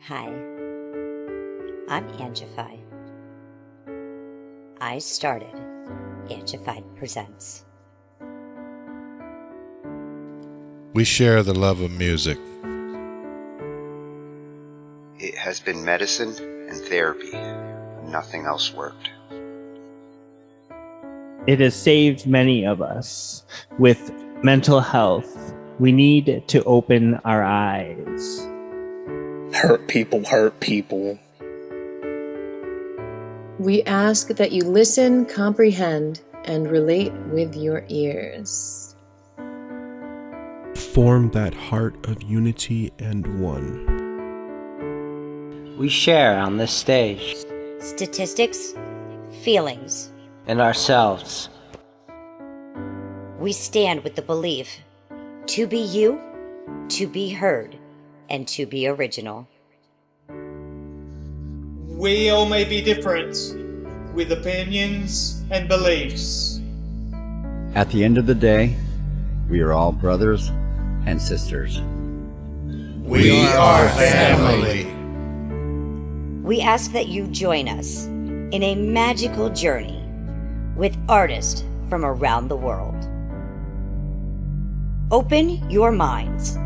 Hi, I'm Angified. I started Angified Presents. We share the love of music. It has been medicine and therapy. Nothing else worked. It has saved many of us. With mental health, we need to open our eyes. Hurt people hurt people. We ask that you listen, comprehend, and relate with your ears. Form that heart of unity and one. We share on this stage. Statistics, feelings. And ourselves. We stand with the belief to be you, to be heard, and to be original. We all may be different, with opinions and beliefs. At the end of the day, we are all brothers and sisters. We are family. We ask that you join us in a magical journey with artists from around the world. Open your minds.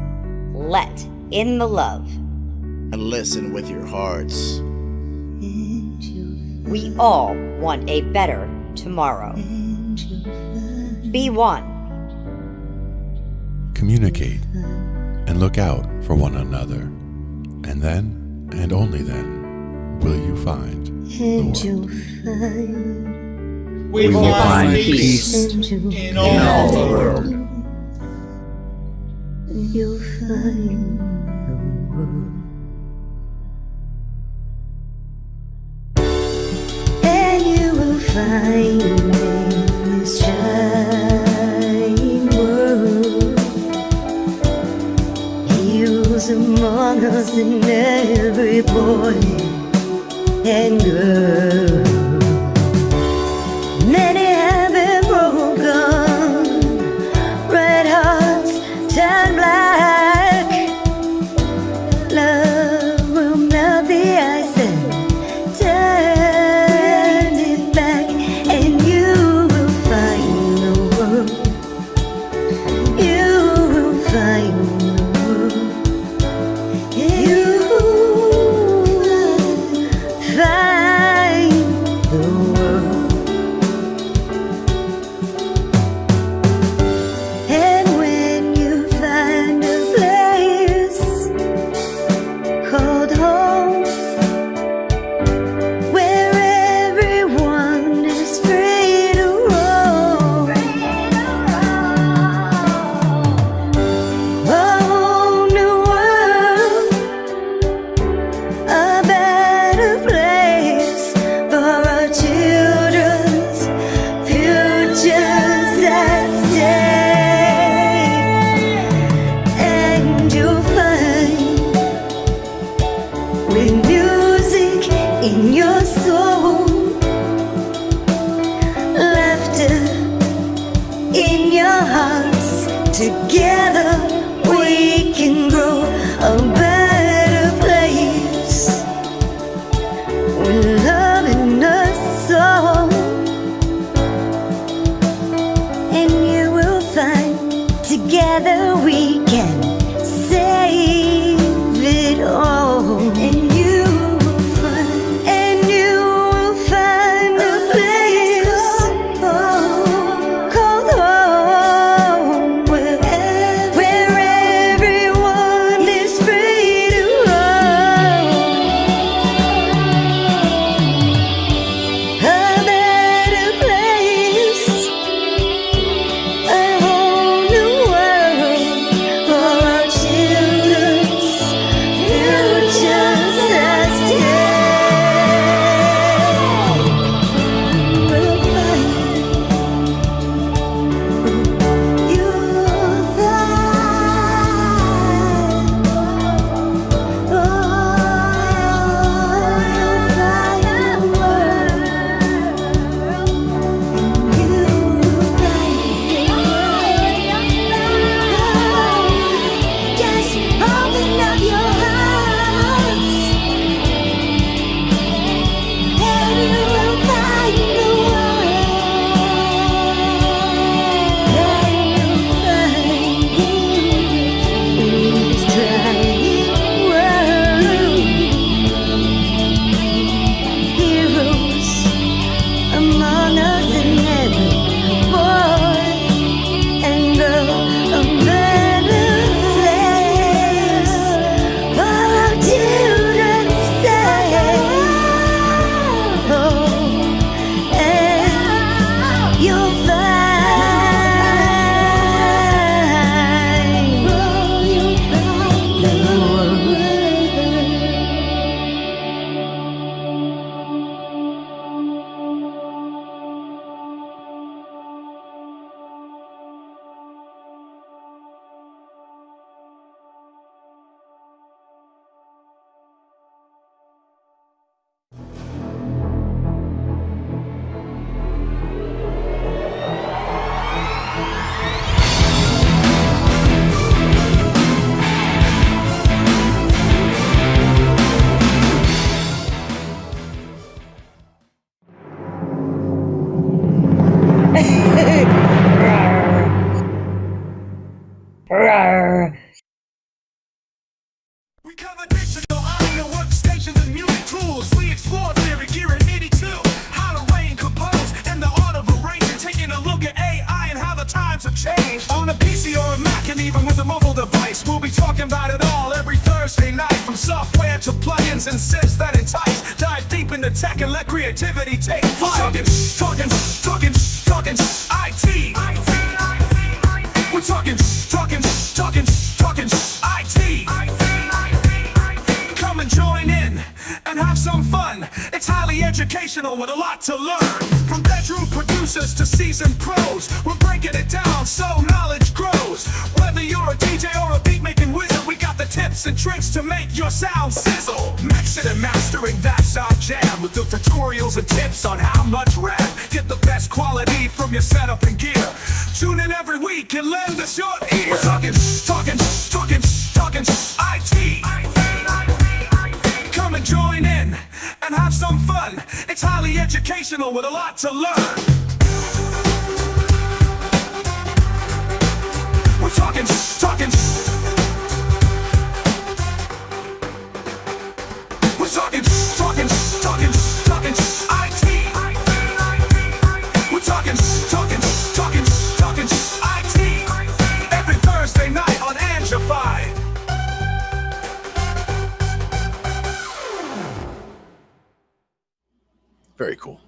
Let in the love. And listen with your hearts. We all want a better tomorrow. Be one. Communicate and look out for one another. And then, and only then, will you find the world. We will find peace in all the world. You'll find the world. And you will find in this shining world. Heroes among us and every boy and girl. Many have been broken, red hearts turn black. Love will melt the ice and turn it back, and you will find the world. You will find the world. You will find the world. And when you find a place called home, where everyone is free to roam, a whole new world, a better place for our children's futures at stake. And you'll find, with music in your soul, laughter in your hearts, together we can grow a better place, with love in us all. And you will find, together we can save it all. And you will find a place called home, where everyone is free to roam, a better place, a whole new world, Rawr. We cover digital audio workstations and music tools. We explore theory, gear, and MIDI too. How to arrange, compose, and the art of arranging. Taking a look at AI and how the times have changed. On a PC or a Mac and even with a mobile device, we'll be talking about it all every Thursday night. From software to plugins and synths that entice. Dive deep into tech and let creativity take flight. Talkin' IT. We're talking IT. Come and join in and have some fun. It's highly educational with a lot to learn. From bedroom producers to seasoned pros, we're breaking it down so knowledge grows. Whether you're a DJ or a beat making wizard, we got the tips and tricks to make your sound sizzle. Mixing and mastering, that's our jam. With the tutorials and tips on how much rev. Get the best quality from your setup and gear. Tune in every week and lend us your ear. We're talking IT. Come and join in and have some fun. It's highly educational with a lot to learn. We're talking IT. We're talking IT. Every Thursday night on Angified. Very cool.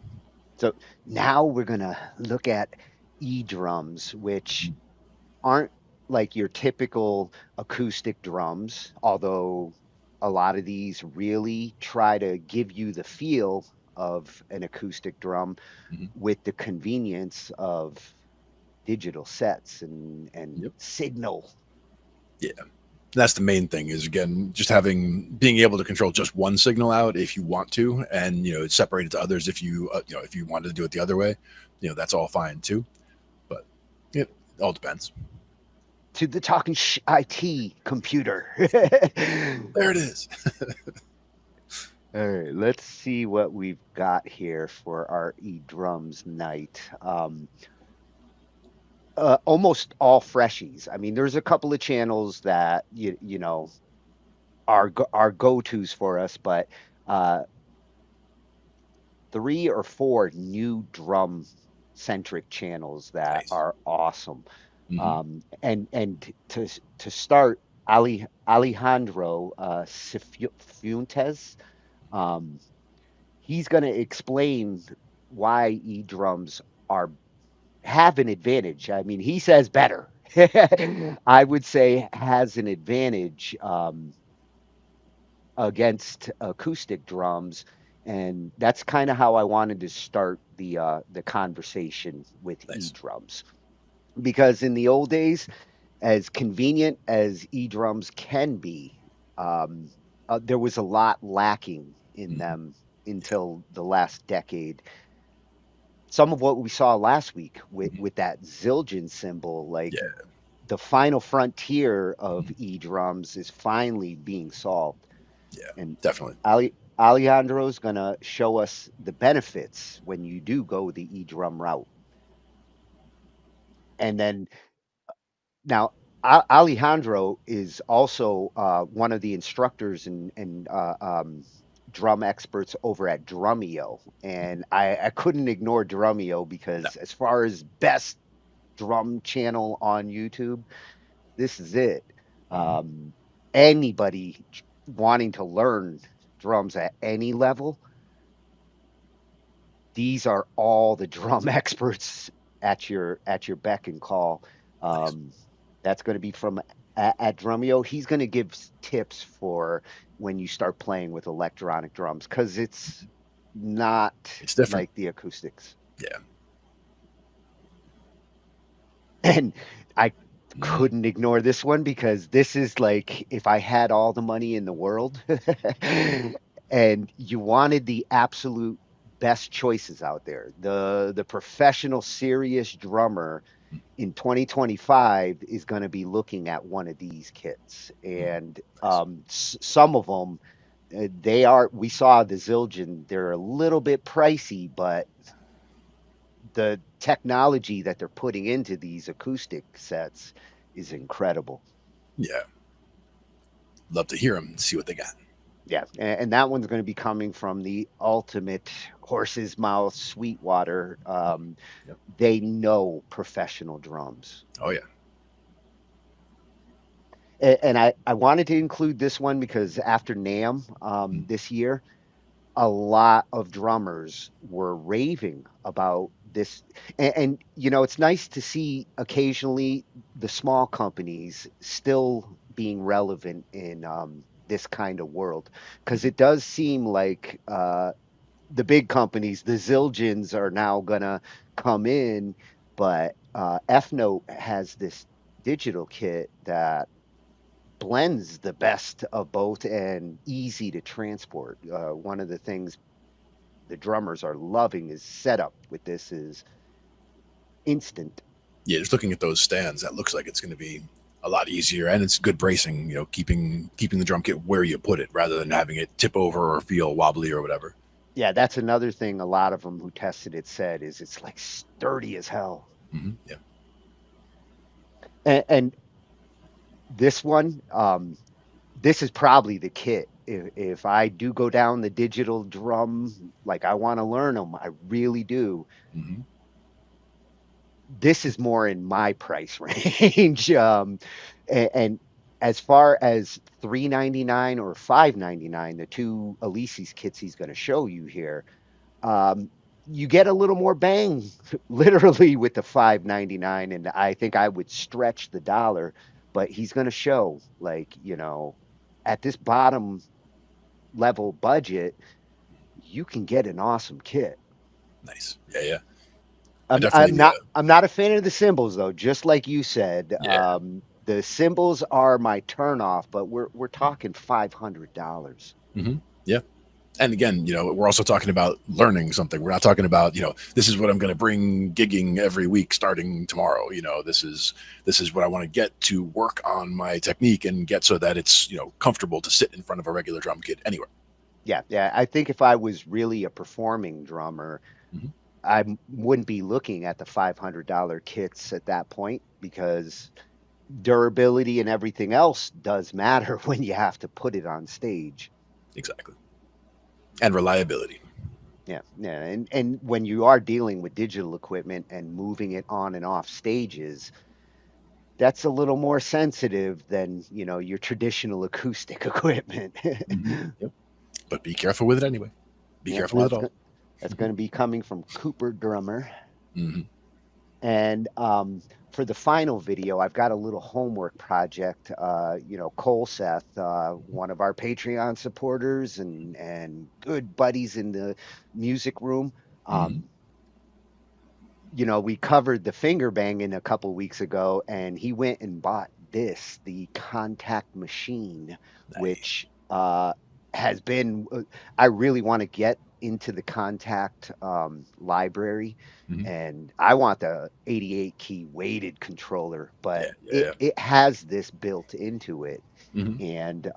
So now we're going to look at drums, which aren't like your typical acoustic drums, although a lot of these really try to give you the feel of an acoustic drum with the convenience of digital sets and signal. Yeah. That's the main thing is, again, just being able to control just one signal out if you want to, and separate it to others if you if you wanted to do it the other way, that's all fine too. But it all depends. To the Talkin Shhh I.T computer. There it is. All right, let's see what we've got here for our drums night. Almost all freshies. I mean, there's a couple of channels that are go-tos for us, but 3 or 4 new drum centric channels that are awesome. And to start, Alejandro Cifuentes, he's going to explain why drums have an advantage. I mean, he says better. I would say has an advantage against acoustic drums, and that's kind of how I wanted to start the conversation with drums, because in the old days, as convenient as drums can be, there was a lot lacking in them until the last decade. Some of what we saw last week with that Zildjian symbol, like the final frontier of drums is finally being solved. Yeah, and definitely. Alejandro's gonna show us the benefits when you do go the drum route. And then now Alejandro is also one of the instructors and drum experts over at Drumeo, and I couldn't ignore Drumeo because as far as best drum channel on YouTube, this is it. Anybody wanting to learn drums at any level, these are all the drum experts at your beck and call. That's going to be from at Drumeo. He's going to give tips for when you start playing with electronic drums, because it's different like the acoustics. Yeah. And I couldn't ignore this one, because this is like if I had all the money in the world and you wanted the absolute best choices out there. The professional serious drummer in 2025 is going to be looking at one of these kits, and some of them we saw the Zildjian, they're a little bit pricey, but the technology that they're putting into these acoustic sets is incredible. Yeah. Love to hear them, see what they got. Yeah, and that one's going to be coming from the ultimate horse's mouth, Sweetwater. Yep. They know professional drums. Oh yeah. And I wanted to include this one because after NAMM this year, a lot of drummers were raving about this. And, you know, it's nice to see occasionally the small companies still being relevant in this kind of world, because it does seem like the big companies, the Zildjians, are now gonna come in, but F Note has this digital kit that blends the best of both and easy to transport. One of the things the drummers are loving is setup with this is instant. Yeah, just looking at those stands, that looks like it's going to be a lot easier, and it's good bracing. You know, keeping the drum kit where you put it rather than having it tip over or feel wobbly or whatever. Yeah, that's another thing a lot of them who tested it said is it's like sturdy as hell. Yeah. And this one, this is probably the kit. If I do go down the digital drum, like I want to learn them, I really do. Hmm. This is more in my price range. And as far as 399 or 599, the two Alesis kits he's going to show you here, um, you get a little more bang literally with the 599. And I think I would stretch the dollar, but he's going to show like, you know, at this bottom level budget, you can get an awesome kit. Nice. Yeah, yeah. I I'm definitely. not a fan of the symbols though. Just like you said, Yeah. the symbols are my turnoff, but we're talking $500. Yeah. And again, you know, we're also talking about learning something. We're not talking about, you know, this is what I'm going to bring gigging every week starting tomorrow. You know, this is what I want to get to work on my technique and get so that it's, you know, comfortable to sit in front of a regular drum kit anywhere. Yeah, yeah. I think if I was really a performing drummer, Mhm. wouldn't be looking at the $500 kits at that point because durability and everything else does matter when you have to put it on stage. Exactly. And reliability. Yeah, yeah, and when you are dealing with digital equipment and moving it on and off stages, that's a little more sensitive than, you know, your traditional acoustic equipment. Yep. But be careful with it anyway. Be Yeah, careful with it all. that's going to be coming from Cooper Drummer. Hmm. And for the final video, I've got a little homework project. You know, Cole Seth, one of our Patreon supporters and good buddies in the music room. Hmm. You know, we covered the finger banging a couple weeks ago, and he went and bought this, the contact machine, which has been. I really want to get into the contact library, Hmm. and I want the 88 key weighted controller, but Yeah, yeah, it has this built into it, yeah. Hmm. and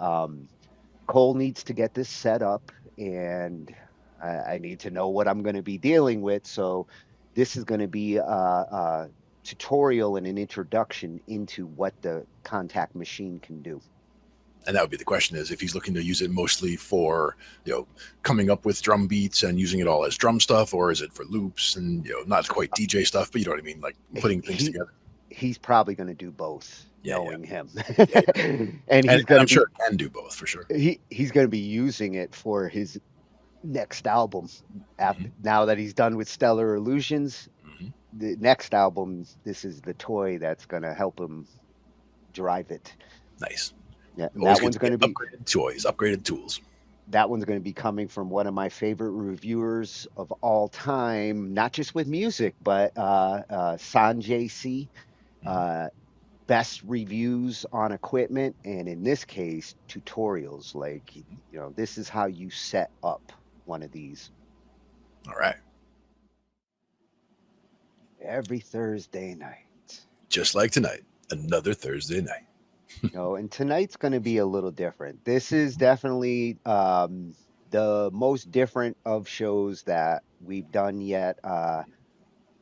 Cole needs to get this set up, and I need to know what I'm going to be dealing with. So this is going to be a tutorial and an introduction into what the contact machine can do. And that would be the question: is if he's looking to use it mostly for, you know, coming up with drum beats and using it all as drum stuff, or is it for loops and, you know, not quite DJ stuff, but you know what I mean, like putting things together. He's probably going to do both, Yeah, knowing him. yeah. And he's And going I'm to be sure it can do both for sure. he's going to be using it for his next album. After now that he's done with Stellar Illusions, Hmm. the next album, this is the toy that's going to help him drive it. Nice. Yeah, and Always that good one's to going get to be upgraded toys, upgraded tools. that one's going to be coming from one of my favorite reviewers of all time, not just with music, but Sanjay C. Mhm. Best reviews on equipment, and in this case, tutorials. Like, you know, this is how you set up one of these All right. every Thursday night. Just like tonight, another Thursday night. You know, and tonight's going to be a little different. This is definitely the most different of shows that we've done yet.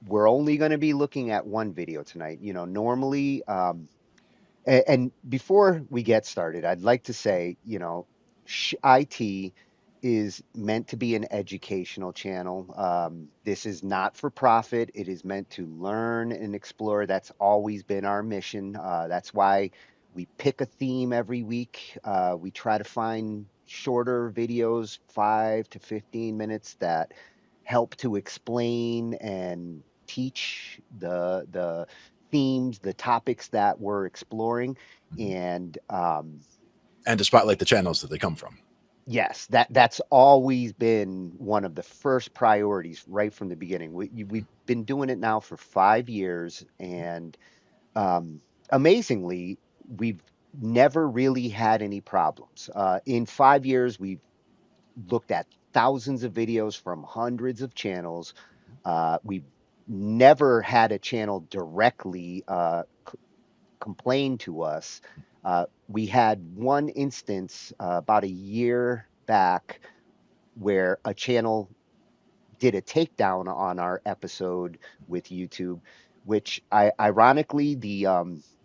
We're only going to be looking at one video tonight. You know, normally And before we get started, I'd like to say, IT is meant to be an educational channel. This is not for profit. It is meant to learn and explore. That's always been our mission. That's why we pick a theme every week. We try to find shorter videos, 5 to 15 minutes, that help to explain and teach the themes, the topics that we're exploring, and And to spotlight the channels that they come from. yes, that's always been one of the first priorities right from the beginning. We've been doing it now for 5 years, and um, amazingly, we've never really had any problems. In 5 years, we've looked at thousands of videos from hundreds of channels. We've never had a channel directly complain to us. We had one instance about a year back where a channel did a takedown on our episode with YouTube, which ironically the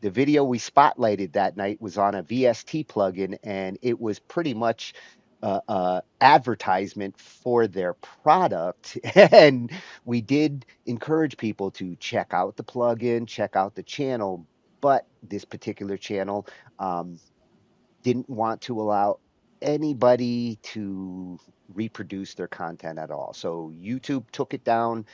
video we spotlighted that night was on a VST plugin, and it was pretty much advertisement for their product. And we did encourage people to check out the plugin, check out the channel, but this particular channel um, didn't want to allow anybody to reproduce their content at all. So YouTube took it down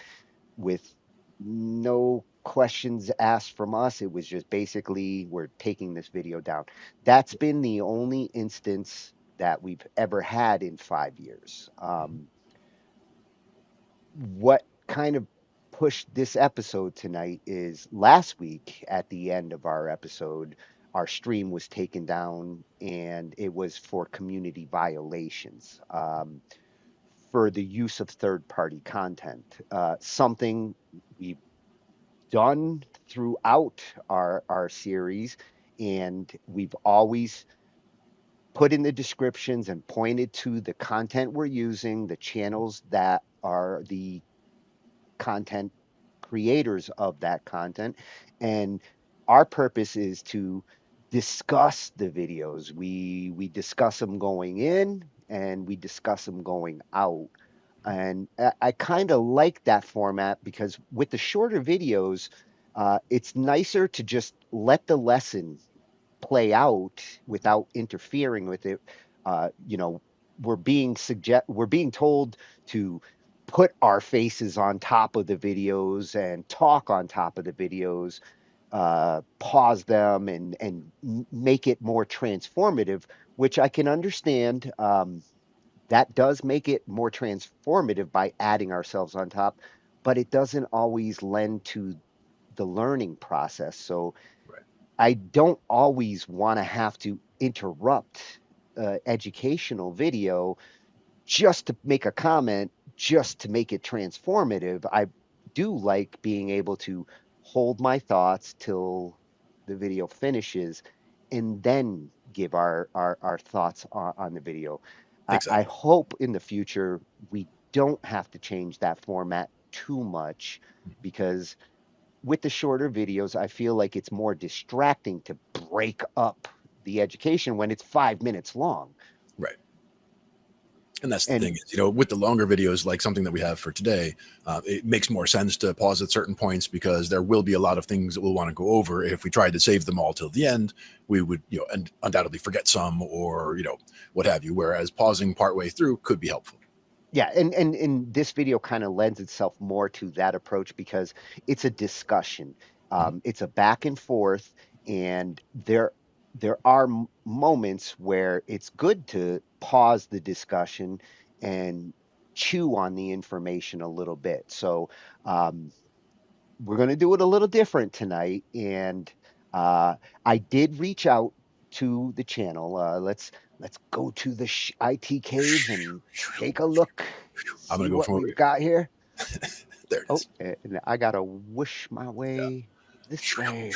with no questions asked from us. It was just basically, we're taking this video down. That's been the only instance that we've ever had in 5 years. What kind of pushed this episode tonight is last week at the end of our episode, our stream was taken down, and it was for community violations, for the use of third party content, something we've done throughout our series, and we've always put in the descriptions and pointed to the content we're using, the channels that are the content creators of that content. And our purpose is to discuss the videos. We discuss them going in, and we discuss them going out. And I kind of like that format, because with the shorter videos, it's nicer to just let the lesson play out without interfering with it. You know, we're being told to put our faces on top of the videos and talk on top of the videos, pause them, and make it more transformative, which I can understand. That does make it more transformative by adding ourselves on top, but it doesn't always lend to the learning process. So I don't always want to have to interrupt educational video just to make a comment, just to make it transformative. I do like being able to hold my thoughts till the video finishes, and then give our thoughts on the video. I Exactly. hope in the future we don't have to change that format too much, because with the shorter videos, I feel like it's more distracting to break up the education when it's 5 minutes long. Right. And that's the And thing is, with the longer videos, like something that we have for today, it makes more sense to pause at certain points, because there will be a lot of things that we'll want to go over. If we tried to save them all till the end, we would, and undoubtedly forget some, or, what have you. Whereas pausing partway through could be helpful. yeah, and this video kind of lends itself more to that approach, because it's a discussion. It's a back and forth, and there are moments where it's good to pause the discussion and chew on the information a little bit. So um, we're going to do it a little different tonight, and I did reach out to the channel. Let's go to the IT cave and take a look, I'm going see to go what from over we've here. got here. There it Oh, is. and I gotta whoosh my way this way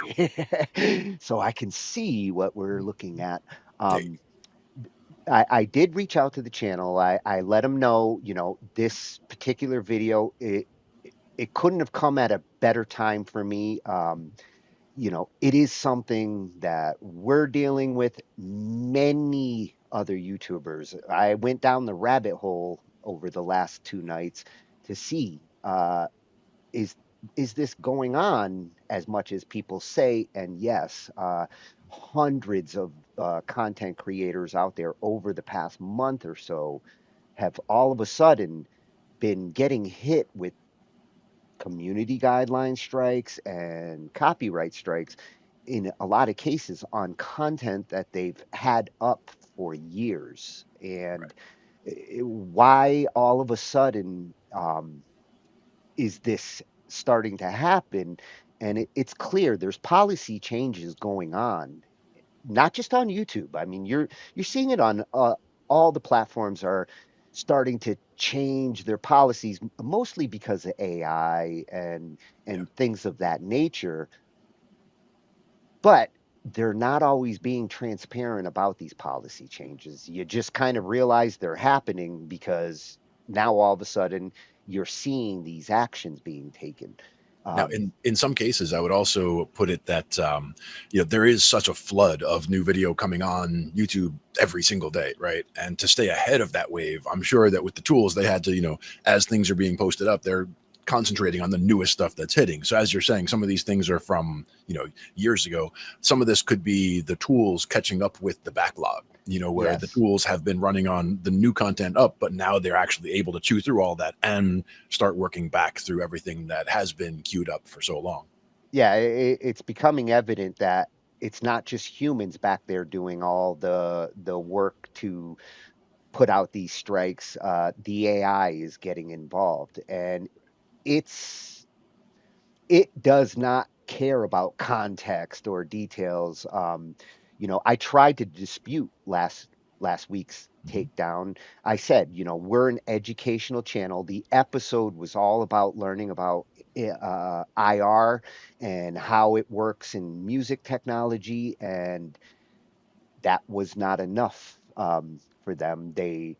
so I can see what we're looking at. There you Um, I did reach out to the channel. I let them know, this particular video, it couldn't have come at a better time for me. it is something that we're dealing with. Many other YouTubers. I went down the rabbit hole over the last 2 nights to see, is is this going on as much as people say? And yes, hundreds of content creators out there over the past month or so have all of a sudden been getting hit with community guideline strikes and copyright strikes in a lot of cases on content that they've had up for years. And why all of a sudden is this starting to happen? And it's clear there's policy changes going on, not just on YouTube. I mean, you're seeing it on all the platforms are starting to change their policies, mostly because of AI and things of that nature. But they're not always being transparent about these policy changes. You just kind of realize they're happening because now all of a sudden you're seeing these actions being taken. Now, in some cases, I would also put it that there is such a flood of new video coming on YouTube every single day, right? And to stay ahead of that wave, I'm sure that with the tools they had to, as things are being posted up, they're concentrating on the newest stuff that's hitting. So as you're saying, some of these things are from years ago. Some of this could be the tools catching up with the backlog. Where the Yes. tools have been running on the new content up, but now they're actually able to chew through all that and start working back through everything that has been queued up for so long. Yeah, it's becoming evident that it's not just humans back there doing all the work to put out these strikes. The AI is getting involved, and it's it does not care about context or details. I tried to dispute last week's Mhm. takedown. I said, we're an educational channel. The episode was all about learning about IR and how it works in music technology, and that was not enough for them. They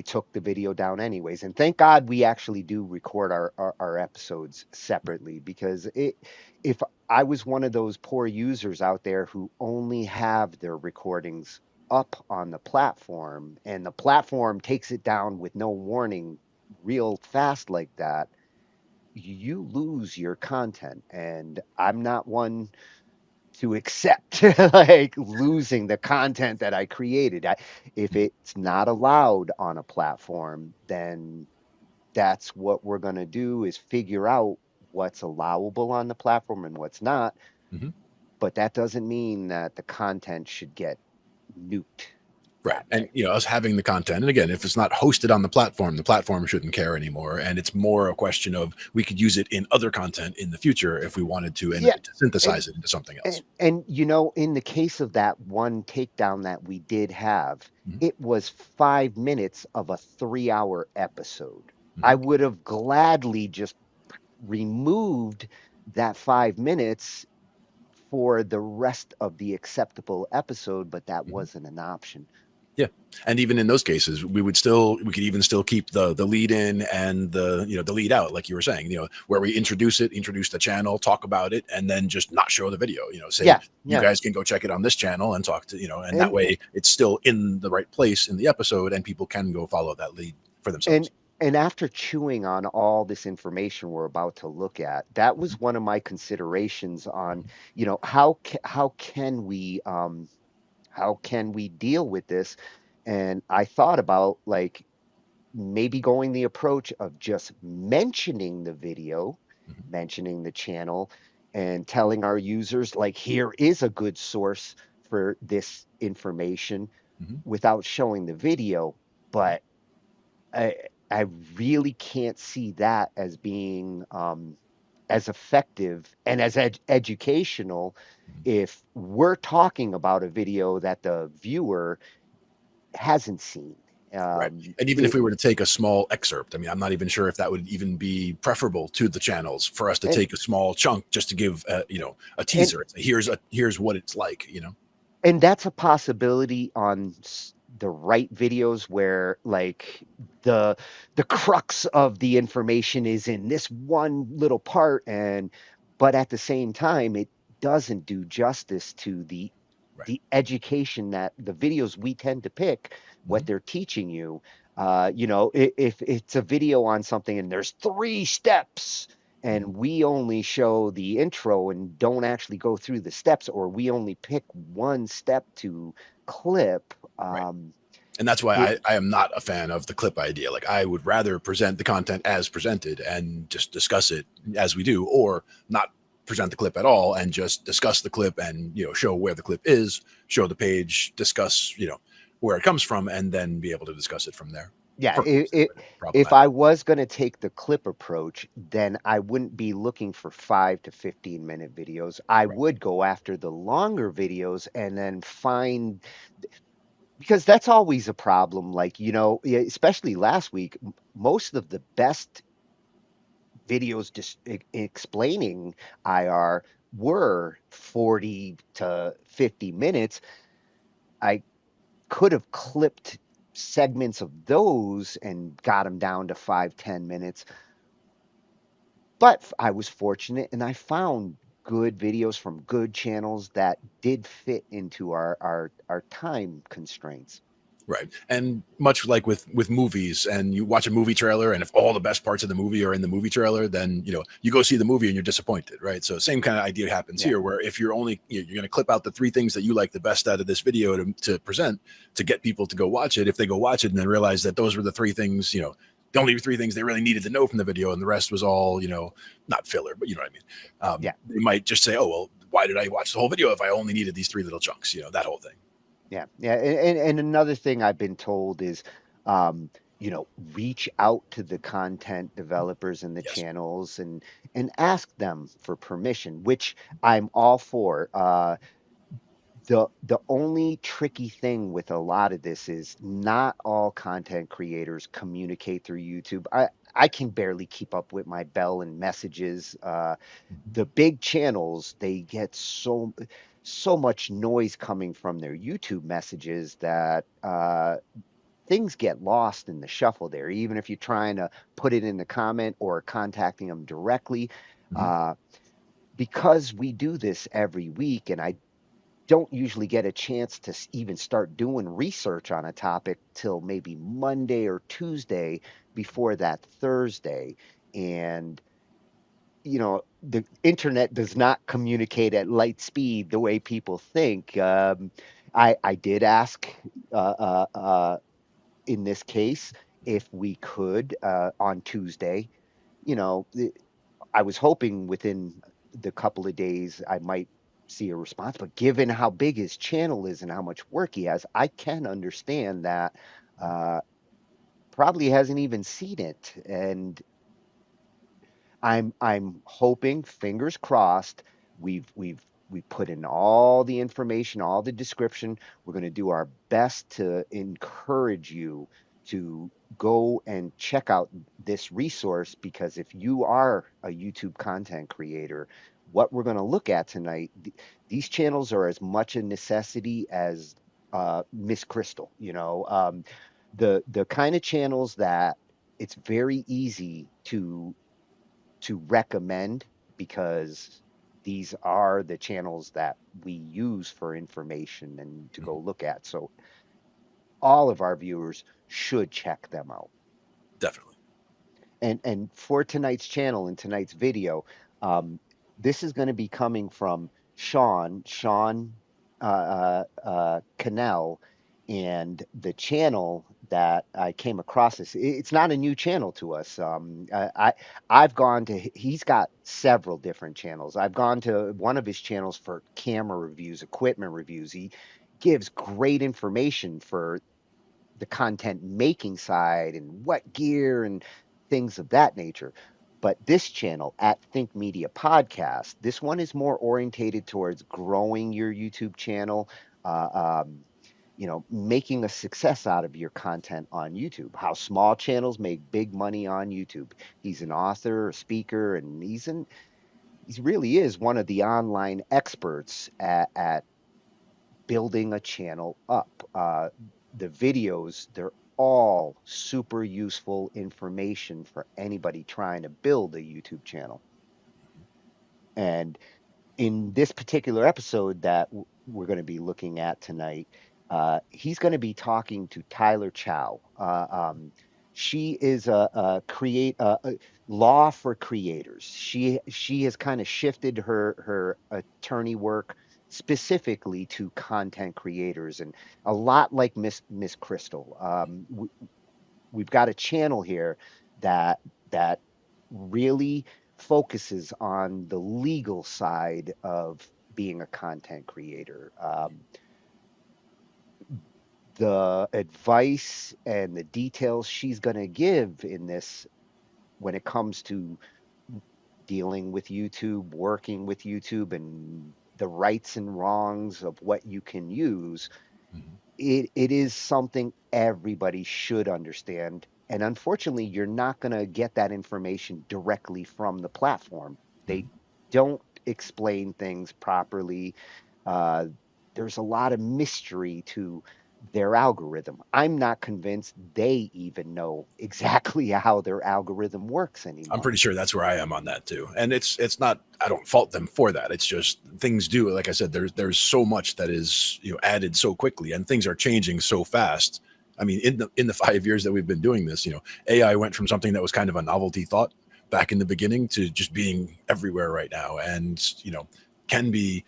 took the video down anyways. And thank God we actually do record our episodes separately, because if I was one of those poor users out there who only have their recordings up on the platform and the platform takes it down with no warning real fast like that, you lose your content. And I'm not one to accept like losing the content that I created. If it's not allowed on a platform, then that's what we're going to do, is figure out what's allowable on the platform and what's not. Mhm. But that doesn't mean that the content should get nuked Right. that And way. us having the content. And again, if it's not hosted on the platform shouldn't care anymore. And it's more a question of we could use it in other content in the future if we wanted to, and Yeah. to And synthesize it into something else. in the case of that one takedown that we did have, Mhm. it was 5 minutes of a 3-hour episode. I Mhm. would have gladly just removed that 5 minutes for the rest of the acceptable episode, but that Mhm. wasn't an option. Yeah. And even in those cases, we could even still keep the lead in and the lead out, like you were saying, where we introduce the channel, talk about it, and then just not show the video, say Yeah, you yeah. guys can go check it on this channel and talk to, and that And way it's still in the right place in the episode and people can go follow that lead for and themselves. and after chewing on all this information we're about to look at, that Mhm. was one of my considerations on, Mhm. how can we deal with this? And I thought about, like, maybe going the approach of just mentioning the video, Mhm. mentioning the channel, and telling our users, like, here is a good source for this information, Mhm. without showing the video. But I I really can't see that as being as effective and as educational Mhm. if we're talking about a video that the viewer hasn't seen. Right. Um, And even if it, we were to take a small excerpt, I mean, I'm not even sure if that would even be preferable to the channels for us to and take a small chunk just to give a and teaser. Here's what it's like. and that's a possibility on the right videos where, like, the crux of the information is in this one little part, and but at the same time, it doesn't do justice to the education that the videos we tend to pick, what they're teaching you. If it's a video on something and there's 3 steps, and we only show the intro and don't actually go through the steps, or we only pick one step to clip. And that's why it, I am not a fan of the clip idea. Like, I would rather present the content as presented and just discuss it as we do, or not present the clip at all and just discuss the clip and, show where the clip is, show the page, discuss, where it comes from, and then be able to discuss it from there. Yeah, For me, it's if problematic. I was going to take the clip approach, then I wouldn't be looking for 5 to 15 minute videos. I would go after the longer videos and then find, because that's always a problem. Like, yeah, especially last week, most of the best videos just explaining IR were 40 to 50 minutes. I could have clipped segments of those and got them down to 5, 10 minutes. But I was fortunate and I found good videos from good channels that did fit into our time constraints. Right. And much like with movies, and you watch a movie trailer, and if all the best parts of the movie are in the movie trailer, then you go see the movie and you're disappointed, right? So same kind of idea happens Yeah. here, where if you're only you're going to clip out the 3 things that you like the best out of this video to present, to get people to go watch it. If they go watch it and then realize that those were the 3 things, the only 3 things they really needed to know from the video, and the rest was all, not filler, but you know what I mean. Yeah. They might just say, oh well, why did I watch the whole video if I only needed these 3 little chunks? That whole thing. Yeah, yeah, and another thing I've been told is, um, reach out to the content developers and the channels and ask them for permission, which I'm all for. The only tricky thing with a lot of this is not all content creators communicate through YouTube. I can barely keep up with my bell and messages. The big channels, they get so much noise coming from their YouTube messages that things get lost in the shuffle there, even if you're trying to put it in the comment or contacting them directly. Uh, because we do this every week, and I don't usually get a chance to even start doing research on a topic till maybe Monday or Tuesday before that Thursday. And the internet does not communicate at light speed the way people think. I did ask in this case if we could on Tuesday. You know, I was hoping within the couple of days I might see a response, but given how big his channel is and how much work he has, I can understand that uh, probably hasn't even seen it. And I'm hoping, fingers crossed, we put in all the information, all the description. We're going to do our best to encourage you to go and check out this resource, because if you are a YouTube content creator, what we're going to look at tonight, these channels are as much a necessity as Miss Crystal. The kind of channels that it's very easy to recommend, because these are the channels that we use for information and to go look at. So all of our viewers should check them out. Definitely. And for tonight's channel and tonight's video, this is going to be coming from Sean Cannell, and the channel that I came across this. It's not a new channel to us. I've gone to. He's got several different channels. I've gone to one of his channels for camera reviews, equipment reviews. He gives great information for the content making side and what gear and things of that nature. But this channel at Think Media Podcast, this one is more orientated towards growing your YouTube channel, making a success out of your content on YouTube. How small channels make big money on YouTube. He's an author, a speaker, and he really is one of the online experts at building a channel up. The videos, they're all super useful information for anybody trying to build a YouTube channel. And in this particular episode that we're going to be looking at tonight, he's going to be talking to Tyler Chow. She is a law for creators. She has kind of shifted her attorney work specifically to content creators, and a lot like Miss Crystal. We've got a channel here that really focuses on the legal side of being a content creator. The advice and the details she's going to give in this when it comes to dealing with YouTube, working with YouTube, and the rights and wrongs of what you can use, it is something everybody should understand. And unfortunately, you're not going to get that information directly from the platform. They don't explain things properly. Uh, there's a lot of mystery to their algorithm. I'm not convinced they even know exactly how their algorithm works I'm anymore. pretty sure that's where I am on that too. And it's not, I don't fault them for that. It's just things do, like I said, there's so much that is, added so quickly, and things are changing so fast. I mean, in the 5 years that we've been doing this, AI went from something that was kind of a novelty thought back in the beginning to just being everywhere right now, and can be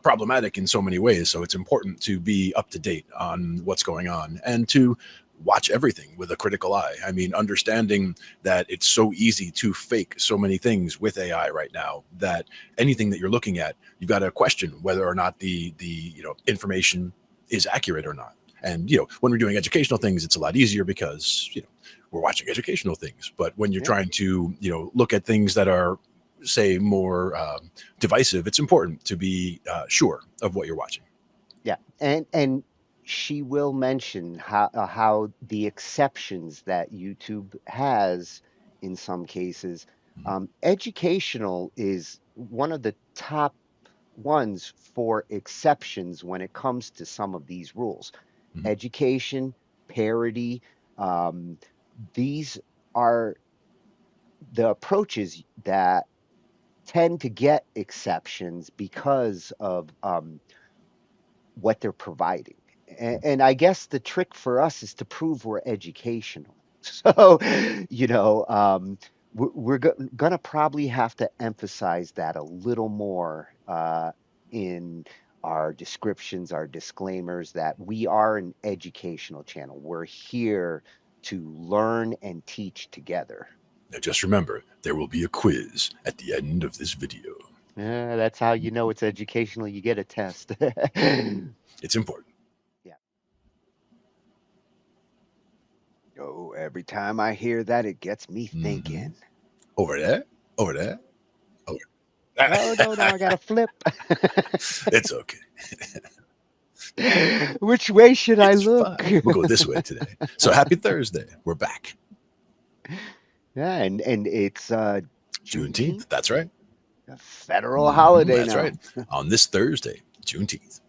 problematic in so many ways. So it's important to be up to date on what's going on and to watch everything with a critical eye. I mean, understanding that it's so easy to fake so many things with AI right now, that anything that you're looking at, you've got to question whether or not the information is accurate or not. And when we're doing educational things, it's a lot easier because we're watching educational things. But when you're trying to look at things that are, say, more divisive, it's important to be sure of what you're watching. Yeah, and she will mention how the exceptions that YouTube has in some cases. Educational is one of the top ones for exceptions when it comes to some of these rules. Education, parity, um, these are the approaches that tend to get exceptions because of what they're providing. And I guess the trick for us is to prove we're educational. So, we're gonna probably have to emphasize that a little more in our descriptions, our disclaimers, that we are an educational channel. We're here to learn and teach together. Now, just remember, there will be a quiz at the end of this video. That's how you know it's educational. You get a test. It's important. Yeah. Oh, every time I hear that, it gets me thinking. Over there, over there, over. Oh, no, I gotta flip. It's okay. Which way should I It's look? fine. We'll go this way today. So happy Thursday. We're back. Yeah, and it's Juneteenth. That's right. a federal holiday That's now. right. On this Thursday, Juneteenth.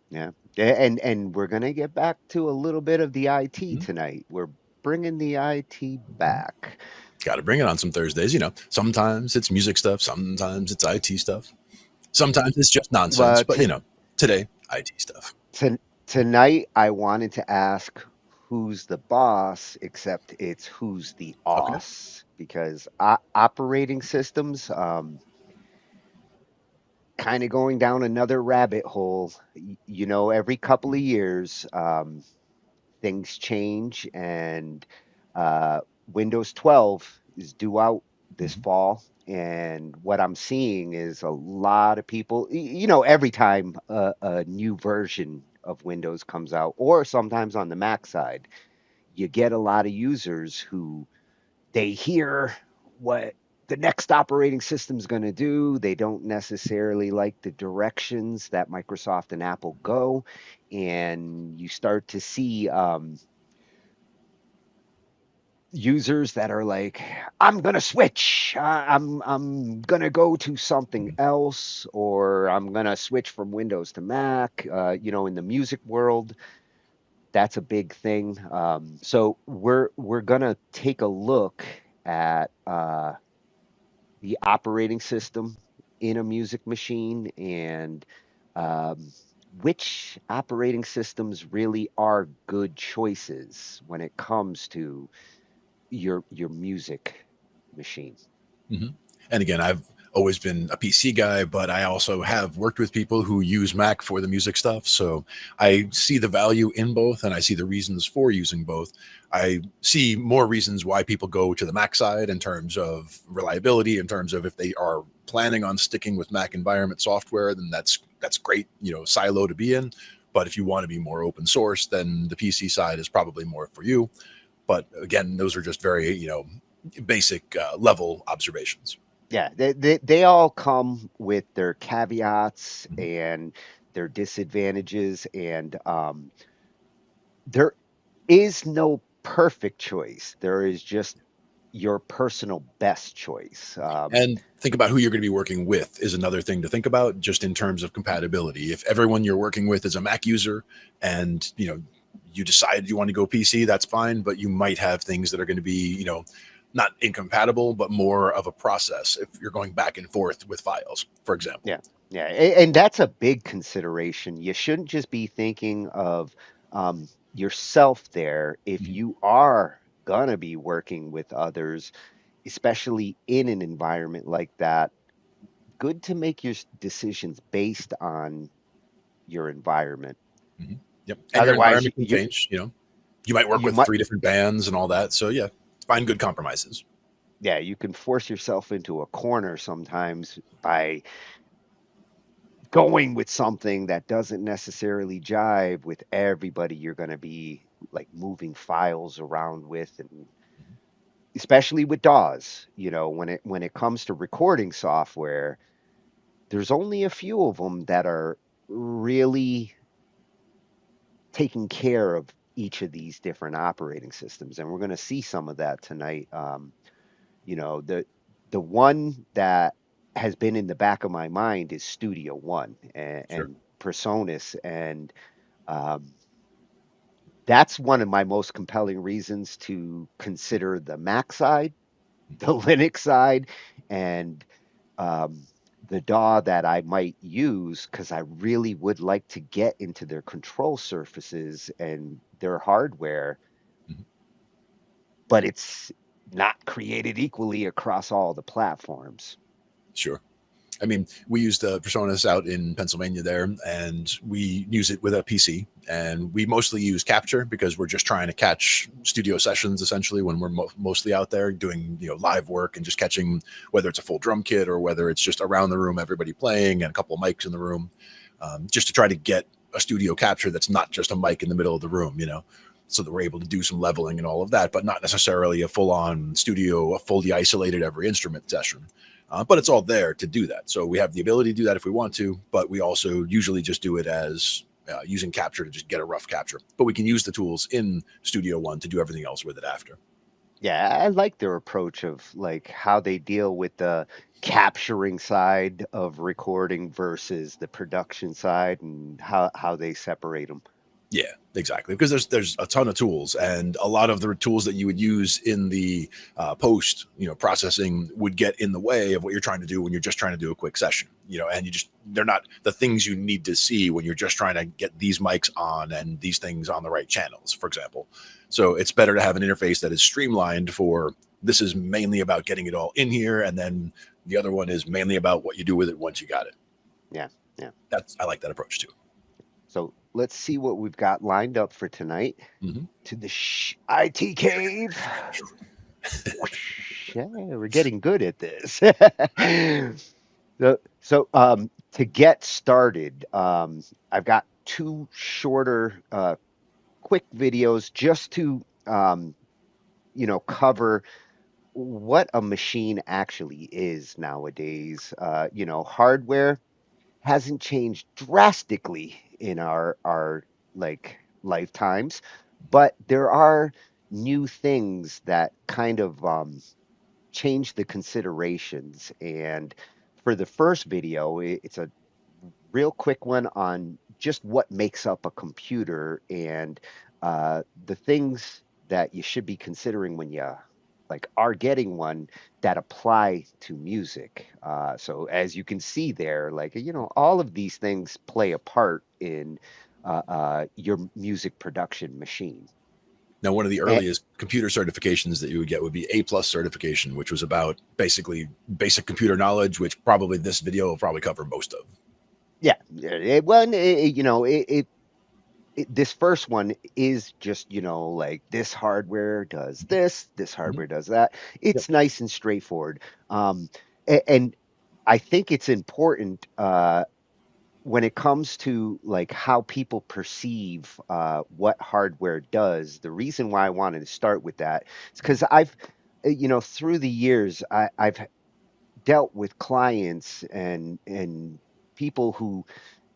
Yeah. And we're gonna get back to a little bit of the IT tonight. We're bringing the IT back. Got to bring it on some Thursdays. Sometimes it's music stuff, sometimes it's IT stuff, sometimes it's just nonsense. Well, But today, IT stuff. tonight I wanted to ask who's the boss, except it's who's the OS, because operating systems, kind of going down another rabbit hole. Every couple of years, things change, and Windows 12 is due out this fall. And what I'm seeing is a lot of people, every time a new version of Windows comes out, or sometimes on the Mac side, you get a lot of users who they hear what the next operating system is going to do. They don't necessarily like the directions that Microsoft and Apple go. And you start to see users that are like, I'm gonna switch. I'm gonna go to something else, or I'm gonna switch from Windows to Mac. In the music world, that's a big thing. So we're gonna take a look at the operating system in a music machine and um, which operating systems really are good choices when it comes to your music machine. hmm And again, I've always been a PC guy, but I also have worked with people who use Mac for the music stuff. So I see the value in both and I see the reasons for using both. I see more reasons why people go to the Mac side in terms of reliability, in terms of if they are planning on sticking with Mac environment software, then that's great, silo to be in. But if you want to be more open source, then the PC side is probably more for you. But again, those are just very, basic level observations. Yeah, they all come with their caveats Mhm. and their disadvantages, and there is no perfect choice. There is just your personal best choice. And think about who you're going to be working with is another thing to think about just in terms of compatibility. If everyone you're working with is a Mac user and, you decide you want to go PC, that's fine, but you might have things that are going to be, not incompatible, but more of a process if you're going back and forth with files, for example. Yeah, yeah, and that's a big consideration. You shouldn't just be thinking of yourself there. If Mhm. you are gonna be working with others, especially in an environment like that, good to make your decisions based on your environment. Mhm. Yep. And your Otherwise, environment can change, you might work you with might, three different bands and all that. So yeah, find good compromises. yeah, you can force yourself into a corner sometimes by going with something that doesn't necessarily jive with everybody you're going to be like moving files around with, and especially with DAWs, when it comes to recording software, there's only a few of them that are really taking care of each of these different operating systems, and we're going to see some of that tonight. The one that has been in the back of my mind is Studio One Sure. and Presonus, and um, that's one of my most compelling reasons to consider the Mac side, the Linux side, and um, the DAW that I might use because I really would like to get into their control surfaces and their hardware, Mhm. but it's not created equally across all the platforms. Sure. I mean, we use the Personas out in Pennsylvania there, and we use it with a PC. And we mostly use Capture because we're just trying to catch studio sessions essentially when we're mostly out there doing live work and just catching whether it's a full drum kit or whether it's just around the room, everybody playing and a couple of mics in the room, just to try to get a studio capture that's not just a mic in the middle of the room, so that we're able to do some leveling and all of that, but not necessarily a full-on studio, a fully isolated every instrument session. But it's all there to do that. So we have the ability to do that if we want to, but we also usually just do it as using Capture to just get a rough capture. But we can use the tools in Studio One to do everything else with it after. Yeah, I like their approach of like how they deal with the capturing side of recording versus the production side and how they separate them. Yeah, exactly. Because there's a ton of tools, and a lot of the tools that you would use in the post, processing would get in the way of what you're trying to do when you're just trying to do a quick session. And they're not the things you need to see when you're just trying to get these mics on and these things on the right channels, for example. So it's better to have an interface that is streamlined for this is mainly about getting it all in here, and then the other one is mainly about what you do with it once you got it. Yeah, yeah. I like that approach too. So let's see what we've got lined up for tonight Mm-hmm. to the IT cave. Yeah, we're getting good at this. To get started, I've got two shorter, quick videos just to, cover what a machine actually is nowadays. Hardware hasn't changed drastically in our like lifetimes, but there are new things that kind of change the considerations. And for the first video, it's a real quick one on just what makes up a computer and the things that you should be considering when you like are getting one that apply to music. So as you can see there, like, all of these things play a part in your music production machine. Now, one of the And, earliest computer certifications that you would get would be A plus certification, which was about basically basic computer knowledge, which probably this video will probably cover most of. yeah, well, this first one is just, like this hardware does this hardware does that. Yep. It's nice and straightforward. And I think it's important when it comes to like how people perceive what hardware does. The reason why I wanted to start with that is because through the years, I've dealt with clients and people who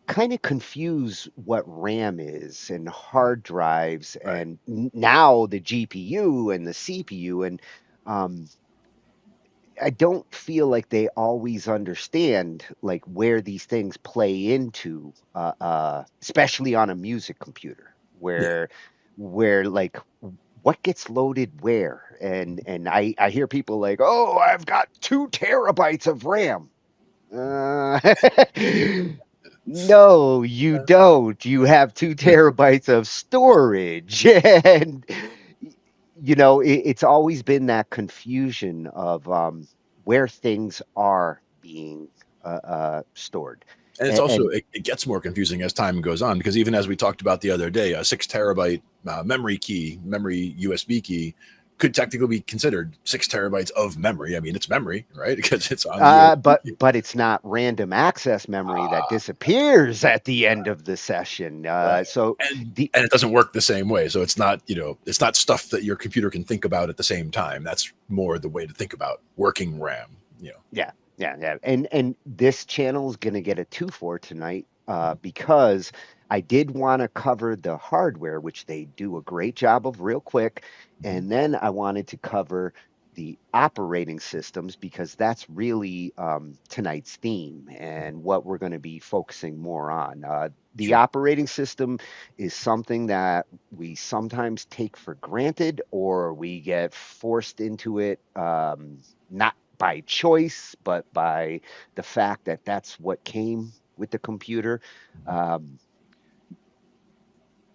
kind of confuse what RAM is and hard drives Right. and now the GPU and the CPU. And um, I don't feel like they always understand like where these things play into, especially on a music computer, Yeah. where like what gets loaded where. And I hear people like, oh, I've got 2 terabytes of RAM. Uh, no, you don't. You have 2 terabytes of storage. And, it's always been that confusion of where things are being stored. And it's And, also and it gets more confusing as time goes on, because even as we talked about the other day, a 6 terabyte memory USB key could technically be considered 6 terabytes of memory. I mean, it's memory, right? Because it's on the but USB. but it's not random access memory that disappears at the end of the session. Right. So And the and it doesn't work the same way. So it's not, it's not stuff that your computer can think about at the same time. That's more the way to think about working RAM. Yeah. And this channel is gonna get a 2 for tonight, because I did want to cover the hardware, which they do a great job of real quick, and then I wanted to cover the operating systems because that's really tonight's theme and what we're going to be focusing more on. The Sure. operating system is something that we sometimes take for granted or we get forced into it, not by choice, but by the fact that that's what came with the computer. Um,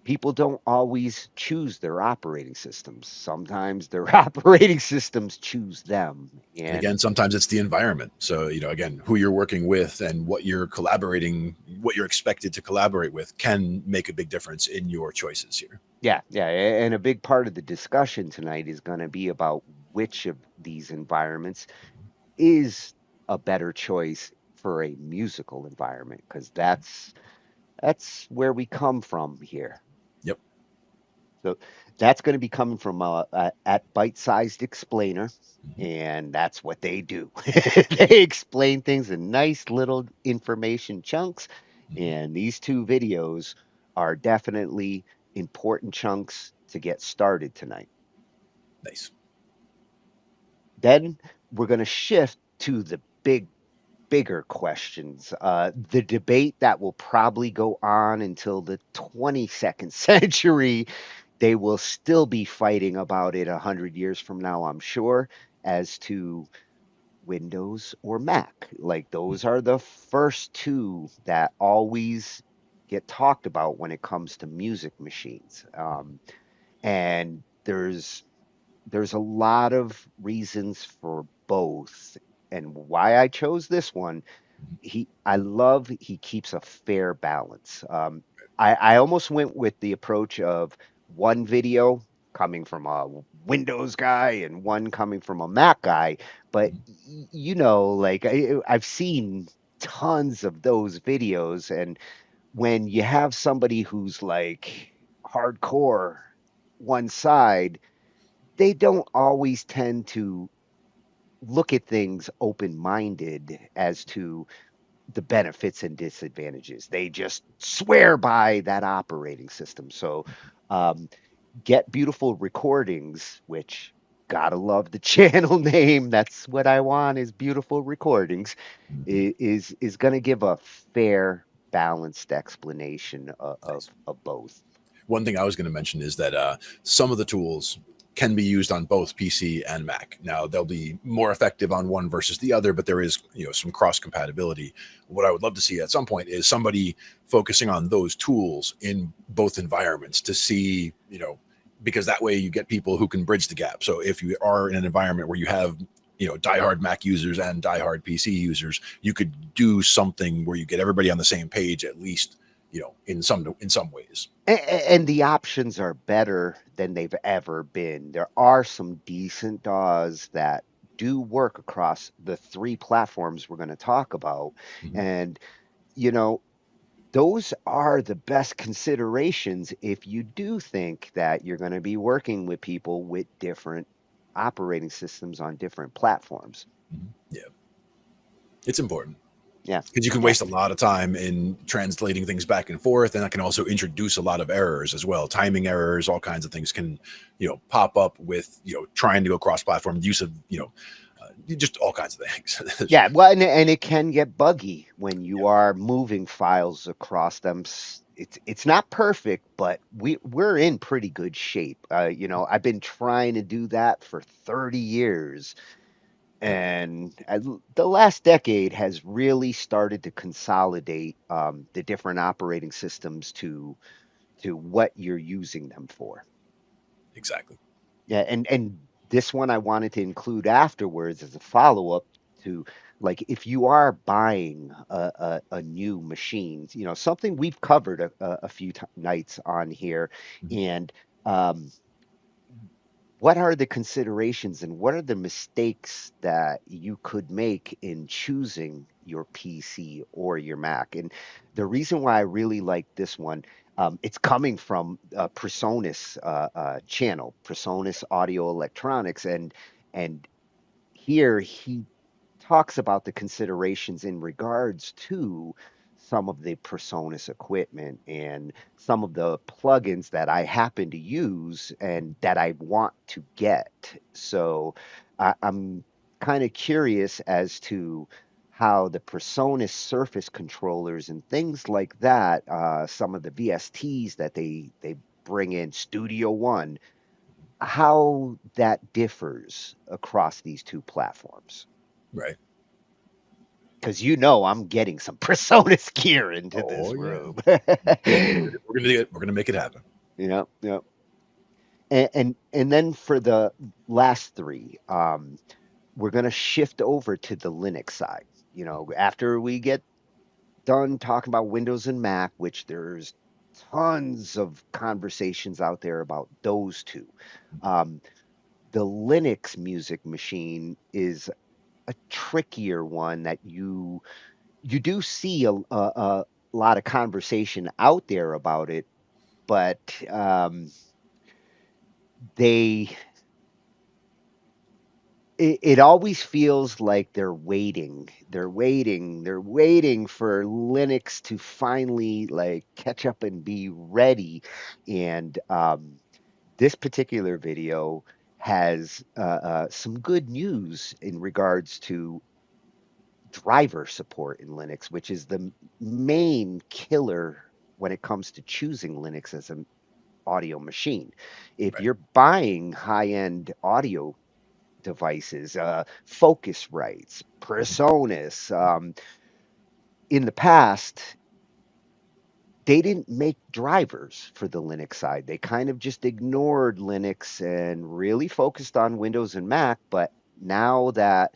People don't always choose their operating systems. Sometimes their operating systems choose them. And And again, sometimes it's the environment. So, again, who you're working with and what you're what you're expected to collaborate with can make a big difference in your choices here. yeah, and a big part of the discussion tonight is going to be about which of these environments is a better choice for a musical environment, because that's where we come from here. Yep. So that's going to be coming from at Bite-Sized Explainer, and that's what they do. They explain things in nice little information chunks, and these 2 videos are definitely important chunks to get started tonight. Nice. Then we're going to shift to the bigger questions. The debate that will probably go on until the 22nd century. They will still be fighting about it 100 years from now, I'm sure, as to Windows or Mac. Like those are the first 2 that always get talked about when it comes to music machines. And there's a lot of reasons for both. And why I chose this one, I love he keeps a fair balance. I almost went with the approach of one video coming from a Windows guy and one coming from a Mac guy, but like I've seen tons of those videos, and when you have somebody who's like hardcore one side, they don't always tend to look at things open-minded as to the benefits and disadvantages. They just swear by that operating system. So, um, Get Beautiful Recordings, which gotta love the channel name. That's what I want is Beautiful Recordings. Is going to give a fair, balanced explanation of Nice. of both. One thing I was going to mention is that some of the tools can be used on both PC and Mac. Now they'll be more effective on one versus the other, but there is some cross compatibility. What I would love to see at some point is somebody focusing on those tools in both environments to see because that way you get people who can bridge the gap. So if you are in an environment where you have diehard Mac users and diehard PC users, you could do something where you get everybody on the same page at least in some ways. And the options are better than they've ever been. There are some decent DAWs that do work across the three platforms we're going to talk about. And, you know, those are the best considerations if you do think that you're going to be working with people with different operating systems on different platforms. Yeah. It's important. Yeah. Because you can waste a lot of time in translating things back and forth, and that can also introduce a lot of errors as well. Timing errors, all kinds of things can, pop up with, trying to go cross-platform, use of, just all kinds of things. Yeah, well, and it can get buggy when you are moving files across them. It's not perfect, but we're in pretty good shape. I've been trying to do that for 30 years. And the last decade has really started to consolidate the different operating systems to what you're using them for. Exactly. Yeah, and this one I wanted to include afterwards as a follow-up to, like, if you are buying a new machine, something we've covered a few nights on here, and um, what are the considerations and what are the mistakes that you could make in choosing your PC or your Mac? And the reason why I really like this one, it's coming from Presonus channel, Presonus Audio Electronics, and here he talks about the considerations in regards to some of the Presonus equipment and some of the plugins that I happen to use and that I want to get. So I'm kind of curious as to how the Presonus Surface controllers and things like that, some of the VSTs that they bring in Studio One, how that differs across these two platforms. Right. Because I'm getting some Presonus gear into this Oh yeah. room. We're gonna make it happen. Yep, yep. And then for the last three, we're gonna shift over to the Linux side. After we get done talking about Windows and Mac, which there's tons of conversations out there about those two. Um, the Linux music machine is a trickier one that you do see a lot of conversation out there about it, but they it always feels like they're waiting. They're waiting for Linux to finally like catch up and be ready. And this particular video has some good news in regards to driver support in Linux, which is the main killer when it comes to choosing Linux as an audio machine. If you're buying high-end audio devices, Focusrites, Presonus, in the past, they didn't make drivers for the Linux side. They kind of just ignored Linux and really focused on Windows and Mac. But now that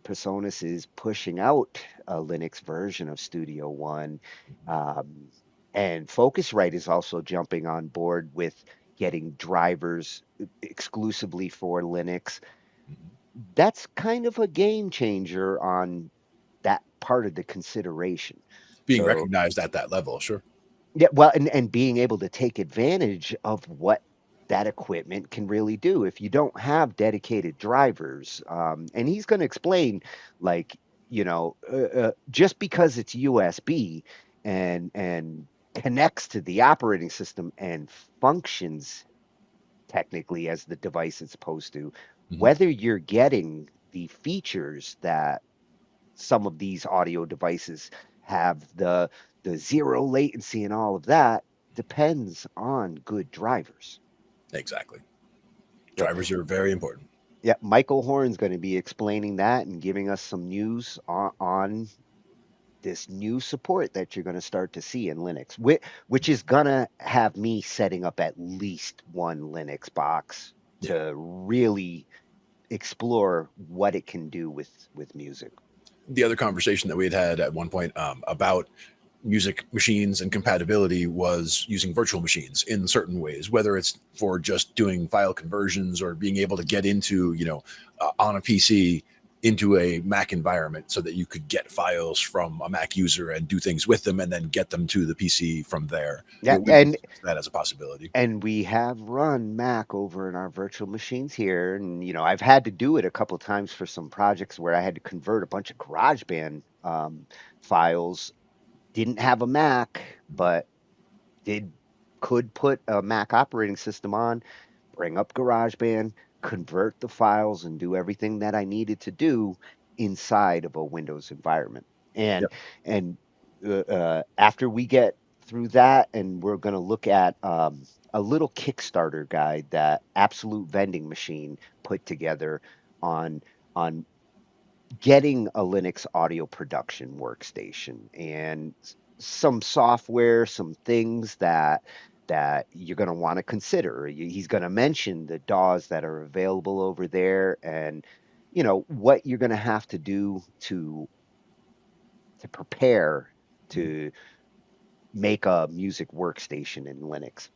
Presonus is pushing out a Linux version of Studio One, um, and Focusrite is also jumping on board with getting drivers exclusively for Linux. That's kind of a game changer on that part of the consideration. Being So recognized at that level, sure. yeah, well, and being able to take advantage of what that equipment can really do if you don't have dedicated drivers. And he's going to explain, like, just because it's USB and connects to the operating system and functions technically as the device is supposed to, whether you're getting the features that some of these audio devices have, the zero latency and all of that depends on good drivers. Exactly. Yep. Drivers are very important. Yeah, Michael Horn's going to be explaining that and giving us some news on this new support that you're going to start to see in Linux, which is going to have me setting up at least one Linux box to really explore what it can do with music. The other conversation that we had at one point about music machines and compatibility was using virtual machines in certain ways, whether it's for just doing file conversions or being able to get into, on a PC into a Mac environment so that you could get files from a Mac user and do things with them and then get them to the PC from there. Yeah, We and that as a possibility. and we have run Mac over in our virtual machines here, and I've had to do it a couple times for some projects where I had to convert a bunch of GarageBand files. Didn't have a Mac, but did could put a Mac operating system on, bring up GarageBand, convert the files, and do everything that I needed to do inside of a Windows environment. And Yep. and after we get through that, and we're going to look at a little Kickstarter guide that Absolute Vending Machine put together on on getting a Linux audio production workstation and some software, some things that you're going to want to consider. He's going to mention the DAWs that are available over there, and what you're going to have to do to prepare to make a music workstation in Linux.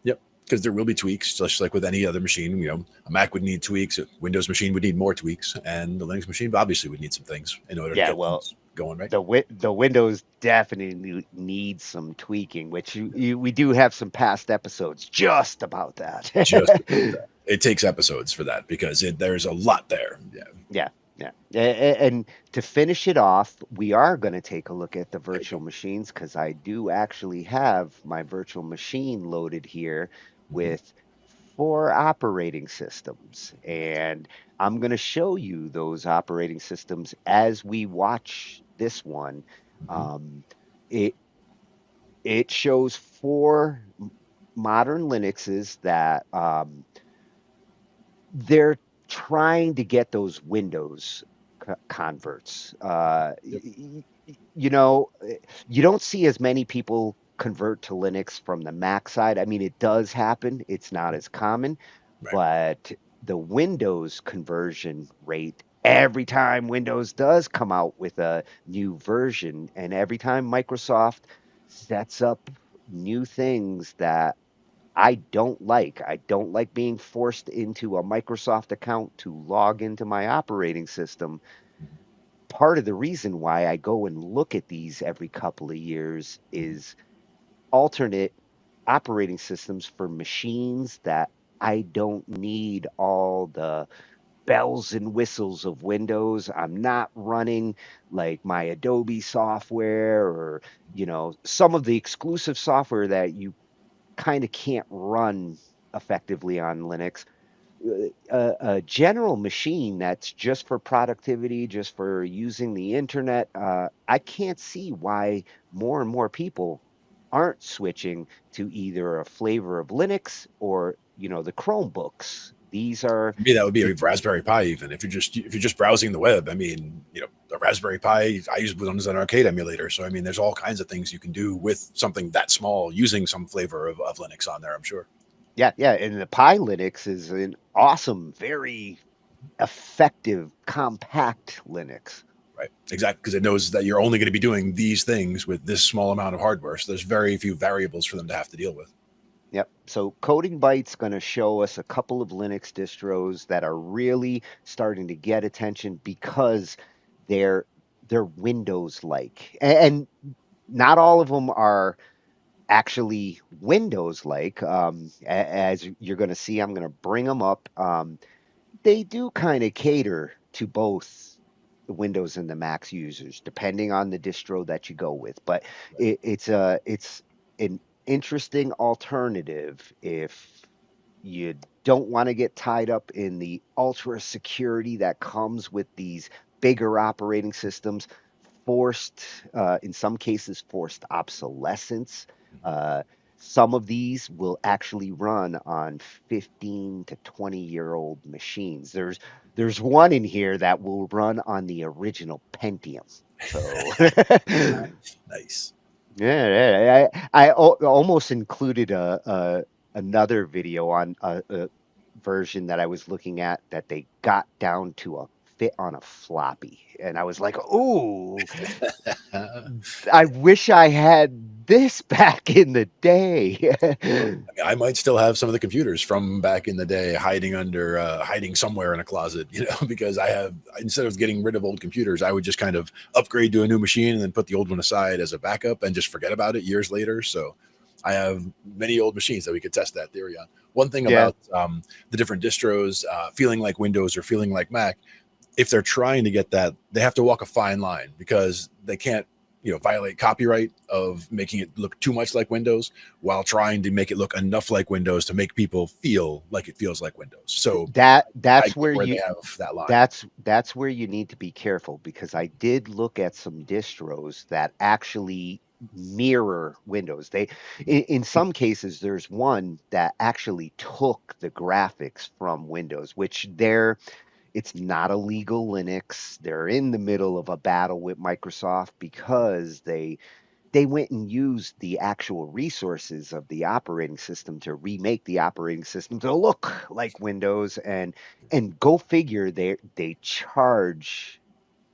Yep. Because there will be tweaks, just like with any other machine. A Mac would need tweaks, a Windows machine would need more tweaks, and the Linux machine obviously would need some things in order to Yeah, get well, things going, right? the Windows definitely needs some tweaking, which we do have some past episodes just about that. Just about that. It takes episodes for that because there's a lot there. Yeah. Yeah, yeah. And to finish it off, we are going to take a look at the virtual machines because I do actually have my virtual machine loaded here with 4 operating systems. And I'm going to show you those operating systems as we watch this one. It it shows 4 modern Linuxes that they're trying to get those Windows converts. You don't see as many people convert to Linux from the Mac side. I mean, it does happen. It's not as common, Right. but the Windows conversion rate, every time Windows does come out with a new version, and every time Microsoft sets up new things that I don't like. I don't like being forced into a Microsoft account to log into my operating system. Part of the reason why I go and look at these every couple of years is alternate operating systems for machines that I don't need all the bells and whistles of Windows. I'm not running like my Adobe software or, some of the exclusive software that you kind of can't run effectively on Linux. A general machine that's just for productivity, just for using the internet, I can't see why more and more people aren't switching to either a flavor of Linux or, the Chromebooks. These are For me, that would be the a Raspberry Pi. Even if you're just browsing the web, I mean, a Raspberry Pi. I use Windows as an arcade emulator, so I mean, there's all kinds of things you can do with something that small using some flavor of Linux on there. I'm sure. yeah, yeah, and the Pi Linux is an awesome, very effective, compact Linux. Right. Exactly. Because it knows that you're only going to be doing these things with this small amount of hardware. So there's very few variables for them to have to deal with. Yep. So Coding Byte's going to show us a couple of Linux distros that are really starting to get attention because they're Windows like. And not all of them are actually Windows like. As you're going to see, I'm going to bring them up. They do kind of cater to both the Windows and the Mac users, depending on the distro that you go with. But it's an interesting alternative if you don't want to get tied up in the ultra security that comes with these bigger operating systems, forced, in some cases, forced obsolescence. Uh, some of these will actually run on 15 to 20-year-old machines. There's one in here that will run on the original Pentium. So Nice. yeah, I almost included a another video on a version that I was looking at that they got down to a fit on a floppy, and I was like, "Ooh, I wish I had this back in the day." I might still have some of the computers from back in the day hiding somewhere in a closet, because I have, instead of getting rid of old computers, I would just kind of upgrade to a new machine and then put the old one aside as a backup and just forget about it years later. So I have many old machines that we could test that theory on. One thing Yeah. about the different distros feeling like Windows or feeling like Mac, if they're trying to get that, they have to walk a fine line because they can't, violate copyright of making it look too much like Windows while trying to make it look enough like Windows to make people feel like it feels like Windows. So I That's get where where they you have that line. that's where you need to be careful, because I did look at some distros that actually mirror Windows. In some cases, there's one that actually took the graphics from Windows, which it's not a legal Linux. They're in the middle of a battle with Microsoft because they went and used the actual resources of the operating system to remake the operating system to look like Windows, and go figure, they charge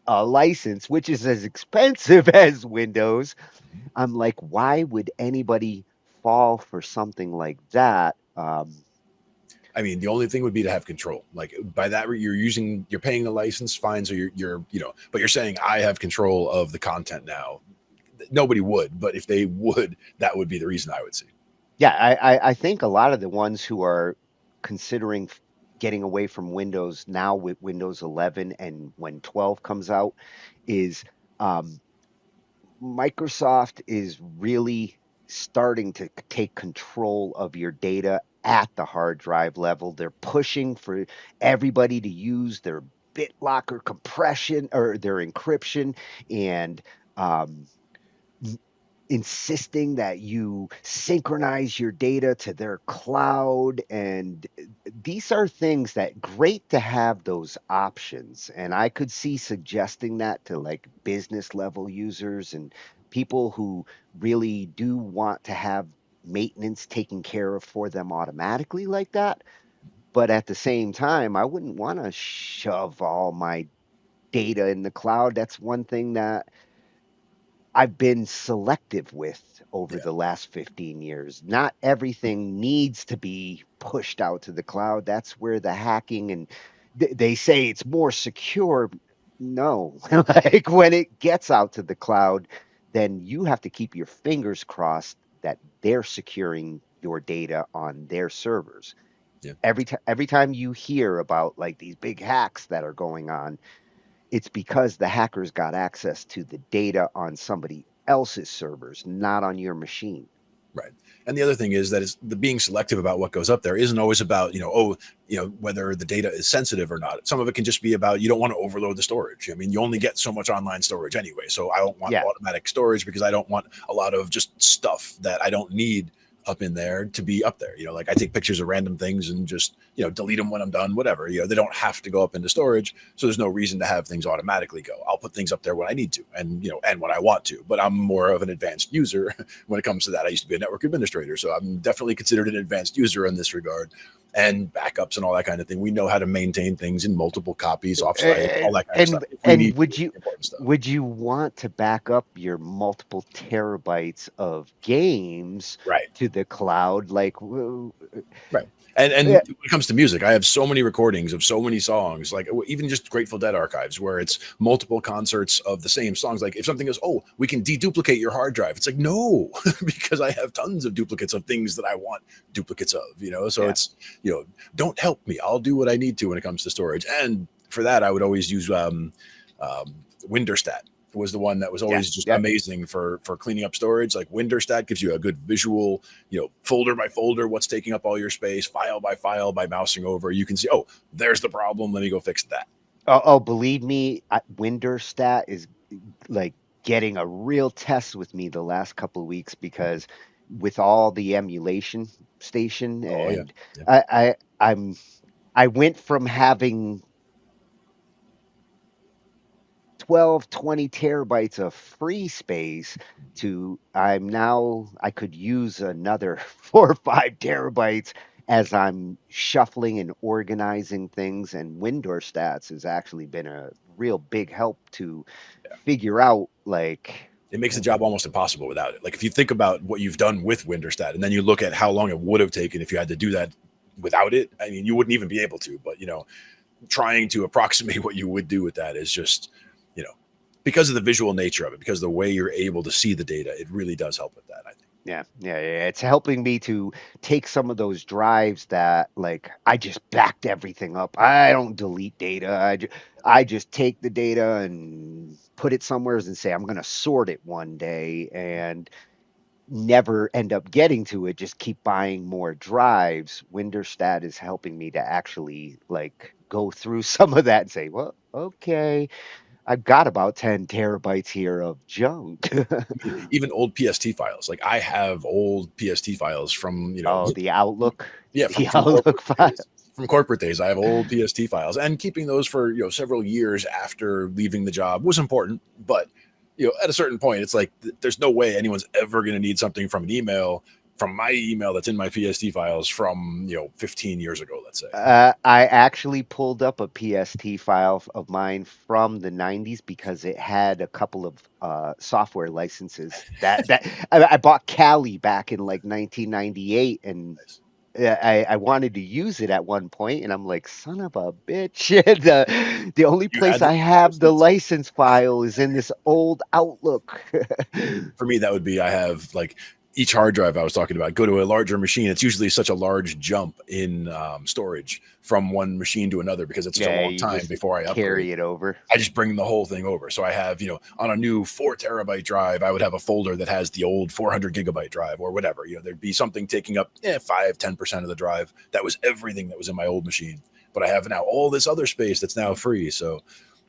a license which is as expensive as Windows. I'm like, why would anybody fall for something like that? I mean, the only thing would be to have control. Like by that, you're paying the license fine. So but you're saying I have control of the content now. Nobody would, but if they would, that would be the reason I would see. Yeah, I think a lot of the ones who are considering getting away from Windows now with Windows 11 and when 12 comes out is, um, Microsoft is really starting to take control of your data at the hard drive level. They're pushing for everybody to use their BitLocker compression or their encryption, and um, insisting that you synchronize your data to their cloud. And these are things that great to have those options, and I could see suggesting that to like business level users and people who really do want to have maintenance taken care of for them automatically like that. But at the same time, I wouldn't want to shove all my data in the cloud. That's one thing that I've been selective with over Yeah. the last 15 years. Not everything needs to be pushed out to the cloud. That's where the hacking and they say it's more secure. No, like when it gets out to the cloud, then you have to keep your fingers crossed that they're securing your data on their servers. Yeah. Every time you hear about like these big hacks that are going on, it's because the hackers got access to the data on somebody else's servers, not on your machine. Right. And the other thing is that is the being selective about what goes up there isn't always about, whether the data is sensitive or not. Some of it can just be about you don't want to overload the storage. I mean, you only get so much online storage anyway. So I don't want Yeah. automatic storage because I don't want a lot of just stuff that I don't need up in there to be up there. Like I take pictures of random things and just, delete them when I'm done, whatever. They don't have to go up into storage. So there's no reason to have things automatically go. I'll put things up there when I need to and when I want to. But I'm more of an advanced user when it comes to that. I used to be a network administrator. So I'm definitely considered an advanced user in this regard. And backups and all that kind of thing. We know how to maintain things in multiple copies, offsite, all that kind of stuff. If we need important stuff. Would you want to back up your multiple terabytes of games Right. to the cloud? Like, right. And when it comes to music, I have so many recordings of so many songs, like even just Grateful Dead archives, where it's multiple concerts of the same songs. Like if something goes, oh, we can deduplicate your hard drive. It's like, no, because I have tons of duplicates of things that I want duplicates of, So it's, don't help me. I'll do what I need to when it comes to storage. And for that, I would always use Winderstat. Was the one that was always just amazing for cleaning up storage. Like Winderstat gives you a good visual, folder by folder, what's taking up all your space, file by mousing over. You can see, oh, there's the problem. Let me go fix that. Oh, believe me, Winderstat is like getting a real test with me the last couple of weeks, because with all the emulation station, Oh yeah. and I went from having 12, 20 terabytes of free space to I could use another 4 or 5 terabytes as I'm shuffling and organizing things. And Windor Stats has actually been a real big help to figure out like It makes the job almost impossible without it. Like if you think about what you've done with Winterstat, and then you look at how long it would have taken if you had to do that without it. I mean, you wouldn't even be able to. But trying to approximate what you would do with that is just, because of the visual nature of it, because the way you're able to see the data, it really does help with that, I think. Yeah, yeah, yeah. It's helping me to take some of those drives that like I just backed everything up. I don't delete data. I just take the data and put it somewhere and say I'm going to sort it one day and never end up getting to it. Just keep buying more drives. Winterstat is helping me to actually like go through some of that and say, well, okay, I've got about 10 terabytes here of junk. Even old PST files. Like I have old PST files from, Oh, the Outlook, yeah, the from Outlook corporate file. days. From corporate days, I have old PST files, and keeping those for several years after leaving the job was important. But at a certain point, it's like there's no way anyone's ever going to need something from an email, from my email that's in my PST files from 15 years ago, let's say. I actually pulled up a PST file of mine from the 90s because it had a couple of software licenses that I bought Kali back in like 1998, and Nice. I wanted to use it at one point, and I'm like, son of a bitch. The only You had place the I have the license? license file is in this old Outlook. For me, that would be I have like each hard drive I was talking about, go to a larger machine. It's usually such a large jump in storage from one machine to another because it's such a Yeah, long you time just before I upgrade. carry it over. I just bring the whole thing over. So I have, on a new 4 terabyte drive, I would have a folder that has the old 400 gigabyte drive or whatever. There'd be something taking up 5-10% of the drive. That was everything that was in my old machine. But I have now all this other space that's now free. So,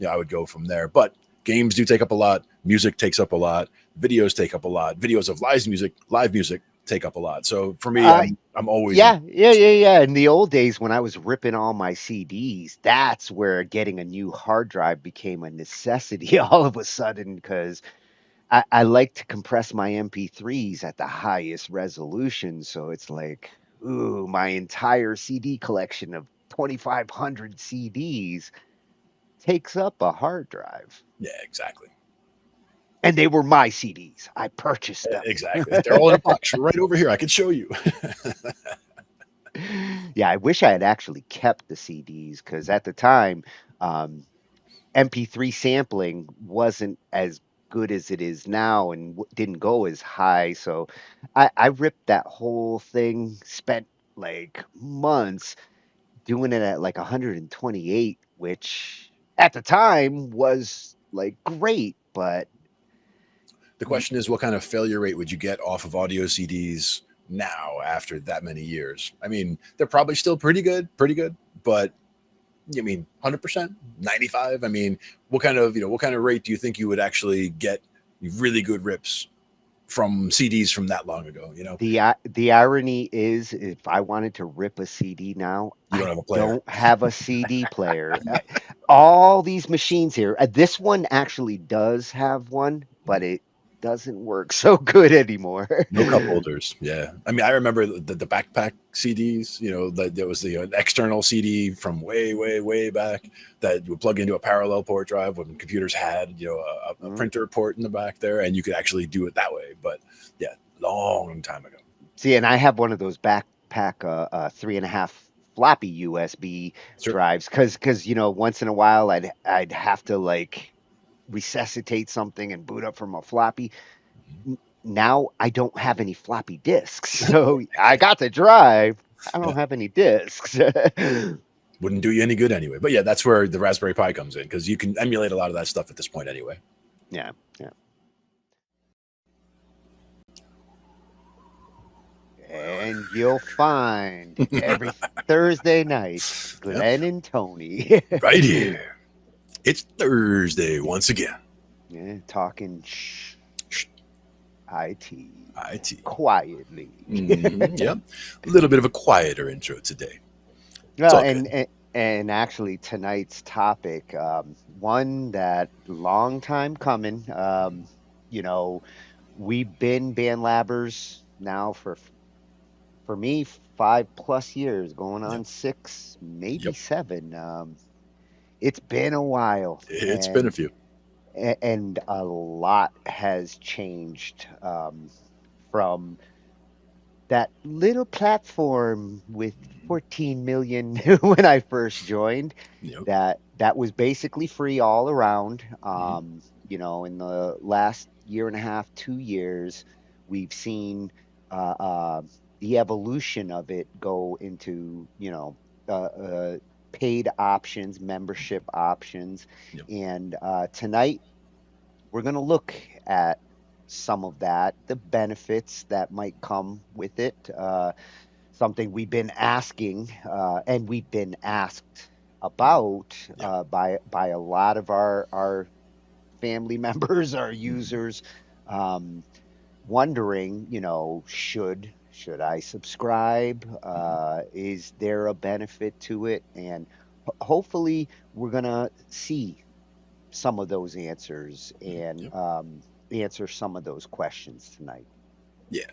I would go from there. But games do take up a lot. Music takes up a lot. Videos take up a lot. Videos of live music take up a lot. So for me, I'm always Yeah. In the old days when I was ripping all my CDs, that's where getting a new hard drive became a necessity all of a sudden because I like to compress my MP3s at the highest resolution. So it's like, ooh, my entire CD collection of 2,500 CDs takes up a hard drive. Yeah, exactly. And they were my CDs. I purchased them. Exactly. They're all in a box right over here. I can show you. Yeah, I wish I had actually kept the CDs because at the time, MP3 sampling wasn't as good as it is now and didn't go as high. So I ripped that whole thing, spent like months doing it at like 128, which at the time was like great, but The question is, what kind of failure rate would you get off of audio CDs now after that many years? I mean, they're probably still pretty good, but 100%, 95. I mean, what kind of rate do you think you would actually get really good rips from CDs from that long ago? the irony is, if I wanted to rip a CD now, You don't have a player. don't have a CD player. All these machines here, this one actually does have one, but it doesn't work so good anymore. No cup holders. Yeah. I mean, I remember the backpack CDs, that there was the an external CD from way, way, way back that would plug into a parallel port drive when computers had, a printer port in the back there, and you could actually do it that way. But yeah, long time ago. See, and I have one of those backpack 3.5 floppy USB drives because once in a while I'd have to like resuscitate something and boot up from a floppy. Now I don't have any floppy disks, so I got the drive. I don't have any disks. Wouldn't do you any good anyway. But yeah, that's where the Raspberry Pi comes in because you can emulate a lot of that stuff at this point anyway. Yeah. And you'll find every Thursday night, Glenn and Tony. Right here. It's Thursday once again. Yeah, talking shh. IT. IT. Quietly. Yep. A little bit of a quieter intro today. It's Well, all good. and actually tonight's topic, one that long time coming. You know, we've been band labbers now for me 5+ years, going Yep. on 6, maybe Yep. 7. It's been a while, It's been a few. and a lot has changed, from that little platform with 14 million when I first joined, Yep. that was basically free all around. Mhm. In the last year and a half, 2 years, we've seen uh, uh, the evolution of it go into, paid options, membership options. Yep. And tonight we're going to look at some of that, the benefits that might come with it. Something we've been asking, and we've been asked about, Yep. by a lot of our family members, our Mhm. users, um, wondering, should I subscribe? Mhm. Is there a benefit to it? And hopefully, we're gonna see some of those answers and Yep. answer some of those questions tonight. Yeah.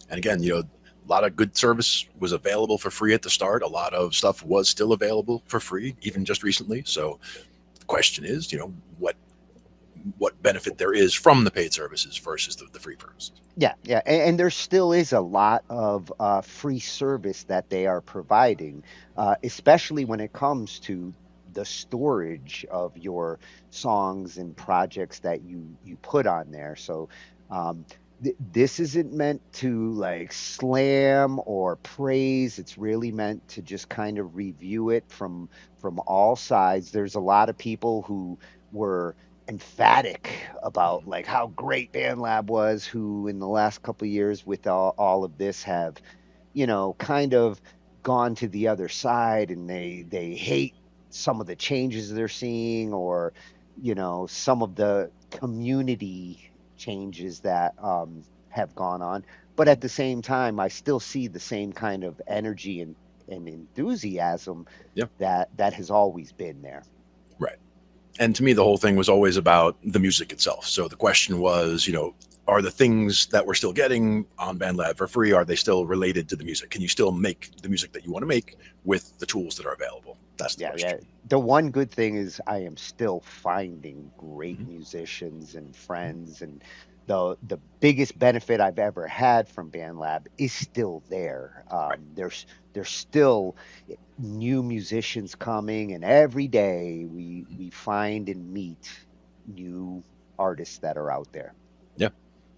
And again, a lot of good service was available for free at the start. A lot of stuff was still available for free, even just recently. So the question is, what benefit there is from the paid services versus the free services. Yeah, yeah, and there still is a lot of free service that they are providing, especially when it comes to the storage of your songs and projects that you put on there. So, this isn't meant to like slam or praise. It's really meant to just kind of review it from all sides. There's a lot of people who were emphatic about like how great BandLab was, who in the last couple of years with all of this have, kind of gone to the other side, and they hate some of the changes they're seeing, or some of the community changes that have gone on. But at the same time, I still see the same kind of energy and enthusiasm Yep. that has always been there. Right. And to me, the whole thing was always about the music itself. So the question was, are the things that we're still getting on BandLab for free, are they still related to the music? Can you still make the music that you want to make with the tools that are available? That's the Yeah, yeah. question. The one good thing is I am still finding great Mhm. musicians and friends, and the biggest benefit I've ever had from BandLab is still there. Right. There's still new musicians coming, and every day we find and meet new artists that are out there. Yeah.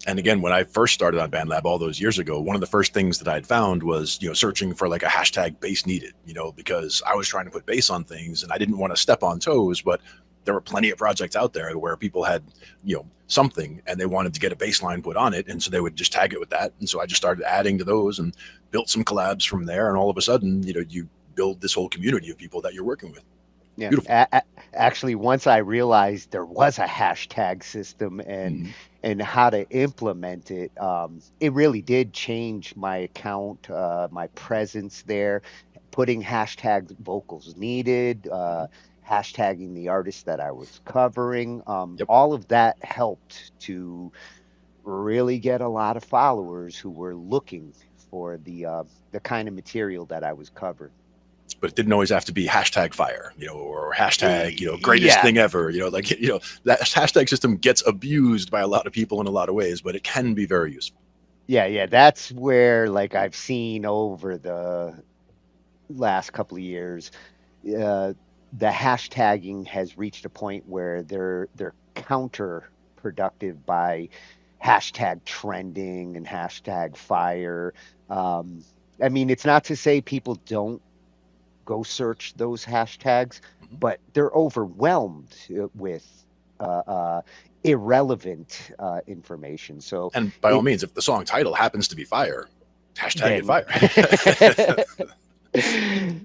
And again, when I first started on BandLab all those years ago, one of the first things that I had found was, searching for like a hashtag bass needed, because I was trying to put bass on things and I didn't want to step on toes, but there were plenty of projects out there where people had, something and they wanted to get a bass line put on it. And so they would just tag it with that. And so I just started adding to those and built some collabs from there. And all of a sudden, you build this whole community of people that you're working with. Yeah. Beautiful. Actually, once I realized there was a hashtag system Mhm. and how to implement it, it really did change my account, my presence there, putting hashtag vocals needed, hashtagging the artist that I was covering. Yep. All of that helped to really get a lot of followers who were looking for the kind of material that I was covering. But it didn't always have to be hashtag fire, or hashtag, greatest Yeah, thing ever, that hashtag system gets abused by a lot of people in a lot of ways, but it can be very useful. yeah, that's where like I've seen over the last couple of years, uh, the hashtagging has reached a point where they're counterproductive by hashtag trending and hashtag fire. Um, I mean, it's not to say people don't go search those hashtags, Mhm. but they're overwhelmed with uh, uh, irrelevant information. So And by all it means, if the song title happens to be fire, hashtag it then fire.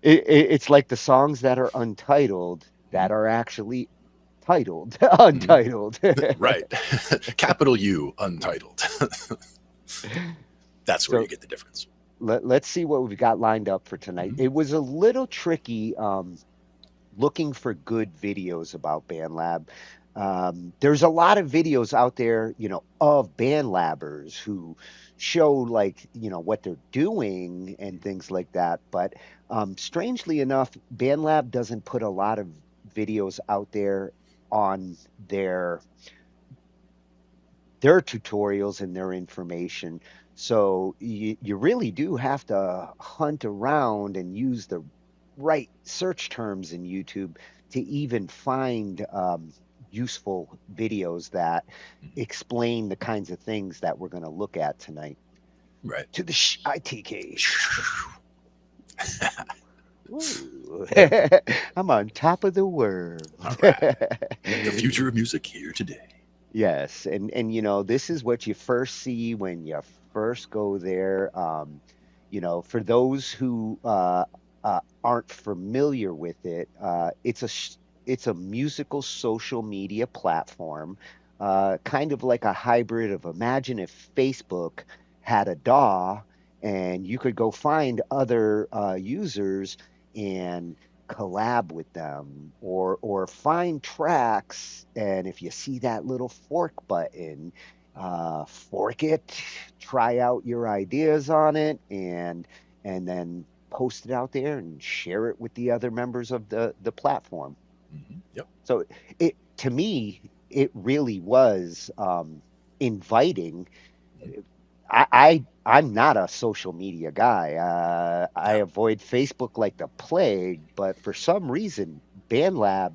it's like the songs that are untitled that Mhm. are actually titled, untitled. Right. Capital U, untitled. That's where So you get the difference. let's see what we've got lined up for tonight. It was a little tricky looking for good videos about BandLab. There's a lot of videos out there, of BandLabbers who show like, what they're doing and things like that. But strangely enough, BandLab doesn't put a lot of videos out there on their tutorials and their information. So you really do have to hunt around and use the right search terms in YouTube to even find useful videos that explain the kinds of things that we're going to look at tonight. Right. To the ITK. I'm on top of the world. All right. The future of music here today. Yes, and this is what you first see when you first go there. For those who aren't familiar with it, it's a musical social media platform, kind of like a hybrid of, imagine if Facebook had a DAW and you could go find other users and collab with them, or find tracks, and if you see that little fork button, fork it, try out your ideas on it, and then post it out there and share it with the other members of the platform. Yep. So to me, it really was inviting. I'm not a social media guy. I avoid Facebook like the plague, but for some reason, BandLab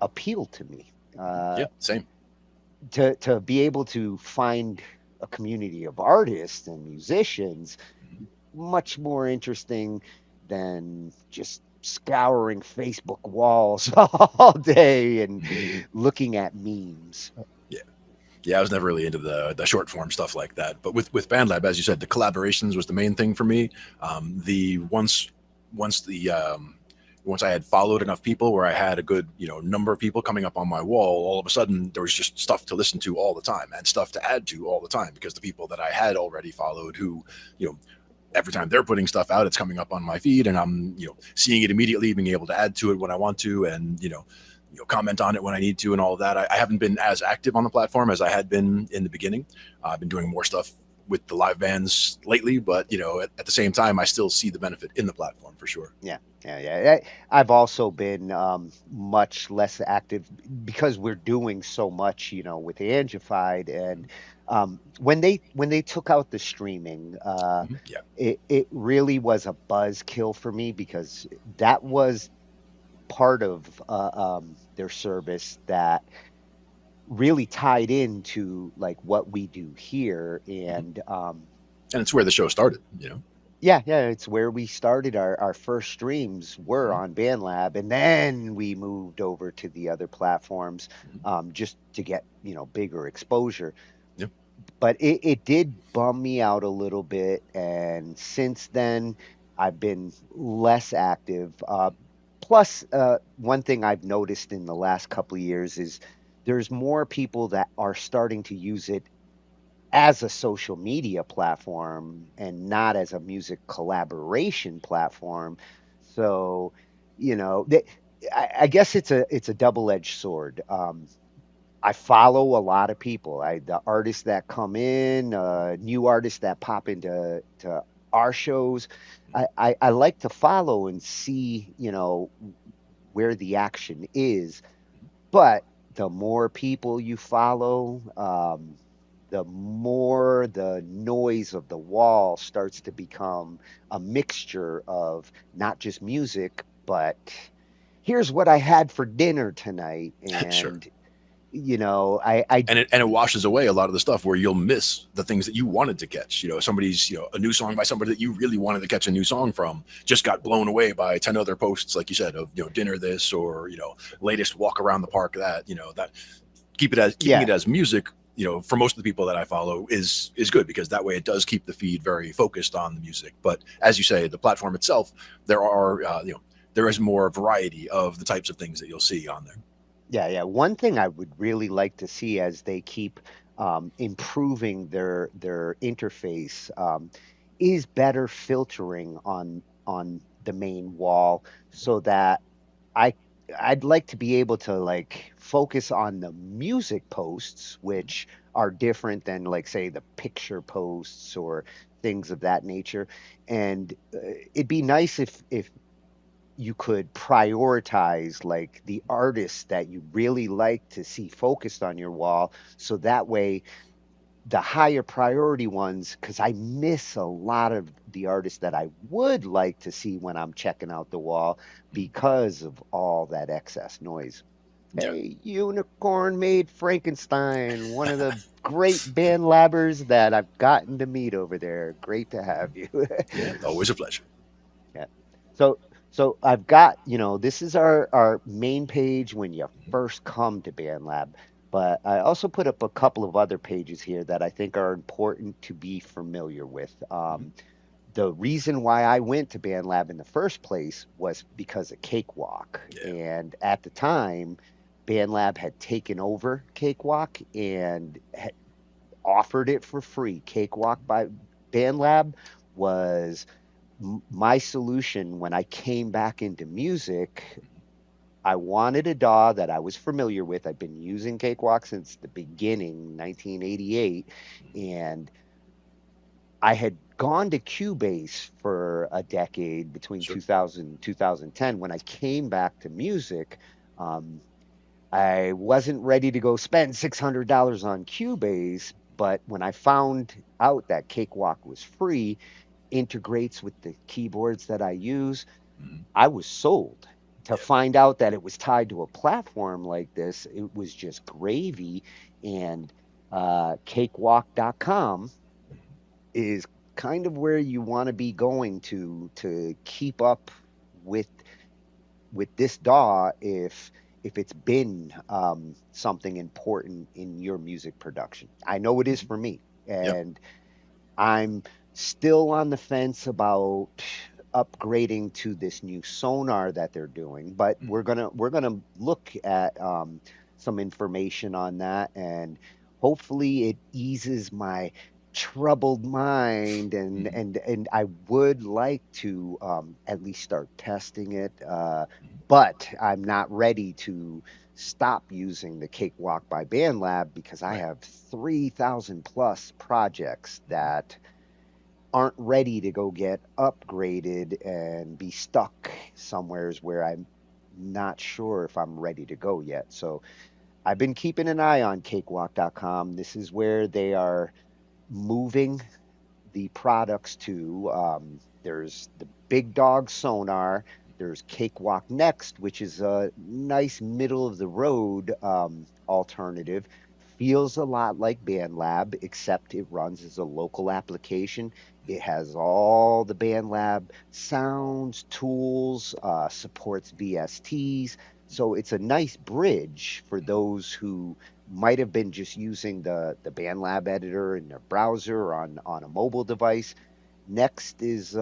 appealed to me. Yeah, same. To be able to find a community of artists and musicians, much more interesting than just scouring Facebook walls all day and looking at memes. Yeah, I was never really into the short form stuff like that. But with BandLab, as you said, the collaborations was the main thing for me. Once I had followed enough people where I had a good number of people coming up on my wall, all of a sudden there was just stuff to listen to all the time and stuff to add to all the time, because the people that I had already followed, who every time they're putting stuff out, it's coming up on my feed, and I'm seeing it immediately, being able to add to it when I want to, and comment on it when I need to, and all of that. I haven't been as active on the platform as I had been in the beginning. I've been doing more stuff with the live bands lately, but at the same time, I still see the benefit in the platform for sure. Yeah. I've also been much less active because we're doing so much, with Angified, and when they took out the streaming, it really was a buzzkill for me, because that was part of their service that really tied into like what we do here, and it's where the show started. Yeah, it's where we started. Our first streams were on BandLab, and then we moved over to the other platforms, just to get bigger exposure. Yep. But it did bum me out a little bit, and since then I've been less active. Plus, one thing I've noticed in the last couple of years is there's more people that are starting to use it as a social media platform and not as a music collaboration platform. So, I guess it's a double-edged sword. I follow a lot of people. The artists that come in, new artists that pop into our shows. I like to follow and see, where the action is. But the more people you follow, the more the noise of the wall starts to become a mixture of not just music, but here's what I had for dinner tonight. And, Sure. And it washes away a lot of the stuff where you'll miss the things that you wanted to catch. Somebody's, a new song by somebody that you really wanted to catch a new song from just got blown away by 10 other posts, like you said, of, dinner this, or, latest walk around the park that, that keeping it as music, for most of the people that I follow is good, because that way it does keep the feed very focused on the music. But as you say, the platform itself, there are, there is more variety of the types of things that you'll see on there. Yeah. One thing I would really like to see as they keep improving their interface is better filtering on the main wall so that I I'd like to be able to like focus on the music posts, which are different than like say the picture posts or things of that nature. And it'd be nice if you could prioritize like the artists that you really like to see focused on your wall, so that way the higher priority ones, because I miss a lot of the artists that I would like to see when I'm checking out the wall because of all that excess noise. Yeah. Hey, Unicorn made Frankenstein, one of the great band labbers that I've gotten to meet over there. Great to have you. Yeah. Always a pleasure. Yeah. So I've got, this is our main page when you first come to BandLab, but I also put up a couple of other pages here that I think are important to be familiar with. The reason why I went to BandLab in the first place was because of Cakewalk. Yeah. And at the time, BandLab had taken over Cakewalk and had offered it for free. Cakewalk by BandLab was my solution when I came back into music. I wanted a DAW that I was familiar with. I've been using Cakewalk since the beginning, 1988, and I had gone to Cubase for a decade between Sure. 2000 and 2010. When I came back to music, um, I wasn't ready to go spend $600 on Cubase, but when I found out that Cakewalk was free, integrates with the keyboards that I use, Mhm. I was sold. To Yeah. find out that it was tied to a platform like this, it was just gravy. And cakewalk.com is kind of where you want to be going to keep up with this DAW if it's been something important in your music production. I know it is for me, Yep. and I'm still on the fence about upgrading to this new sonar that they're doing, but we're gonna look at some information on that, and hopefully it eases my troubled mind, and I would like to at least start testing it, but I'm not ready to stop using the Cakewalk by BandLab because I Right. have 3,000 plus projects that aren't ready to go get upgraded and be stuck somewheres where I'm not sure if I'm ready to go yet. So I've been keeping an eye on cakewalk.com. This is where they are moving the products to. There's the Big Dog Sonar. There's Cakewalk Next, which is a nice middle of the road alternative. Feels a lot like BandLab, except it runs as a local application. It has all the BandLab sounds, tools, supports VSTs. So it's a nice bridge for those who might have been just using the BandLab editor in their browser or on a mobile device. Next is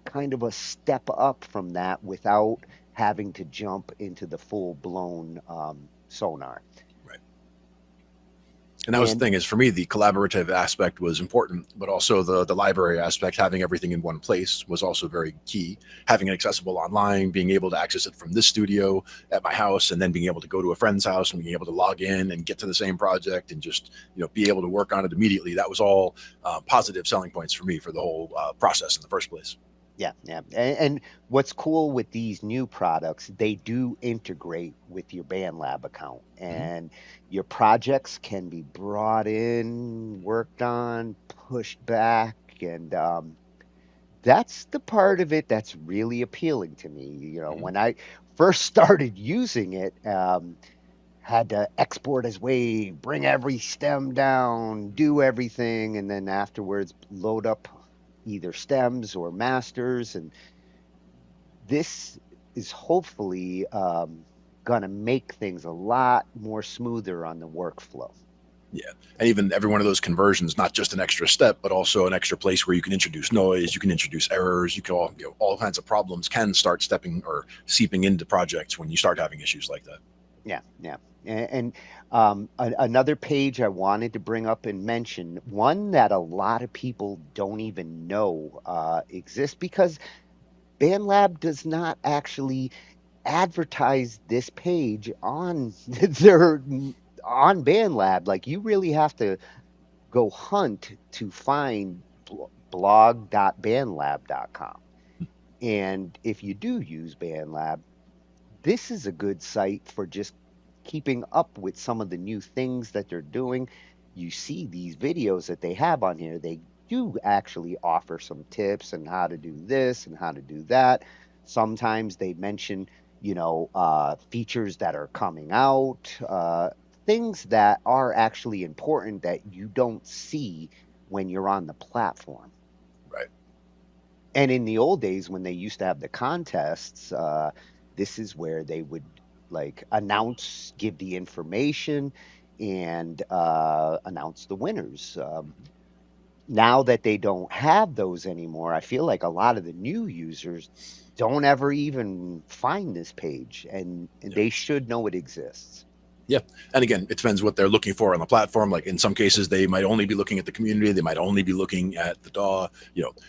kind of a step up from that without having to jump into the full blown sonar. Right. And that was the And thing is for me, the collaborative aspect was important, but also the library aspect, having everything in one place was also very key. Having it accessible online, being able to access it from this studio at my house, and then being able to go to a friend's house and being able to log in and get to the same project and just be able to work on it immediately. That was all positive selling points for me for the whole process in the first place. yeah, and what's cool with these new products, they do integrate with your BandLab account, Mhm. and your projects can be brought in, worked on, pushed back, and that's the part of it that's really appealing to me. Mhm. When I first started using it, had to export as wave, bring every stem down, do everything, and then afterwards load up either stems or masters. And this is hopefully going to make things a lot more smoother on the workflow. Yeah. And even every one of those conversions, not just an extra step, but also an extra place where you can introduce noise, you can introduce errors, you can all kinds of problems can start stepping or seeping into projects when you start having issues like that. Yeah, yeah. And another page I wanted to bring up and mention, one that a lot of people don't even know exists because BandLab does not actually advertise this page on their on BandLab. Like you really have to go hunt to find blog.bandlab.com. And if you do use BandLab, this is a good site for just keeping up with some of the new things that they're doing. You see these videos that they have on here, they do actually offer some tips on how to do this and how to do that. Sometimes they mention, features that are coming out, things that are actually important that you don't see when you're on the platform. Right. And in the old days, when they used to have the contests, this is where they would like announce, give the information, and announce the winners. Now that they don't have those anymore, I feel like a lot of the new users don't ever even find this page, and they should know it exists. Yeah. And again, it depends what they're looking for on the platform. Like in some cases, they might only be looking at the community. They might only be looking at the DAW.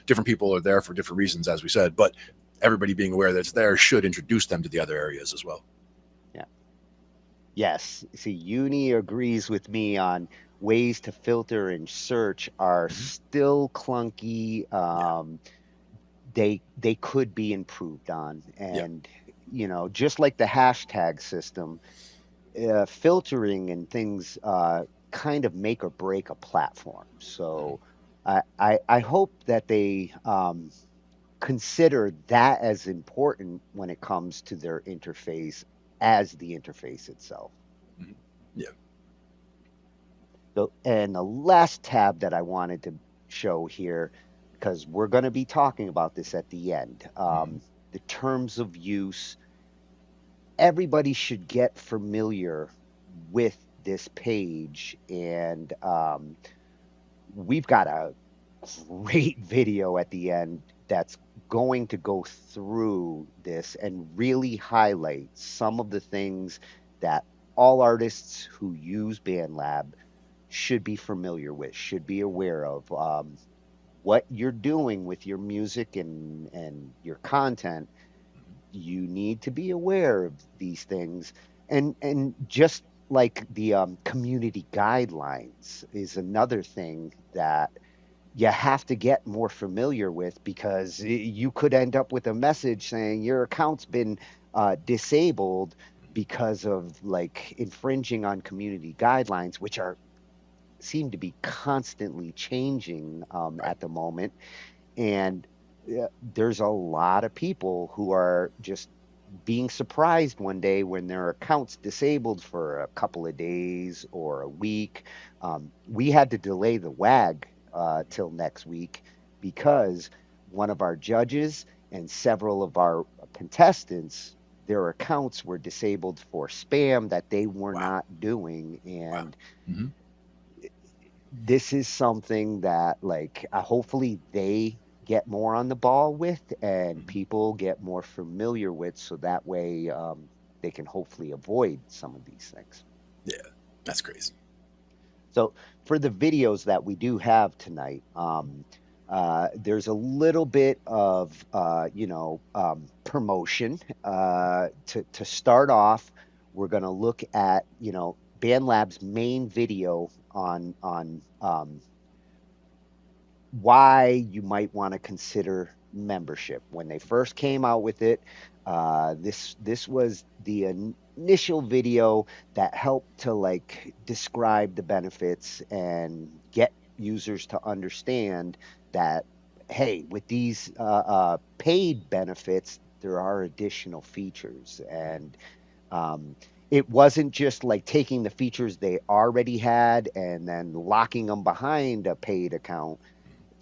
Different people are there for different reasons, as we said, but everybody being aware that it's there should introduce them to the other areas as well. Yeah. Yes. See, Uni agrees with me on ways to filter and search are still clunky. They could be improved on. And, just like the hashtag system, filtering and things kind of make or break a platform. So I hope that they consider that as important when it comes to their interface as the interface itself. Yeah. And the last tab that I wanted to show here, because we're going to be talking about this at the end, the terms of use. Everybody should get familiar with this page, and we've got a great video at the end that's going to go through this and really highlight some of the things that all artists who use BandLab should be familiar with, should be aware of. What you're doing with your music and your content, you need to be aware of these things. And just like the community guidelines is another thing that you have to get more familiar with because you could end up with a message saying your account's been disabled because of like infringing on community guidelines, which are seem to be constantly changing Right. at the moment. And there's a lot of people who are just being surprised one day when their account's disabled for a couple of days or a week. We had to delay the WAG till next week because one of our judges and several of our contestants, their accounts were disabled for spam that they were Wow. not doing. And Mm-hmm. this is something that like hopefully they get more on the ball with and people get more familiar with so that way they can hopefully avoid some of these things. Yeah. That's crazy. So for the videos that we do have tonight, there's a little bit of promotion. To start off, we're going to look at BandLab's main video on why you might want to consider membership. When they first came out with it, this was the initial video that helped to like describe the benefits and get users to understand that hey, with these paid benefits, there are additional features and um, it wasn't just like taking the features they already had and then locking them behind a paid account.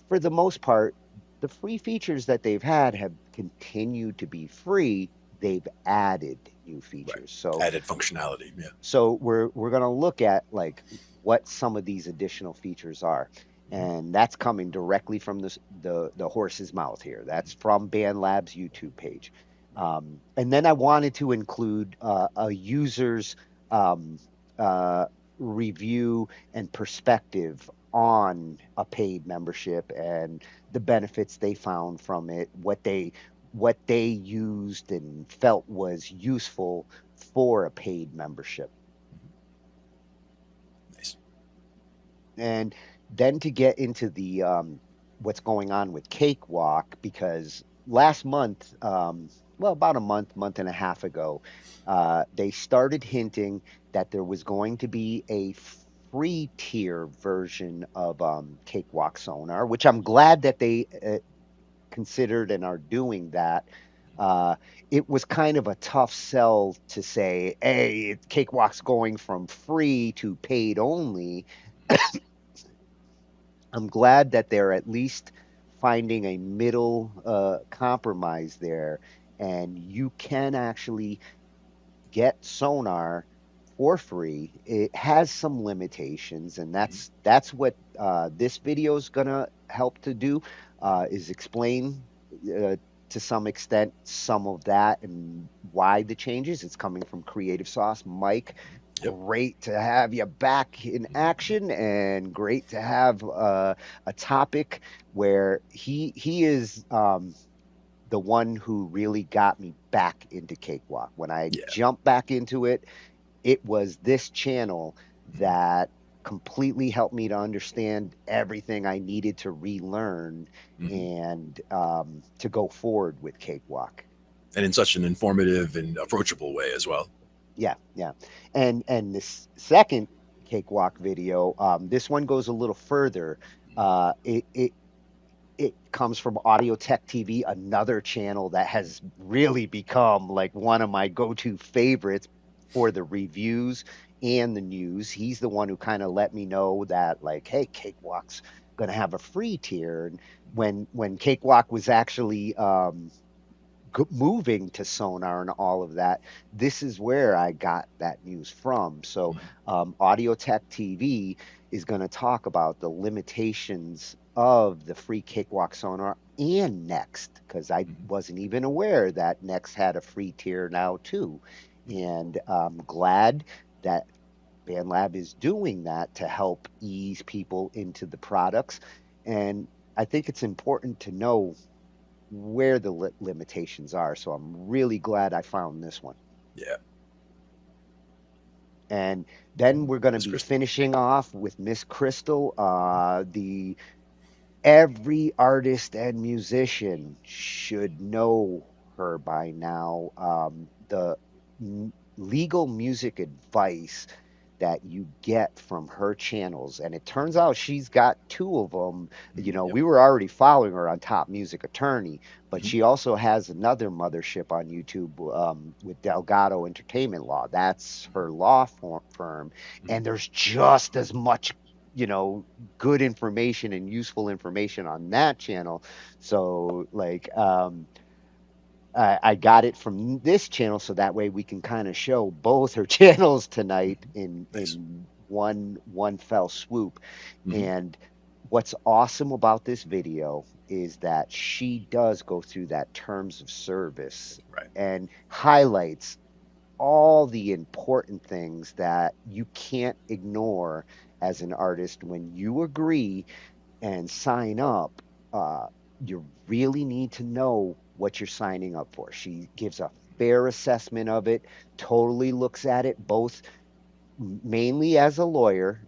For the most part, the free features that they've had have continued to be free. They've added new Right. features. So Added functionality. Yeah. so we're going to look at like what some of these additional features are. And that's coming directly from the horse's mouth here. That's from BandLab's YouTube page. And then I wanted to include a user's um, uh, review and perspective on a paid membership and the benefits they found from it, what they used and felt was useful for a paid membership. Nice. And then to get into the what's going on with Cakewalk, because last month, well, about a month and a half ago, they started hinting that there was going to be a free tier version of Cakewalk Sonar, which I'm glad that they considered and are doing that. Uh, it was kind of a tough sell to say, hey, Cakewalk's going from free to paid only. I'm glad that they're at least finding a middle compromise there, and you can actually get Sonar for free. It has some limitations, and that's what this video is gonna help to do, is explain uh, to some extent some of that and why the changes. It's coming from Creative Sauce. Mike, Yep. great to have you back in action, and great to have a topic where he is. The one who really got me back into Cakewalk. When I Yeah. jumped back into it, it was this channel that completely helped me to understand everything I needed to relearn Hmm. and to go forward with Cakewalk. And in such an informative and approachable way as well. Yeah, yeah. And this second Cakewalk video, this one goes a little further. It comes from Audio Tech TV, another channel that has really become like one of my go-to favorites for the reviews and the news. He's the one who kind of let me know that, like, hey, Cakewalk's gonna have a free tier. And when Cakewalk was actually moving to Sonar and all of that, this is where I got that news from. So, Audio Tech TV is going to talk about the limitations of the free Cakewalk Sonar and Next, because I wasn't even aware that Next had a free tier now too. And I'm glad that BandLab is doing that to help ease people into the products. And I think it's important to know where the limitations are. So I'm really glad I found this one. Yeah. And then we're going to Miss be Crystal. finishing off with Miss Crystal. The every artist and musician should know her by now. The legal music advice that you get from her channels. And it turns out she's got two of them. Yep. We were already following her on Top Music Attorney, but Hmm. she also has another mothership on YouTube with Delgado Entertainment Law. That's her law firm. And there's just as much, you know, good information and useful information on that channel. So, like, I got it from this channel so that way we can kind of show both her channels tonight in Nice. one fell swoop. Hmm. And what's awesome about this video is that she does go through that terms of service Right. and highlights all the important things that you can't ignore as an artist when you agree and sign up. uh, you really need to know what you're signing up for. She gives a fair assessment of it, totally looks at it both mainly as a lawyer.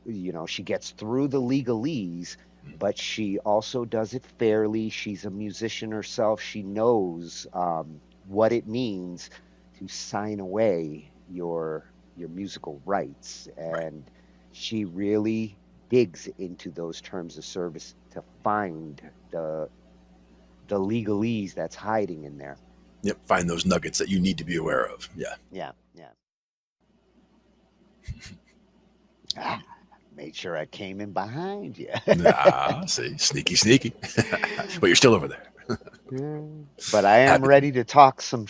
She gets through the legalese, but she also does it fairly. She's a musician herself. She knows what it means to sign away your musical rights, Right. and she really digs into those terms of service to find the legalese that's hiding in there. Yep. Find those nuggets that you need to be aware of. Yeah. Yeah, yeah. Ah, made sure I came in behind you. See, sneaky, sneaky. But you're still over there. But I am Happy to. ready to talk some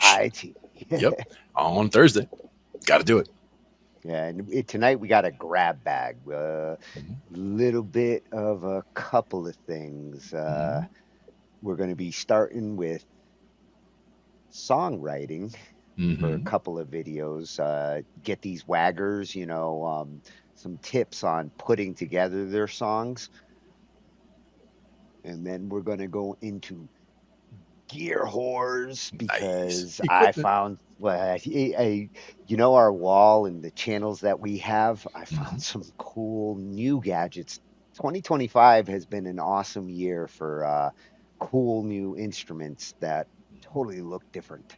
IT. Yep. On Thursday. Got to do it. Yeah, and tonight we got a grab bag. Little bit of a couple of things. Mm-hmm. We're going to be starting with songwriting for a couple of videos, get these waggers, some tips on putting together their songs. And then we're going to go into gear whores Nice. because I Equipment. found, well, our wall and the channels that we have, I found some cool new gadgets. 2025 has been an awesome year for cool new instruments that totally look different.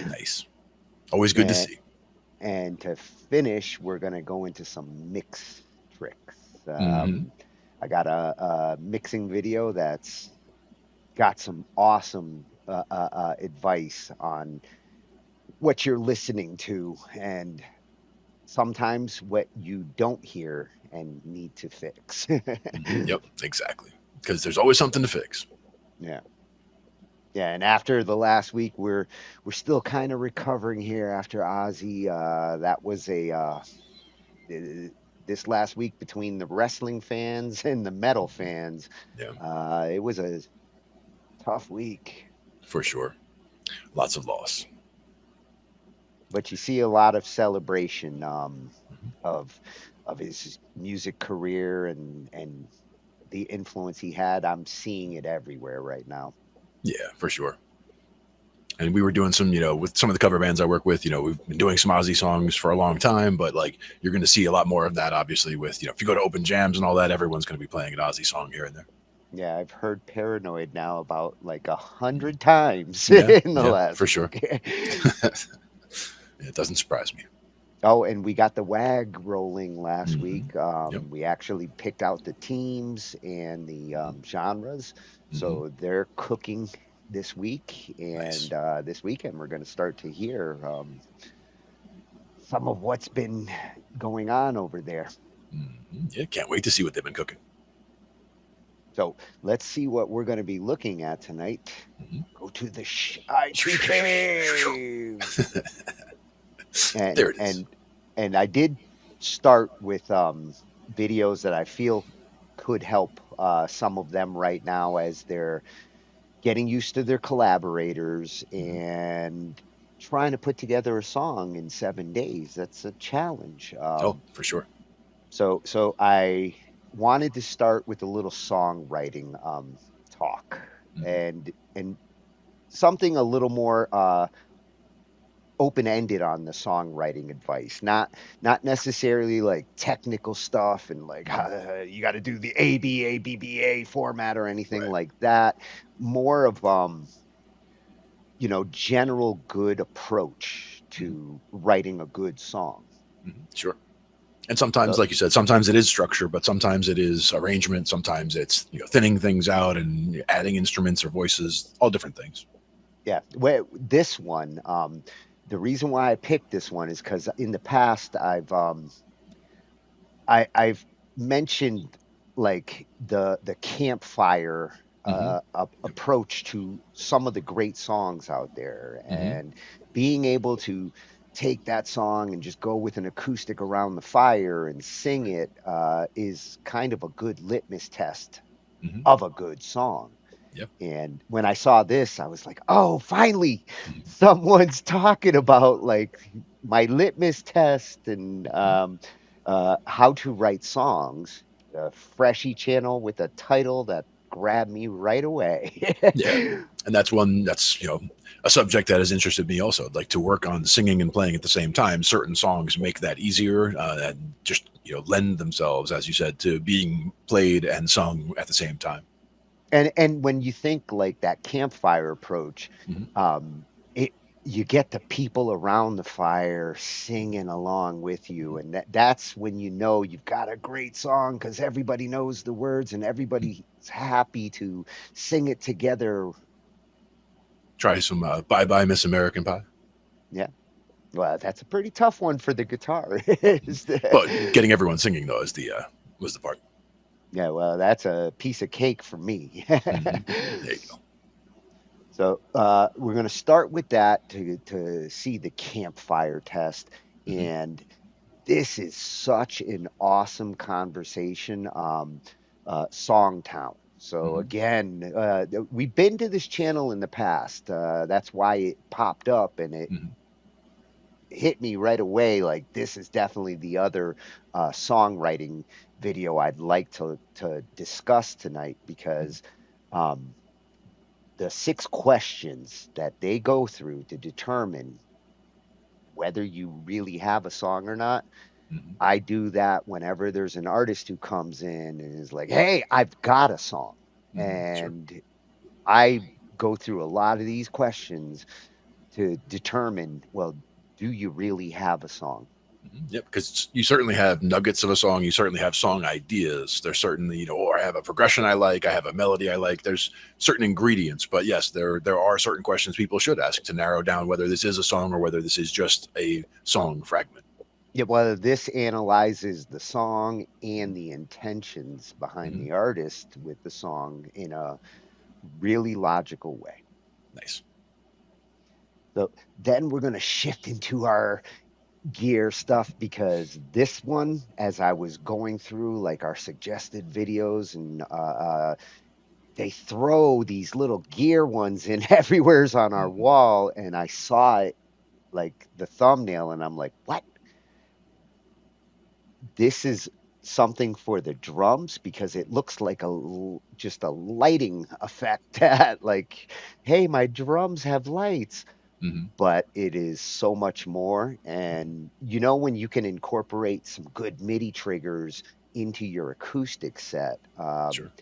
Nice. Always good to And see. and to finish, we're gonna go into some mix tricks. hmm I got a mixing video that's got some awesome advice on what you're listening to and sometimes what you don't hear and need to fix. Yep, exactly. Because there's always something to fix. Yeah. Yeah, and after the last week, we're still kind of recovering here after Ozzy. That was uh, this last week between the wrestling fans and the metal fans. Yeah, It was a tough week, for sure. Lots of loss. but you see a lot of celebration of of his music career and the influence he had. I'm seeing it everywhere right now. Yeah, for sure. And we were doing some, with some of the cover bands I work with, we've been doing some Ozzy songs for a long time, but like you're going to see a lot more of that, obviously, with, if you go to open jams and all that, everyone's going to be playing an Ozzy song here and there. Yeah, I've heard Paranoid now about like 100 times Yeah, in the yeah, last for sure. week. It doesn't surprise me. Oh, and we got the WAG rolling last week. Yep. We actually picked out the teams and the genres. hmm So they're cooking this week. Nice. And this weekend, we're going to start to hear some of what's been going on over there. Yeah, can't wait to see what they've been cooking. So let's see what we're going to be looking at tonight. Go to the IT cave. and There it is. and I did start with videos that I feel could help some of them right now as they're getting used to their collaborators and trying to put together a song in 7 days. That's a challenge. Oh, for sure. So I wanted to start with a little songwriting talk and something a little more open-ended on the songwriting advice, not necessarily like technical stuff and like you got to do the ABABBA format or anything Right. like that. More of general good approach to writing a good song. Sure. And sometimes, So like you said, sometimes it is structure, but sometimes it is arrangement. Sometimes it's thinning things out and adding instruments or voices, all different things. yeah, this one, the reason why I picked this one is because in the past I've mentioned like the campfire approach to some of the great songs out there, and being able to take that song and just go with an acoustic around the fire and sing it is kind of a good litmus test of a good song. Yep. And when I saw this, I was like, oh, finally, someone's talking about like my litmus test and how to write songs. A freshy channel with a title that grabbed me right away. Yeah. And that's one that's, a subject that has interested me also. Like to work on singing and playing at the same time. Certain songs make that easier and just, lend themselves, as you said, to being played and sung at the same time. And when you think like that campfire approach, it you get the people around the fire singing along with you, and that's when you know you've got a great song because everybody knows the words and everybody's happy to sing it together. Try some Bye Bye Miss American Pie. Yeah. Well, that's a pretty tough one for the guitar. But getting everyone singing though is the was the part. Yeah, well, that's a piece of cake for me. There you go. So we're going to start with that to see the campfire test. And this is such an awesome conversation. Songtown. So again, we've been to this channel in the past. That's why it popped up and it hit me right away. Like this is definitely the other songwriting video I'd like to discuss tonight because um, the 6 questions that they go through to determine whether you really have a song or not. I do that whenever there's an artist who comes in and is like, "Hey, I've got a song," Sure. and I go through a lot of these questions to determine, well, do you really have a song? Yep, because you certainly have nuggets of a song. You certainly have song ideas. There's certainly, or I have a progression I like. I have a melody I like. There's certain ingredients, but yes, there are certain questions people should ask to narrow down whether this is a song or whether this is just a song fragment. Yeah, whether this analyzes the song and the intentions behind the artist with the song in a really logical way. Nice. So then we're going to shift into our gear stuff because this one, as I was going through like our suggested videos and they throw these little gear ones in everywhere's on our wall, and I saw it like the thumbnail, and I'm like, what? This is something for the drums because it looks like just a lighting effect that like, hey, my drums have lights, but it is so much more. And when you can incorporate some good MIDI triggers into your acoustic set, Sure.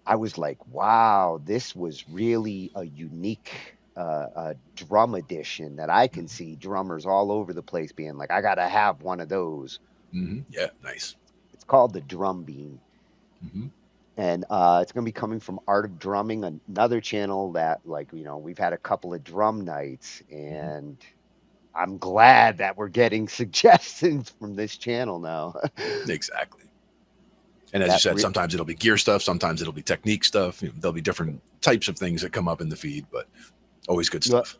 I was like, wow, this was really a unique drum edition that I can see drummers all over the place being like, I gotta have one of those. Yeah, nice. It's called the Drum Beam. And it's going to be coming from Art of Drumming, another channel that, like, we've had a couple of drum nights, and I'm glad that we're getting suggestions from this channel now. Exactly. And as you said, sometimes it'll be gear stuff, sometimes it'll be technique stuff. There'll be different types of things that come up in the feed, but always good stuff.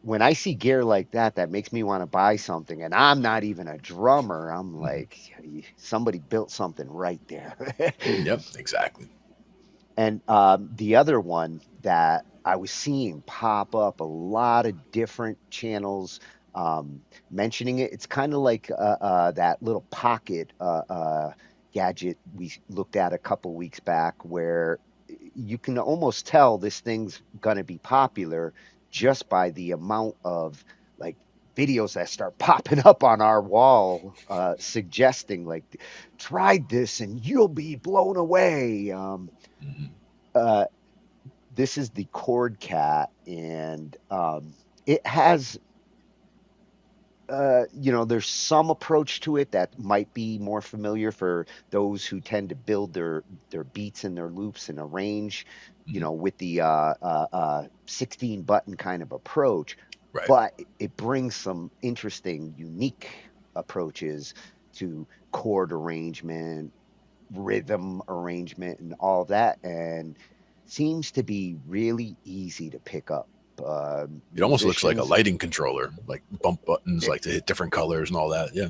When I see gear like that, that makes me want to buy something, and I'm not even a drummer. I'm like, somebody built something right there. Yep, exactly. And the other one that I was seeing pop up a lot of different channels mentioning it. It's kind of like that little pocket gadget we looked at a couple weeks back, where you can almost tell this thing's going to be popular just by the amount of like videos that start popping up on our wall suggesting like, tried this and you'll be blown away. Uh, this is the Chord Cat, and it has, there's some approach to it that might be more familiar for those who tend to build their beats and their loops and arrange, with the 16 button kind of approach. Right. But it brings some interesting, unique approaches to chord arrangement, rhythm arrangement, and all that, and seems to be really easy to pick up. It almost looks like a Musicians, lighting controller, like bump buttons, like to hit different colors and all that. Yeah.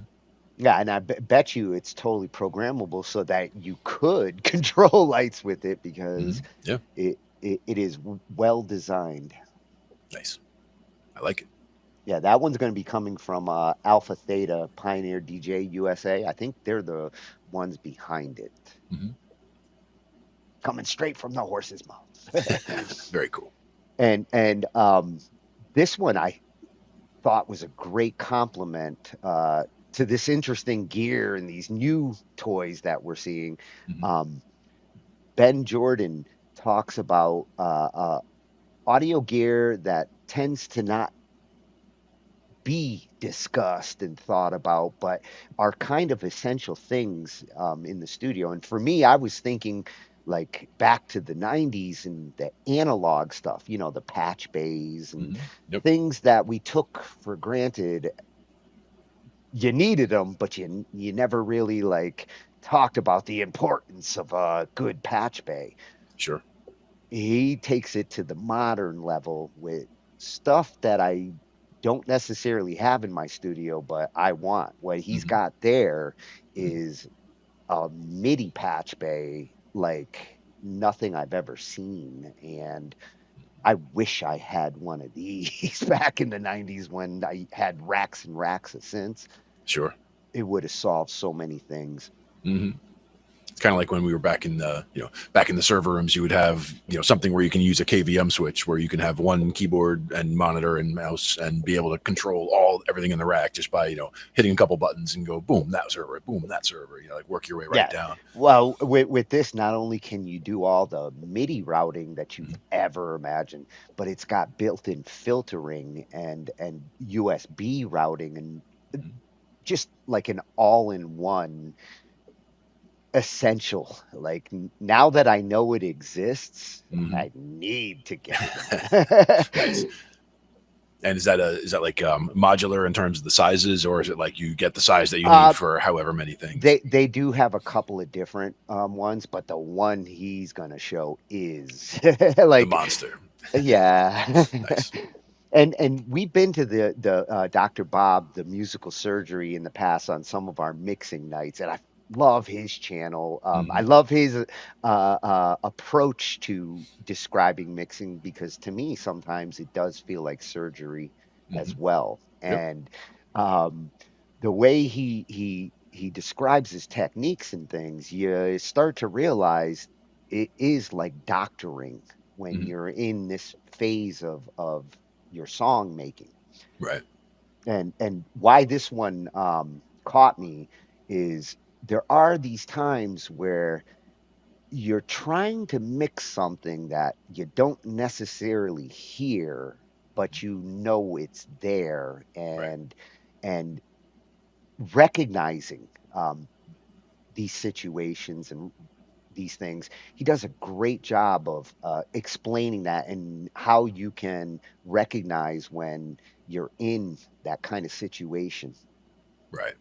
yeah, and I bet you it's totally programmable so that you could control lights with it because Yeah. it is well designed. Nice. I like it. Yeah, that one's going to be coming from Alpha Theta Pioneer DJ USA. I think they're the ones behind it. Coming straight from the horse's mouth. Very cool. And this one I thought was a great compliment to this interesting gear and these new toys that we're seeing. Ben Jordan talks about audio gear that tends to not be discussed and thought about, but are kind of essential things in the studio. And for me, I was thinking like back to the 90s and the analog stuff, the patch bays and things that we took for granted. You needed them, but you never really like talked about the importance of a good patch bay. Sure. He takes it to the modern level with stuff that I don't necessarily have in my studio, but I want. What he's got there is a MIDI patch bay like nothing I've ever seen. And I wish I had one of these back in the 90s when I had racks and racks of synths. Sure. It would have solved so many things. Hmm. It's kind of like when we were back in the, back in the server rooms, you would have, something where you can use a KVM switch where you can have one keyboard and monitor and mouse and be able to control everything in the rack just by, hitting a couple buttons and go, boom, that server, boom, that server, like work your way right Yeah. down. Well, with this, not only can you do all the MIDI routing that you've ever imagined, but it's got built-in filtering and USB routing and just like an all-in-one essential. Like now that I know it exists, I need to get one. Nice. And is that like modular in terms of the sizes, or is it like you get the size that you need for however many things? They do have a couple of different ones, but the one he's gonna show is The like, monster. yeah. Nice. And we've been to the Dr. Bob, the musical surgery in the past on some of our mixing nights, and I love his channel. I love his approach to describing mixing because to me sometimes it does feel like surgery as well. Yep. And the way he describes his techniques and things, you start to realize it is like doctoring when you're in this phase of your song making. Right. And why this one caught me is there are these times where you're trying to mix something that you don't necessarily hear, but you know it's there, and recognizing these situations and these things. He does a great job of explaining that and how you can recognize when you're in that kind of situation. Right.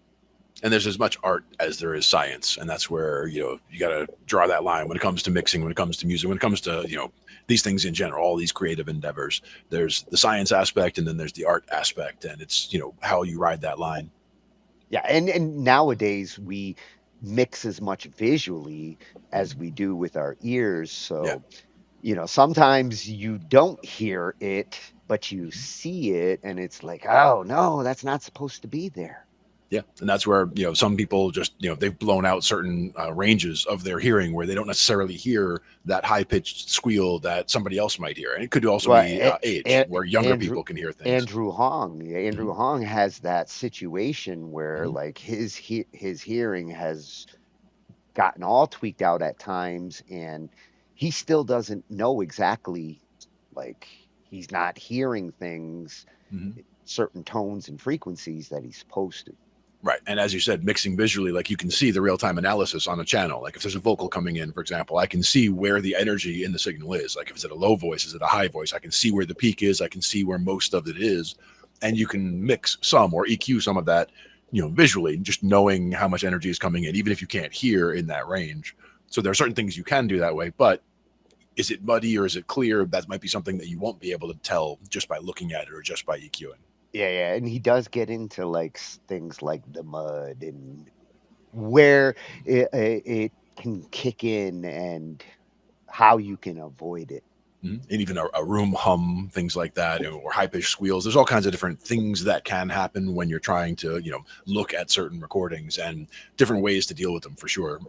And there's as much art as there is science, and that's where you got to draw that line when it comes to mixing, when it comes to music, when it comes to these things in general, all these creative endeavors. There's the science aspect, and then there's the art aspect, and it's how you ride that line. Yeah, and nowadays we mix as much visually as we do with our ears. So, sometimes you don't hear it, but you see it, and it's like, oh no, that's not supposed to be there. Yeah, and that's where some people just they've blown out certain ranges of their hearing where they don't necessarily hear that high pitched squeal that somebody else might hear, and it could also be age, where younger people can hear things. Andrew Hong has that situation where like his hearing has gotten all tweaked out at times, and he still doesn't know exactly, like he's not hearing things, certain tones and frequencies that he's supposed to. Right. And as you said, mixing visually, like you can see the real-time analysis on a channel. Like if there's a vocal coming in, for example, I can see where the energy in the signal is. Like if it's at a low voice, is it a high voice? I can see where the peak is. I can see where most of it is. And you can mix some or EQ some of that, visually, just knowing how much energy is coming in, even if you can't hear in that range. So there are certain things you can do that way, but is it muddy or is it clear? That might be something that you won't be able to tell just by looking at it or just by EQing. Yeah, and he does get into like things like the mud and where it can kick in and how you can avoid it. And even a room hum, things like that, or high-pitched squeals. There's all kinds of different things that can happen when you're trying to, look at certain recordings, and different ways to deal with them for sure.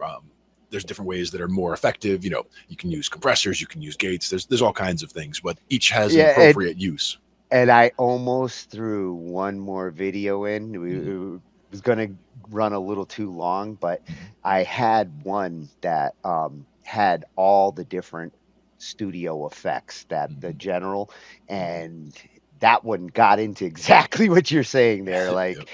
There's different ways that are more effective. You can use compressors, you can use gates. There's all kinds of things, but each has an appropriate use. And I almost threw one more video in. It was going to run a little too long, but I had one that had all the different studio effects that the general, and that one got into exactly what you're saying there. Like,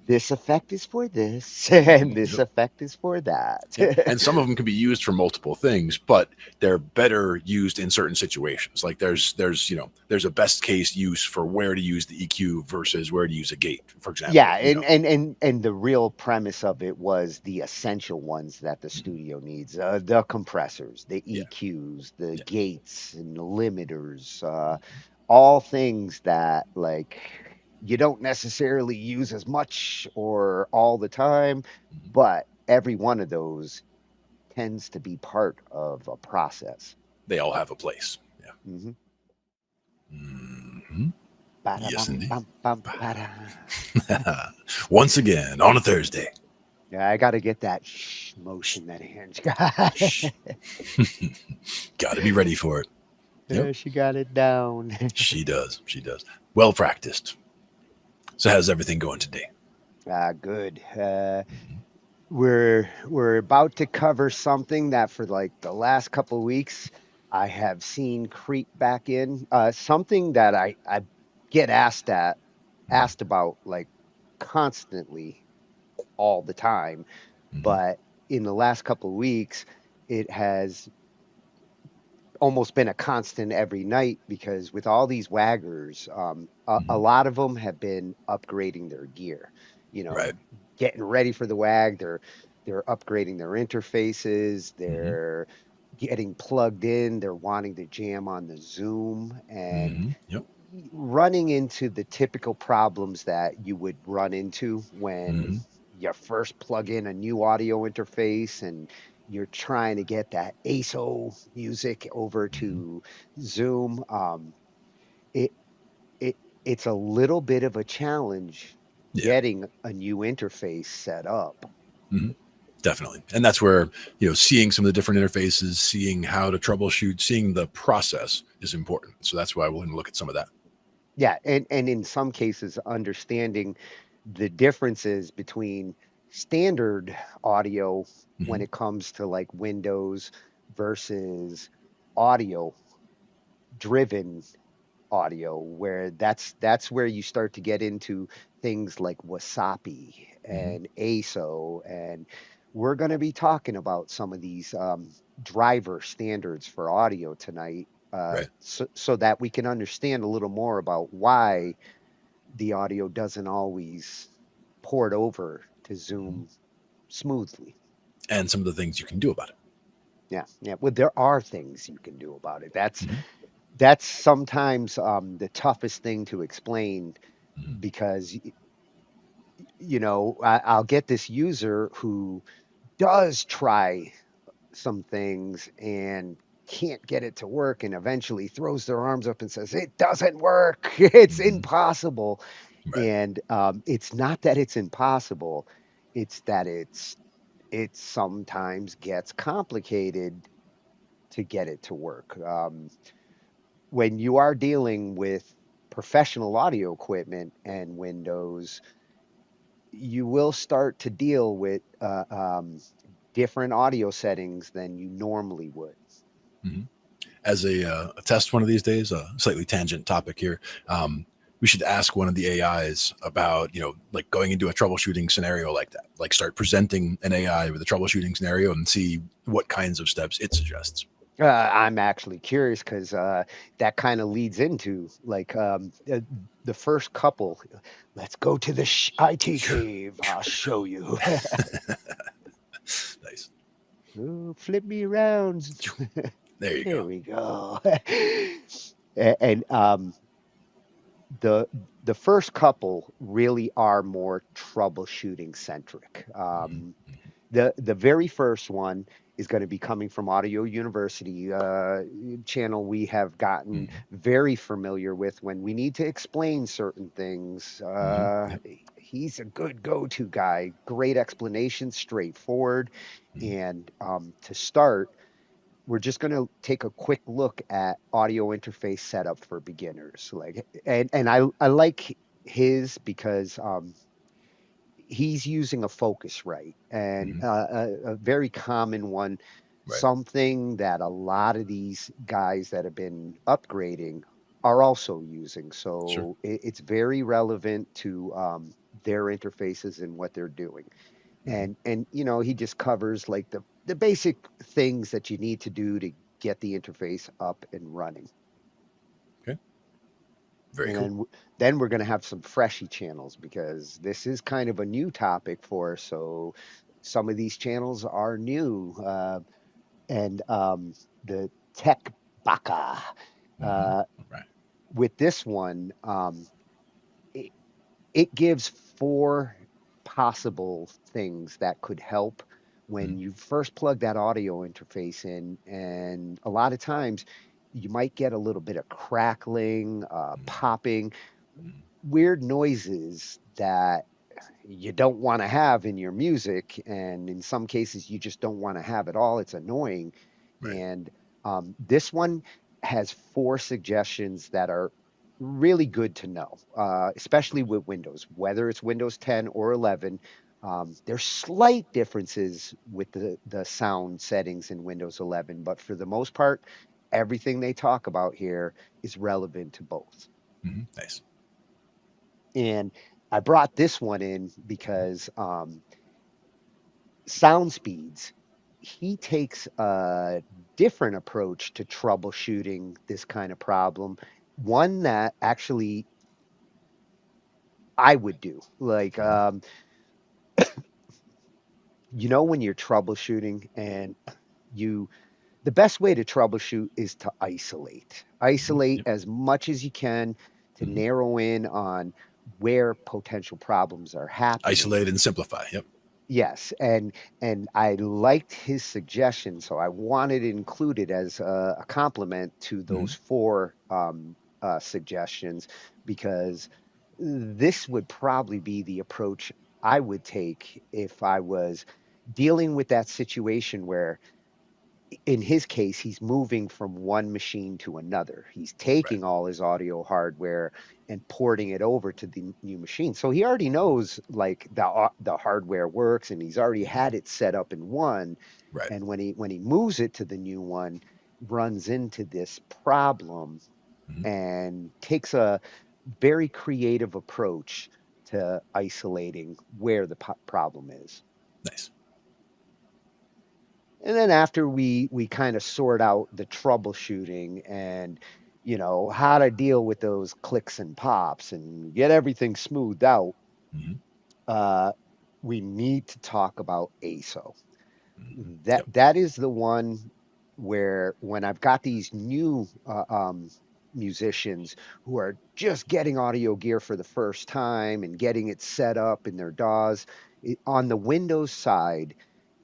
this effect is for this, and this effect is for that. And some of them can be used for multiple things, but they're better used in certain situations. Like there's a best case use for where to use the EQ versus where to use a gate, for example. Yeah, and the real premise of it was the essential ones that the studio needs: the compressors, the EQs, the gates, and the limiters. All things that like you don't necessarily use as much or all the time, but every one of those tends to be part of a process. They all have a place. Yeah. Mm-hmm. Hmm. Yes, Ba-da-bum, indeed. bum, bum, ba-da. Once again on a Thursday. Yeah, I got to get that shh motion that Ange got. Got to be ready for it. Yep. Yeah, she got it down. She does. She does. Well practiced. So how's everything going today? Good. We're about to cover something that for like the last couple of weeks I have seen creep back in. Something that I get asked about like constantly all the time, Mm-hmm. but in the last couple of weeks it has almost been a constant every night because with all these waggers, a Mm-hmm. lot of them have been upgrading their gear, you know, Right. getting ready for the wag. They're upgrading their interfaces. Mm-hmm. They're getting plugged in. They're wanting to jam on the Zoom and Mm-hmm. Yep. running into the typical problems that you would run into when Mm-hmm. you first plug in a new audio interface and you're trying to get that ASO music over Mm-hmm. to Zoom. It it it's a little bit of a challenge Yeah. getting a new interface set up. Mm-hmm. Definitely. And that's where, seeing some of the different interfaces, seeing how to troubleshoot, seeing the process is important. So that's why we're going to look at some of that. Yeah, and in some cases, understanding the differences between standard audio when Mm-hmm. it comes to like Windows versus audio driven audio, where that's where you start to get into things like Wasapi Mm-hmm. and ASO, and we're going to be talking about some of these driver standards for audio tonight, Right. so that we can understand a little more about why the audio doesn't always port over to Mm-hmm. Zoom smoothly. And some of the things you can do about it. Yeah, yeah. Well, there are things you can do about it. Mm-hmm. That's sometimes the toughest thing to explain Mm-hmm. because I'll get this user who does try some things and can't get it to work and eventually throws their arms up and says it doesn't work. It's Mm-hmm. impossible. Right. And it's not that it's impossible, it's that it sometimes gets complicated to get it to work. When you are dealing with professional audio equipment and Windows, you will start to deal with different audio settings than you normally would. Mm-hmm. As a test one of these days, a slightly tangent topic here. We should ask one of the AIs about, like going into a troubleshooting scenario like that, like start presenting an AI with a troubleshooting scenario and see what kinds of steps it suggests. I'm actually curious because that kind of leads into like the first couple. Let's go to the IT cave. I'll show you. Nice. Ooh, flip me around. There you There go. we go. And the the first couple really are more troubleshooting centric. Mm-hmm. The very first one is going to be coming from Audio University channel we have gotten Mm-hmm. very familiar with when we need to explain certain things. Mm-hmm. Yep. He's a good go-to guy, great explanation, straightforward. Mm-hmm. And to start, we're just going to take a quick look at audio interface setup for beginners. Like, and I like his because he's using a Focusrite and Mm-hmm. a very common one, Right. something that a lot of these guys that have been upgrading are also using. Sure. So it's very relevant to their interfaces and what they're doing. Mm-hmm. And he just covers like the basic things that you need to do to get the interface up and running. Okay. Very And cool. then we're going to have some freshy channels because this is kind of a new topic for us. So some of these channels are new. And the Tech Baka. Mm-hmm. Uh, Right. with this one, it gives four possible things that could help when you first plug that audio interface in, and a lot of times you might get a little bit of crackling, popping, weird noises that you don't want to have in your music, and in some cases you just don't want to have at all. It's annoying. Right. And this one has four suggestions that are really good to know, especially with Windows, whether it's Windows 10 or 11. There's slight differences with the sound settings in Windows 11, but for the most part, everything they talk about here is relevant to both. Nice. And I brought this one in because sound speeds, he takes a different approach to troubleshooting this kind of problem, one that actually I would do. Like, when you're troubleshooting and you, the best way to troubleshoot is to isolate. Isolate Yep. as much as you can to narrow in on where potential problems are happening. Isolate and simplify. Yep. Yes, and I liked his suggestion, so I wanted it included as a complement to those four suggestions, because this would probably be the approach I would take if I was dealing with that situation where, in his case, he's moving from one machine to another. He's taking all his audio hardware and porting it over to the new machine. So he already knows like the hardware works, and he's already had it set up in one. Right. And when he moves it to the new one, runs into this problem and takes a very creative approach to isolating where the problem is. Nice. And then after we kind of sort out the troubleshooting and how to deal with those clicks and pops and get everything smoothed out, uh, we need to talk about ASO. That is the one where, when I've got these new musicians who are just getting audio gear for the first time and getting it set up in their DAWs, on the Windows side,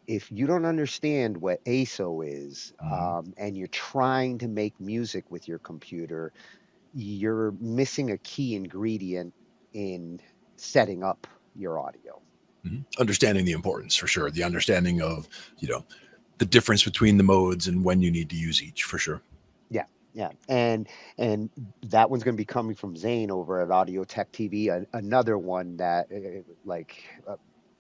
if you don't understand what ASO is, and you're trying to make music with your computer, you're missing a key ingredient in setting up your audio. Understanding the importance, for sure. The understanding of, the difference between the modes and when you need to use each, for sure. Yeah, yeah, and that one's going to be coming from Zane over at Audio Tech TV, another one that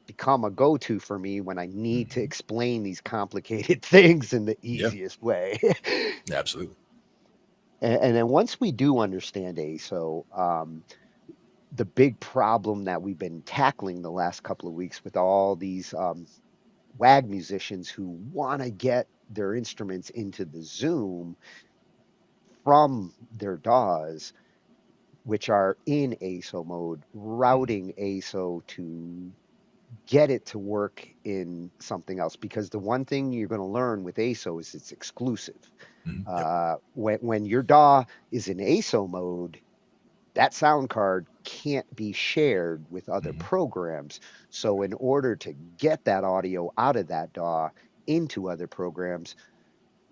become a go-to for me when I need to explain these complicated things in the Yeah. easiest way. Absolutely. And then once we do understand ASO, the big problem that we've been tackling the last couple of weeks with all these WAG musicians who want to get their instruments into the Zoom from their DAWs, which are in ASO mode, routing ASO to get it to work in something else. Because the one thing you're going to learn with ASO is it's exclusive. When your DAW is in ASO mode, that sound card can't be shared with other programs. So in order to get that audio out of that DAW into other programs,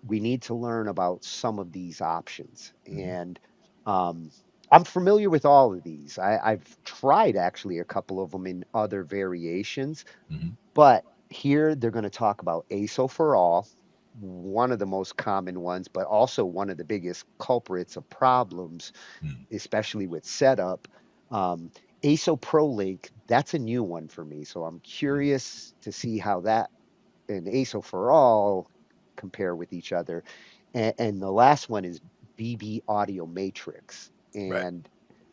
we need to learn about some of these options. And um, I'm familiar with all of these. I've tried actually a couple of them in other variations, but here they're going to talk about ASO for all, one of the most common ones, but also one of the biggest culprits of problems, especially with setup. Um, ASO ProLink, that's a new one for me. So I'm curious to see how that and ASO for all compare with each other. And the last one is VB Audio Matrix. Right. And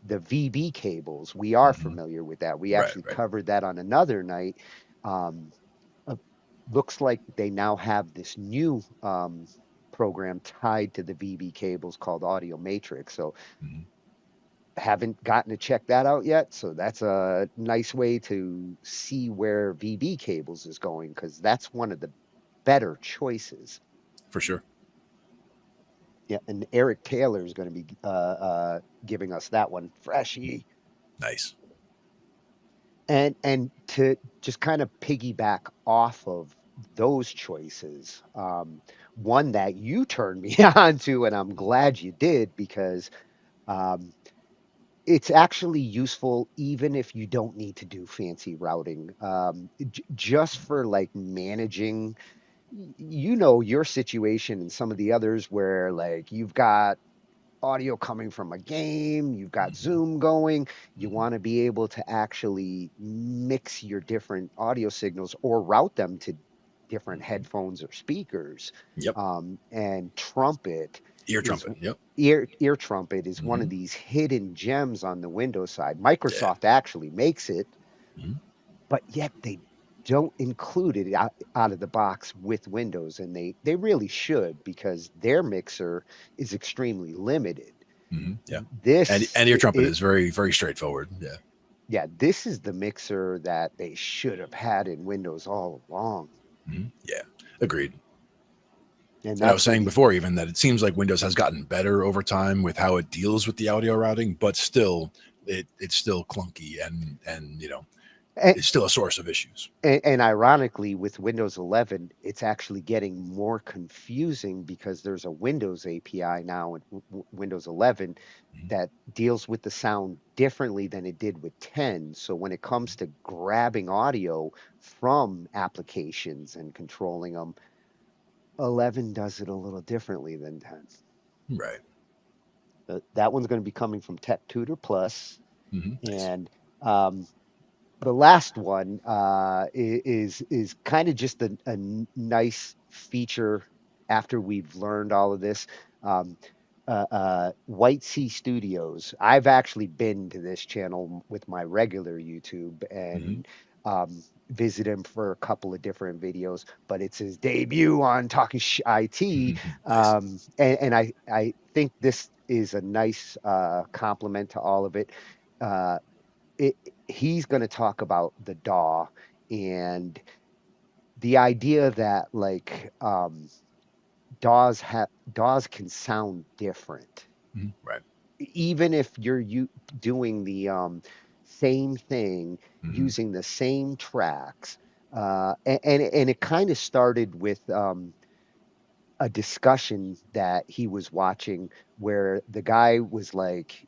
the VB cables, we are familiar with that. We Right. actually covered that on another night. Um, uh, Looks like they now have this new program tied to the VB cables called Audio Matrix. So haven't gotten to check that out yet. So that's a nice way to see where VB cables is going, because that's one of the better choices. For sure. Yeah, and Eric Taylor is going to be giving us that one freshy. Nice. And to just kind of piggyback off of those choices. One that you turned me on to, and I'm glad you did, because um, it's actually useful even if you don't need to do fancy routing. Just for like managing, your situation and some of the others where like you've got audio coming from a game, you've got Zoom going, you want to be able to actually mix your different audio signals or route them to different headphones or speakers. Yep. And trumpet Ear is trumpet. Yep. ear trumpet is one Hmm. of these hidden gems on the Windows side. Yeah. Microsoft actually makes it, Mhm. but yet they don't include it out of the box with Windows, and they really should, because their mixer is extremely limited. Yeah. This And ear trumpet it is very, very straightforward. Yeah. Yeah, this is the mixer that they should have had in Windows all along, Yeah. Agreed. and And I was that's what saying you. before, even that it seems like Windows has gotten better over time with how it deals with the audio routing, but still, it's still clunky and it's still a source of issues. And ironically, with Windows 11, it's actually getting more confusing because there's a Windows API now in Windows 11 that deals with the sound differently than it did with 10. So when it comes to grabbing audio from applications and controlling them, 11 does it a little differently than 10. Right. That one's going to be coming from Tech Tutor Plus, Nice. and um, the last one is kind of just nice feature after we've learned all of this. Um, White Sea Studios. I've actually been to this channel with my regular YouTube Hmm. and visit him for a couple of different videos, but it's his debut on Talkin Shhh IT. Nice. And I think this is a nice complement to all of it. Uh, it, he's going to talk about the DAW and the idea that like DAWs can sound different, Right. even if doing the same thing Hmm. using the same tracks. And it kind of started with a discussion that he was watching where the guy was like,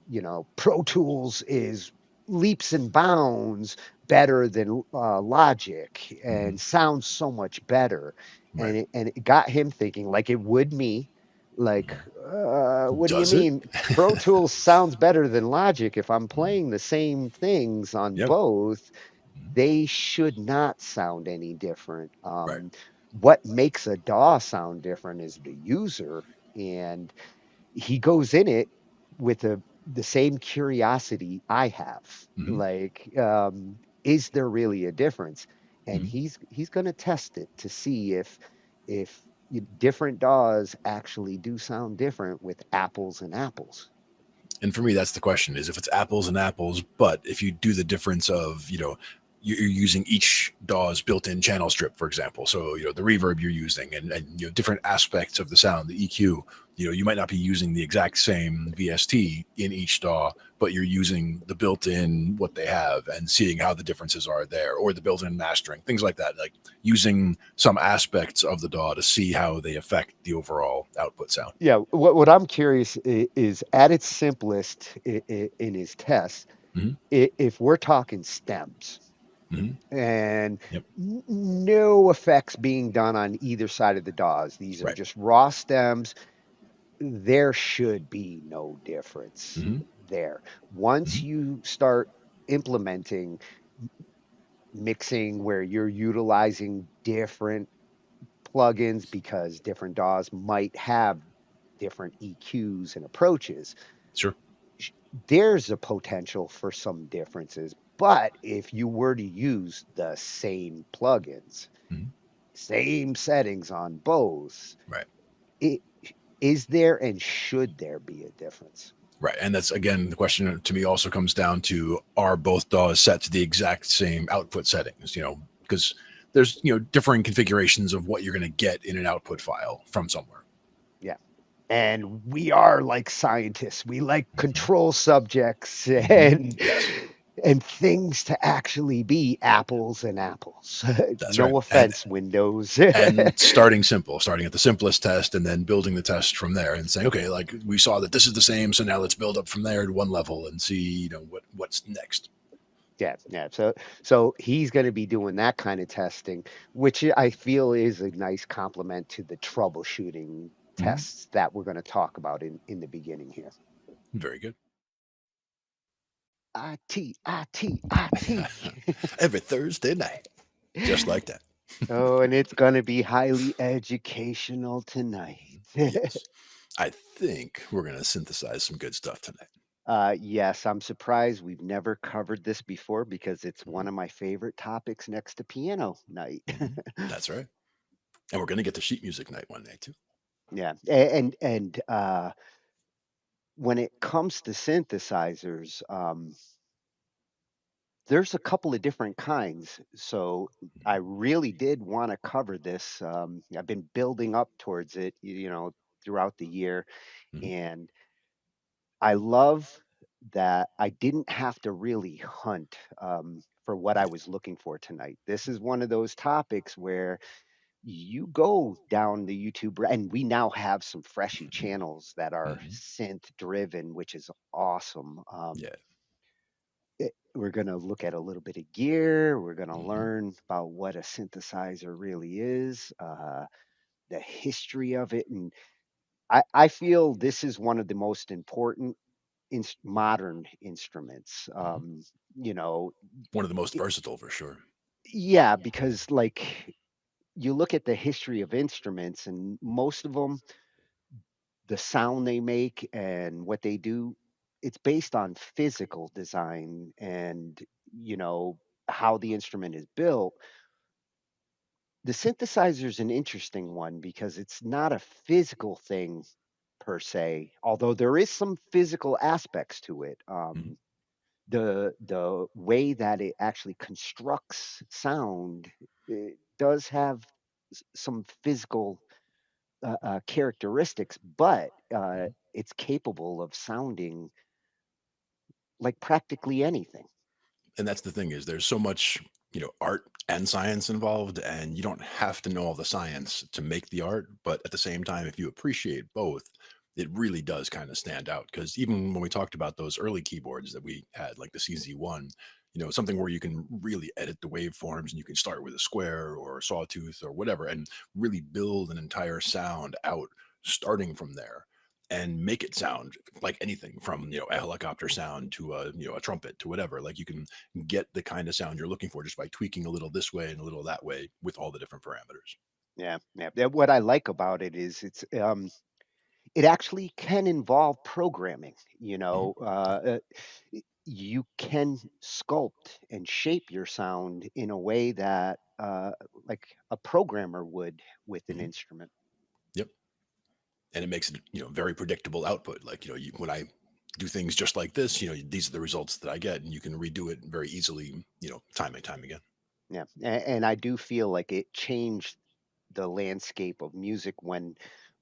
Pro Tools is leaps and bounds better than Logic Hmm. and sounds so much better. Right. And it got him thinking, like it would me, like, what do you Does it? mean? Pro Tools sounds better than Logic. If I'm playing the same things on Yep. both, they should not sound any different. Right. What makes a DAW sound different is the user, and he goes in it with the same curiosity I have. Hmm. Like, is there really a difference? And Hmm. he's going to test it to see if different DAWs actually do sound different with apples and apples. And for me, that's the question: is if it's apples and apples, but if you do the difference of you're using each DAW's built-in channel strip, for example. So the reverb you're using and different aspects of the sound, the EQ. You might not be using the exact same VST in each DAW, but you're using the built-in what they have and seeing how the differences are there, or the built-in mastering, things like that. Like using some aspects of the DAW to see how they affect the overall output sound. Yeah, what I'm curious is at its simplest in his test, Hmm. if we're talking stems Hmm. and Yep. no effects being done on either side of the DAWs, these are Right. just raw stems, there should be no difference Hmm. there. Once Hmm. you start implementing mixing where you're utilizing different plugins because different DAWs might have different EQs and approaches, Sure. there's a potential for some differences. But if you were to use the same plugins, Hmm. same settings on both, Right. it, is there and should there be a difference? Right. And that's, again, the question to me also comes down to, are both DAWs set to the exact same output settings? Because there's, differing configurations of what you're going to get in an output file from somewhere. Yeah. And we are like scientists. We like control subjects Hmm. and Yes. and things to actually be apples and apples. That's right. No And offense, Windows. starting simple, starting at the simplest test and then building the test from there and saying, okay, like we saw that this is the same, so now let's build up from there to one level and see, what's next. Yeah, yeah. So he's going to be doing that kind of testing, which I feel is a nice complement to the troubleshooting Mhm. tests that we're going to talk about in the beginning here. Very good. IT, IT, IT. Every Thursday night, just like that. Oh, and it's going to be highly educational tonight. Yes. I think we're going to synthesize some good stuff tonight. Yes, I'm surprised we've never covered this before because it's one Mhm. of my favorite topics next to piano night. Mhm. That's right. And we're going to get to sheet music night one day too. Yeah, and when it comes to synthesizers, there's a couple of different kinds. So I really did want to cover this. I've been building up towards it, throughout the year, Mhm. and I love that I didn't have to really hunt for what I Yeah. was looking for tonight. This is one of those topics where you go down the YouTube, and we now have some freshy channels that are Mhm. synth driven, which is awesome. Yeah. We're going to look at a little bit of gear. We're going to Mhm. learn about what a synthesizer really is, the history of it. And I feel this is one of the most important modern instruments. Mhm. You know, One of the most it- versatile for sure. yeah, because like you look at the history of instruments, and most of them, the sound they make and what they do, it's based on physical design and, you know, how the instrument is built. The synthesizer is an interesting one because it's not a physical thing per se, although there is some physical aspects to it. Mhm. The way that it actually constructs sound, it does have some physical characteristics, but Mhm. it's capable of sounding like practically anything. And that's the thing is there's so much, art and science involved, and you don't have to know all the science to make the art. But at the same time, if you appreciate both, it really does kind of stand out. Because even when we talked about those early keyboards that we had, like the CZ1, something where you can really edit the waveforms and you can start with a square or a sawtooth or whatever and really build an entire sound out starting from there and make it sound like anything from a helicopter sound to a trumpet to whatever. Like you can get the kind of sound you're looking for just by tweaking a little this way and a little that way with all the different parameters. Yeah, yeah. What I like about it is it actually can involve programming. Mhm. You can sculpt and shape your sound in a way that like a programmer would with an Mhm. instrument. Yep. And it makes it very predictable output. Like when I do things just like this, these are the results that I get, and you can redo it very easily, time and time again. Yeah, and I do feel like it changed the landscape of music when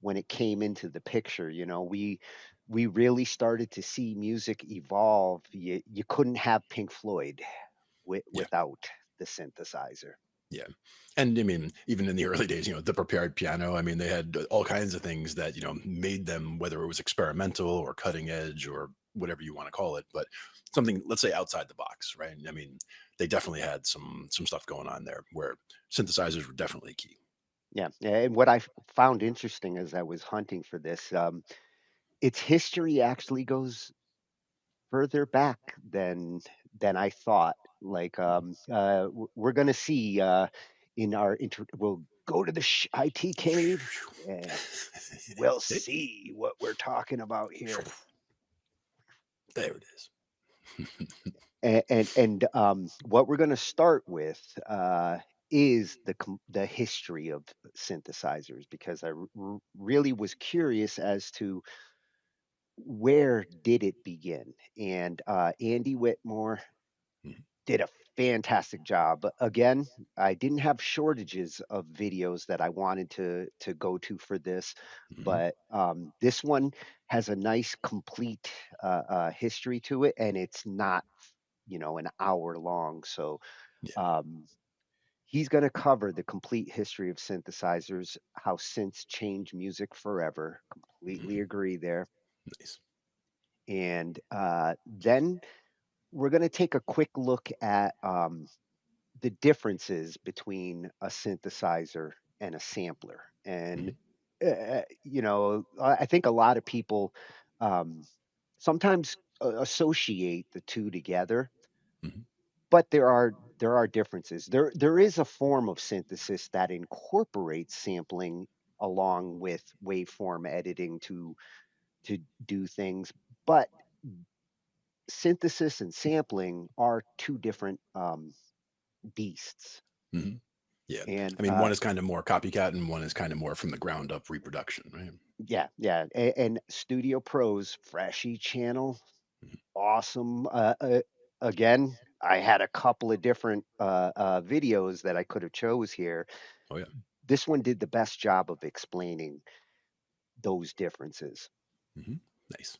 it came into the picture. We really started to see music evolve. You couldn't have Pink Floyd Yeah. without the synthesizer. Yeah. And I mean, even in the early days, the prepared piano, I mean, they had all kinds of things that, made them, whether it was experimental or cutting edge or whatever you want to call it, but something, let's say outside the box, right? I mean, they definitely had some stuff going on there where synthesizers were definitely key. Yeah, and what I found interesting as I was hunting for this, its history actually goes further back than I thought. Like we're gonna see in our we'll go to the IT cave and we'll see what we're talking about here. There it is. And what we're gonna start with is the history of synthesizers because I really was curious as to where did it begin. And Andy Whitmore Mhm. did a fantastic job. Again, I didn't have shortages of videos that I wanted to go to for this, Mhm. but this one has a nice complete history to it, and it's not. an hour long. So Yeah. um, he's going to cover the complete history of synthesizers, how synths change music forever. Completely agree there. Nice. And then we're going to take a quick look at the differences between a synthesizer and a sampler. And, I think a lot of people um, sometimes associate the two together, Mhm. but there are differences. There is a form of synthesis that incorporates sampling along with waveform editing to do things, but synthesis and sampling are two different beasts. Mhm. Yeah. And I mean, one is kind of more copycat and one is kind of more from the ground up reproduction, right? yeah, yeah, and Studio Pros Freshy channel, Mhm. awesome. Again, I had a couple of different videos that I could have chose here. Oh, yeah. This one did the best job of explaining those differences. Mhm. Nice.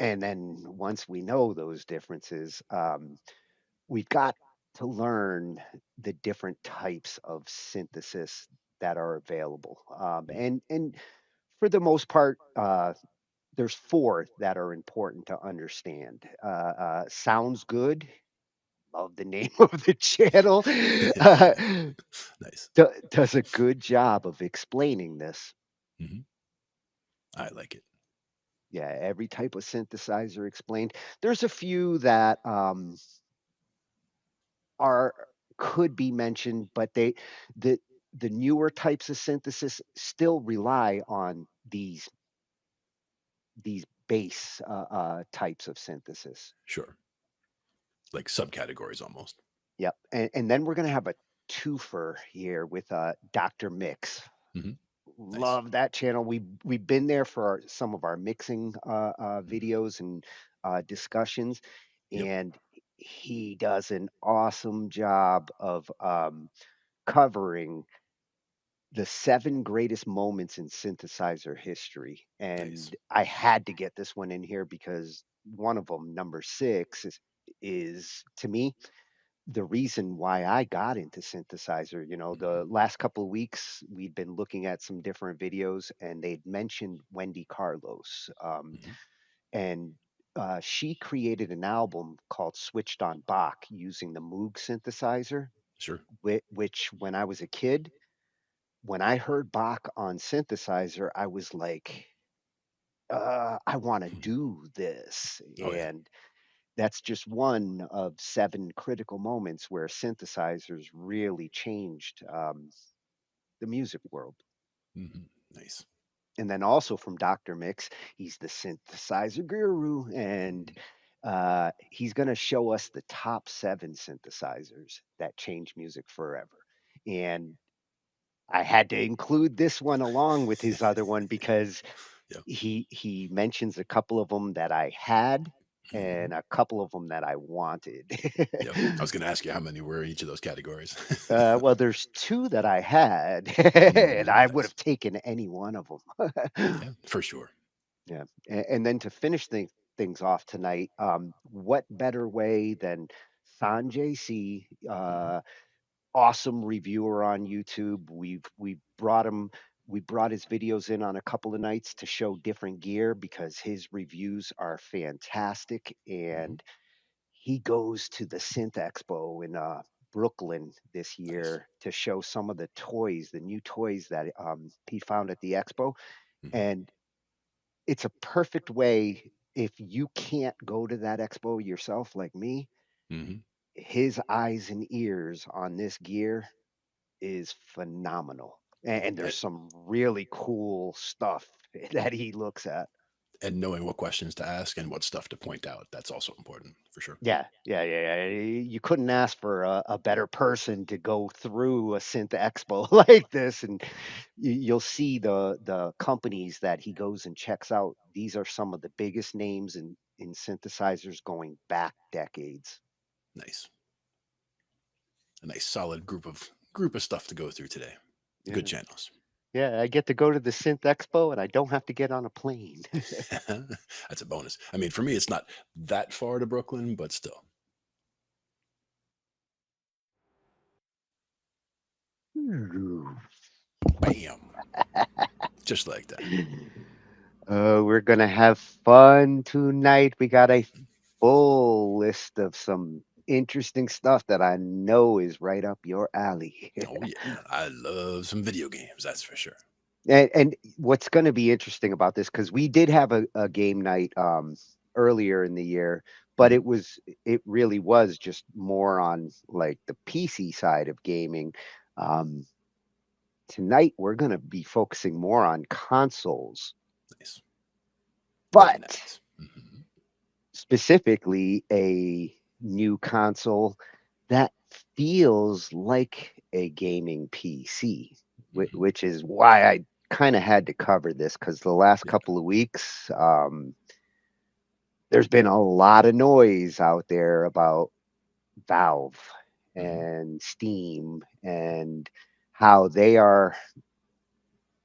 And then once we know those differences, we've got to learn the different types of synthesis that are available. Mhm. And for the most part, there's four that are important to understand. Sounds good. Love the name of the channel. Uh, Nice. does a good job of explaining this. Mhm. I like it. Yeah, every type of synthesizer explained. There's a few that are could be mentioned, but the the newer types of synthesis still rely on these base types of synthesis. Sure. Like subcategories almost. Yep, and then we're gonna have a twofer here with Dr. Mix. Mhm. Nice. Love that channel. We've been there for some of our mixing Mhm. videos and discussions, Yep. and he does an awesome job of covering the 7 greatest moments in synthesizer history. Nice. And I had to get this one in here because one of them, number 6, is to me the reason why I got into synthesizer. Mhm. The last couple of weeks we'd been looking at some different videos and they'd mentioned Wendy Carlos. Mhm. And she created an album called Switched on Bach using the Moog synthesizer, Sure. which when I was a kid, when I heard Bach on synthesizer, I was like, I want to Mhm. do this. Oh, yeah. And that's just one of 7 critical moments where synthesizers really changed the music world. Mhm. Nice. And then also from Dr. Mix, he's the synthesizer guru, and Mhm. he's going to show us the top 7 synthesizers that change music forever. And I had to include this one along with his other one because Yep. he mentions a couple of them that I had Mhm. and a couple of them that I wanted. Yep. I was gonna ask you how many were in each of those categories. Well, there's 2 that I had, and Mhm. I would Nice. have taken any one of them. Yeah, for sure. Yeah, and then to finish things off tonight, what better way than Sanjay C, Mhm. awesome reviewer on YouTube. We brought his videos in on a couple of nights to show different gear because his reviews are fantastic. Mhm. And he goes to the Synth Expo in Brooklyn this Nice. year to show some of the toys, the new toys that he found at the expo. Mhm. And it's a perfect way if you can't go to that expo yourself, like me. Mhm. His eyes and ears on this gear is phenomenal. And A there's some really cool stuff that he looks at. and knowing what questions to ask and what stuff to point out, that's also important for sure. Yeah, yeah, yeah, yeah. You couldn't ask for a better person to go through a synth expo like this, and you'll see the companies that he goes and checks out. These are some of the biggest names in synthesizers going back decades. Nice. A nice solid group of stuff to go through today. Good Yeah. channels. Yeah, I get to go to the Synth Expo and I don't have to get on a plane. That's a bonus. I mean, for me, it's not that far to Brooklyn, but still. Bam. Just like that. We're gonna have fun tonight. We got a full list of some interesting stuff that I know is right up your alley. Oh yeah, I love some video games. That's for sure. And what's going to be interesting about this, because we did have a game night earlier in the year, but Mhm. it really was just more on like the PC side of gaming. Um, Tonight we're going to be focusing more on consoles, Nice. Very but nice. Mhm. specifically a new console that feels like a gaming PC, Mhm. which is why I kind of had to cover this because the last Yeah. couple of weeks, there's been a lot of noise out there about Valve Mhm. and Steam and how they are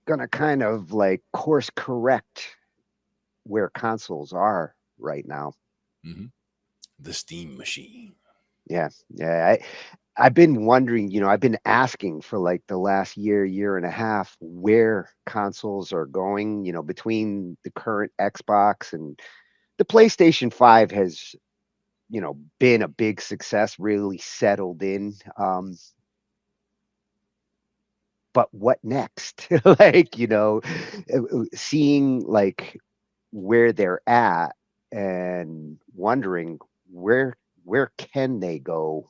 going to kind of like course correct where consoles are right now. Mhm. The Steam machine. Yeah, yeah. I've been wondering, I've been asking for like the last year, year and a half, where consoles are going, between the current Xbox and the PlayStation 5 has, been a big success, really settled in. But what next? Like, seeing like where they're at and wondering where can they go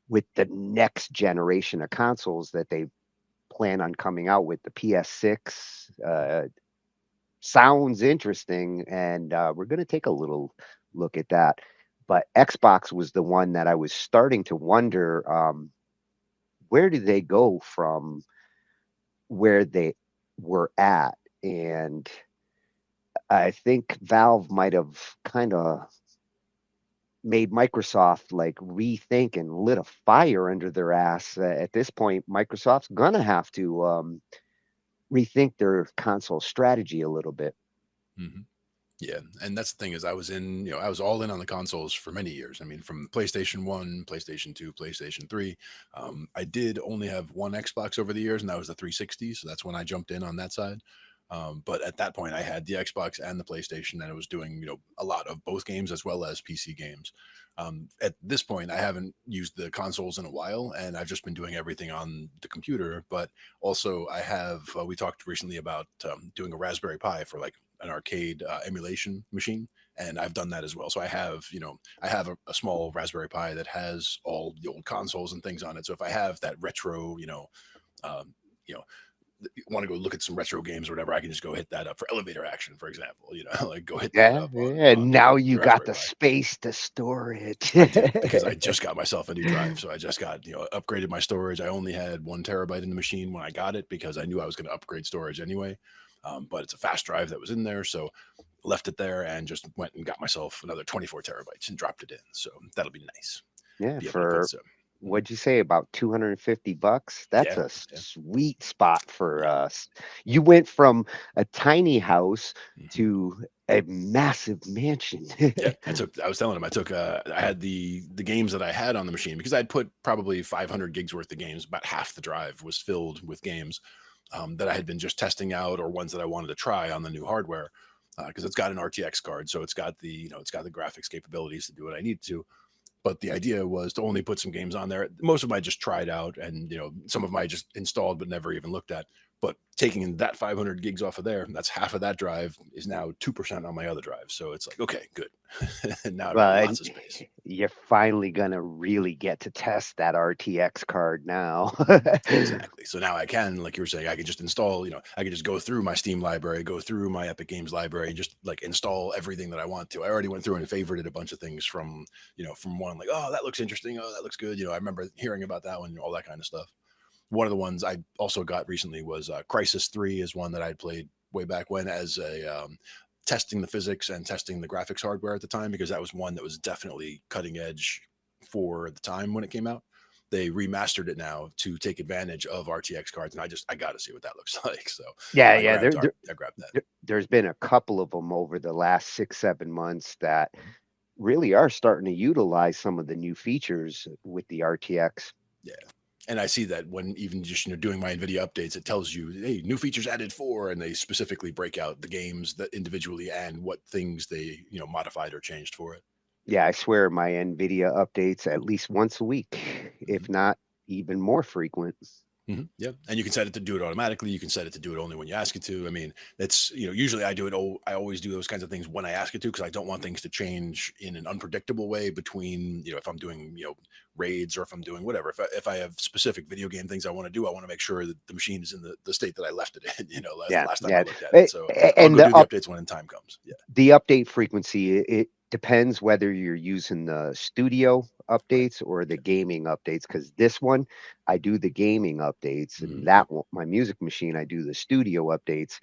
with the next generation of consoles that they plan on coming out with. The PS6 sounds interesting, and we're going to take a little look at that. But Xbox was the one that I was starting to wonder, where do they go from where they were at? And I think Valve might have kind of made Microsoft like rethink and lit a fire under their ass. At this point, Microsoft's gonna have to rethink their console strategy a little bit. Mhm. Yeah, and that's the thing is I was all in on the consoles for many years. I mean, from PlayStation 1, PlayStation 2, PlayStation 3. I did only have one Xbox over the years, and that was the 360. So that's when I jumped in on that side. But at that point, I had the Xbox and the PlayStation, and I was doing a lot of both games as well as PC games. At this point, I haven't used the consoles in a while, and I've just been doing everything on the computer. But also, I have we talked recently about doing a Raspberry Pi for like an arcade emulation machine, and I've done that as well. So I have a small Raspberry Pi that has all the old consoles and things on it. So if I have that retro, um, you know, want to go look at some retro games or whatever, I can just go hit that up for elevator action, for example. Like go hit that Yeah, up yeah. on Now you the got Raspberry the Pi. space to store it. I do because I just got myself a new drive. So I just got, upgraded my storage. I only had 1 terabyte in the machine when I got it because I knew I was going to upgrade storage anyway. But it's a fast drive that was in there. So left it there and just went and got myself another 24 terabytes and dropped it in. So that'll be nice. Yeah, Be able to put for some. what'd you say, about $250? That's Yeah. a Yeah. sweet spot for Yeah. us. You went from a tiny house Hmm. to a massive mansion. Yeah, I was telling him I took. I had the games that I had on the machine because I'd put probably 500 gigs worth of games. About half the drive was filled with games that I had been just testing out or ones that I wanted to try on the new hardware because it's got an RTX card, so it's got it's got the graphics capabilities to do what I need to. But the idea was to only put some games on there. Most of them I just tried out, and some of them I just installed but never even looked at. But taking that 500 gigs off of there, that's half of that drive is now 2% on my other drive. So it's like, okay, good. Now I've got Well, lots and of space. you're finally gonna really get to test that RTX card now. Exactly. So now I can, like you were saying, I can just install, I can just go through my Steam library, go through my Epic Games library, and just like install everything that I want to. I already went through and favorited a bunch of things from one, like, oh, that looks interesting. Oh, that looks good. I remember hearing about that one, all that kind of stuff. One of the ones I also got recently was Crisis 3 is one that I'd played way back when as a testing the physics and testing the graphics hardware at the time, because that was one that was definitely cutting edge for the time when it came out. they remastered it now to take advantage of RTX cards, and I got to see what that looks like. So Yeah, I yeah. grabbed that. There's been a couple of them over the last 6, 7 months that really are starting to utilize some of the new features with the RTX. Yeah. And I see that when even just doing my NVIDIA updates, it tells you, hey, new features added for, and they specifically break out the games that individually and what things they modified or changed for it. Yeah, I swear my NVIDIA updates at least once a week, if not even more frequent. Yeah, and you can set it to do it automatically. You can set it to do it only when you ask it to. I mean, that's usually I do it. I always do those kinds of things when I ask it to, because I don't want things to change in an unpredictable way between if I'm doing raids or if I'm doing whatever. If I have specific video game things I want to do, I want to make sure that the machine is in the state that I left it in. Last time I looked at it. So I'll go do the updates when the time comes. Yeah, the update frequency, it depends whether you're using the studio updates or the gaming updates, because this one I do the gaming updates, and that one, my music machine, I do the studio updates.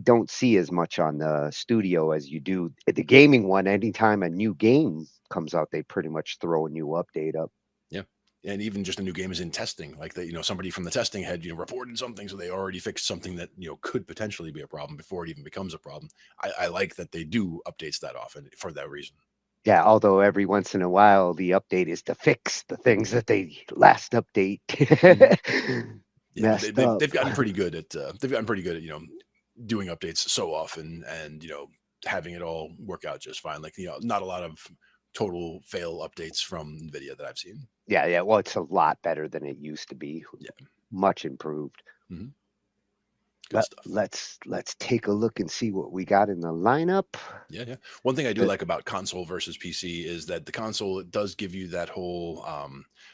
Don't see as much on the studio as you do the gaming one. Anytime a new game comes out, they pretty much throw a new update up. Yeah. And even just a new game is in testing, like that, somebody from the testing had, reported something. So they already fixed something that, could potentially be a problem before it even becomes a problem. I like that they do updates that often for that reason. Yeah, although every once in a while the update is to fix the things that they last update Yeah, messed up. they've gotten pretty good at doing updates so often, and having it all work out just fine. Like not a lot of total fail updates from NVIDIA that I've seen. Yeah. Well, it's a lot better than it used to be. Yeah, much improved. Good stuff. Let's take a look and see what we got in the lineup. Yeah. One thing I do like about console versus PC is that the console, it does give you that whole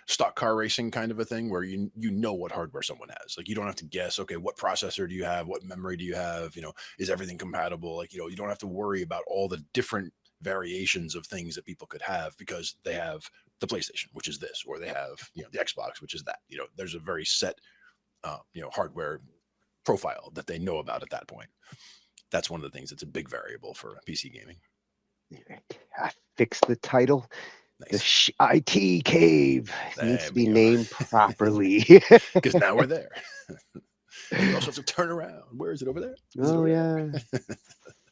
stock car racing kind of a thing where you know what hardware someone has. Like you don't have to guess, okay, what processor do you have? What memory do you have? Is everything compatible? Like, you don't have to worry about all the different variations of things that people could have, because they have the PlayStation, which is this, or they have, the Xbox, which is that. There's a very set hardware profile that they know about at that point. That's one of the things that's a big variable for PC gaming. I fixed the title. Nice. The Shh I.T cave needs to be named properly. Because now we're there. And you also have to turn around. Where is it over there? Oh, yeah.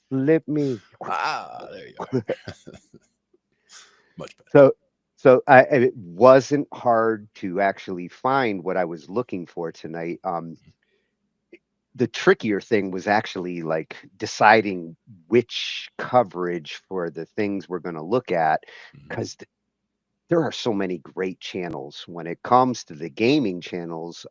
Flip me. There you go. Much better. So it wasn't hard to actually find what I was looking for tonight. The trickier thing was actually like deciding which coverage for the things we're going to look at, because there are so many great channels when it comes to the gaming channels.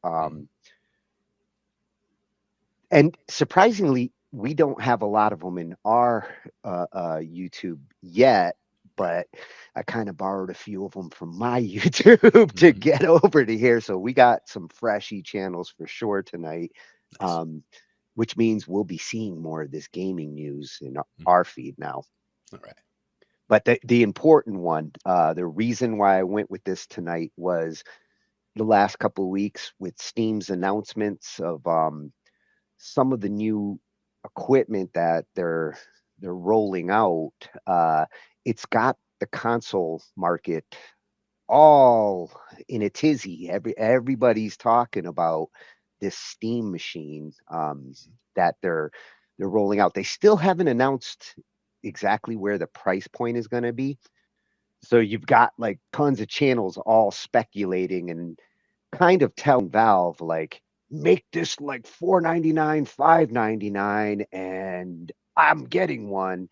And surprisingly, we don't have a lot of them in our YouTube yet, but I kind of borrowed a few of them from my YouTube to get over to here. So we got some freshy channels for sure tonight. Nice. Which means we'll be seeing more of this gaming news in our feed now. All right. But the important one, the reason why I went with this tonight was the last couple of weeks with Steam's announcements of some of the new equipment that they're rolling out. It's got the console market all in a tizzy. Everybody's talking about this Steam machine that they're rolling out. They still haven't announced exactly where the price point is going to be. So you've got like tons of channels all speculating and kind of telling Valve, like, make this like $4.99, $5.99, and I'm getting one.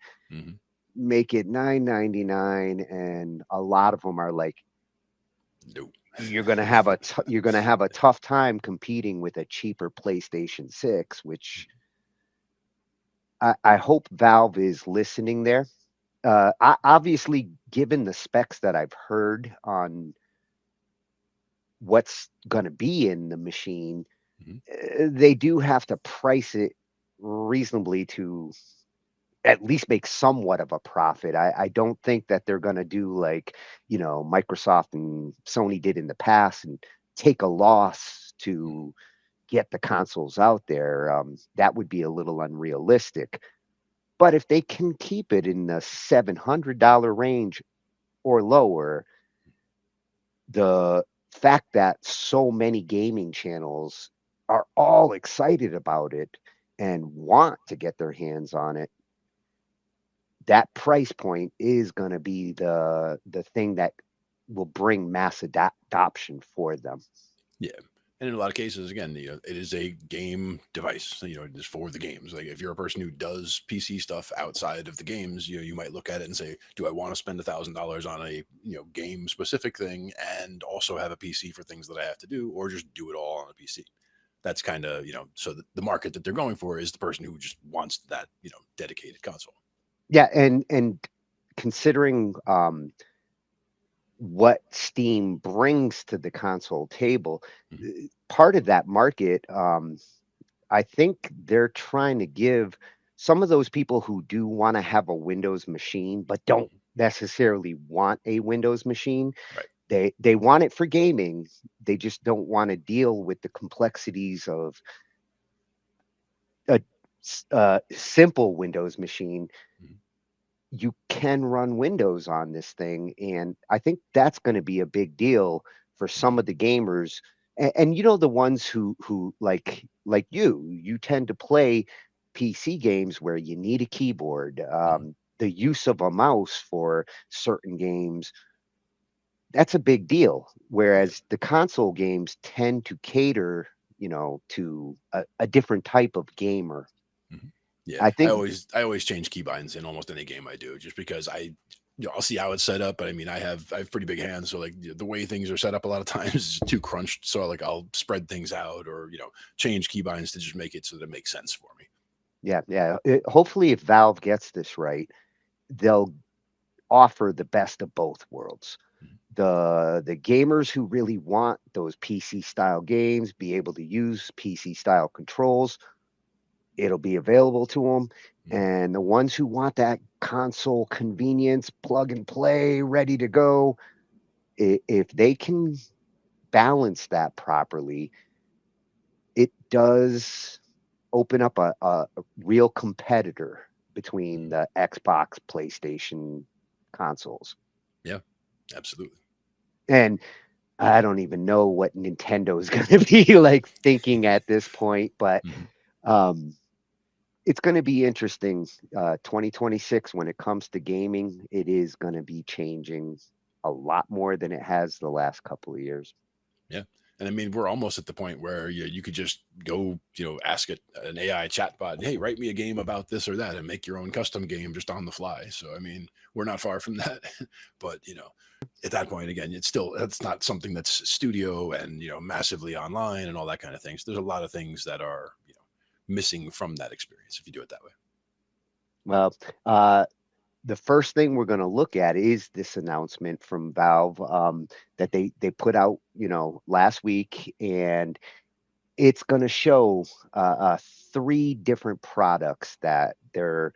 Make it $9.99, and a lot of them are like, nope. You're gonna have a tough time competing with a cheaper PlayStation 6, which I hope Valve is listening there. Obviously, given the specs that I've heard on what's going to be in the machine, they do have to price it reasonably to at least make somewhat of a profit. I don't think that they're going to do like, Microsoft and Sony did in the past and take a loss to get the consoles out there. That would be a little unrealistic. But if they can keep it in the $700 range or lower, the fact that so many gaming channels are all excited about it and want to get their hands on it, that price point is going to be the thing that will bring mass adoption for them. Yeah. And in a lot of cases, again, it is a game device. It is for the games. Like if you're a person who does PC stuff outside of the games, you might look at it and say, "Do I want to spend $1,000 on a game specific thing and also have a PC for things that I have to do, or just do it all on a PC?" That's kind of so the market that they're going for is the person who just wants that dedicated console. Yeah, and considering what Steam brings to the console table, part of that market, I think they're trying to give some of those people who do want to have a Windows machine but don't necessarily want a Windows machine. Right. They want it for gaming. They just don't want to deal with the complexities of a simple Windows machine. You can run Windows on this thing, and I think that's going to be a big deal for some of the gamers. And the ones who like you tend to play PC games where you need a keyboard, the use of a mouse for certain games, that's a big deal. Whereas the console games tend to cater, to a different type of gamer. Yeah, I I think always change keybinds in almost any game I do, just because I'll see how it's set up. But I mean, I have pretty big hands, so like the way things are set up a lot of times is too crunched. So like I'll spread things out, or change keybinds to just make it so that it makes sense for me. yeah. Hopefully, if Valve gets this right, they'll offer the best of both worlds. The gamers who really want those PC style games, be able to use PC style controls, it'll be available to them. And the ones who want that console convenience, plug and play, ready to go, if they can balance that properly, it does open up a real competitor between the Xbox, PlayStation consoles. Yeah, absolutely. And I don't even know what Nintendo is going to be like thinking at this point, but um, it's going to be interesting. 2026, when it comes to gaming, it is going to be changing a lot more than it has the last couple of years. Yeah. And I mean, we're almost at the point where you could just go, ask it an AI chatbot, "Hey, write me a game about this or that," and make your own custom game just on the fly. So, I mean, we're not far from that. But, at that point, again, that's not something that's studio and, massively online and all that kind of thing. So there's a lot of things that are, missing from that experience if you do it that way. Well, the first thing we're going to look at is this announcement from Valve that they put out, last week, and it's going to show three different products that they're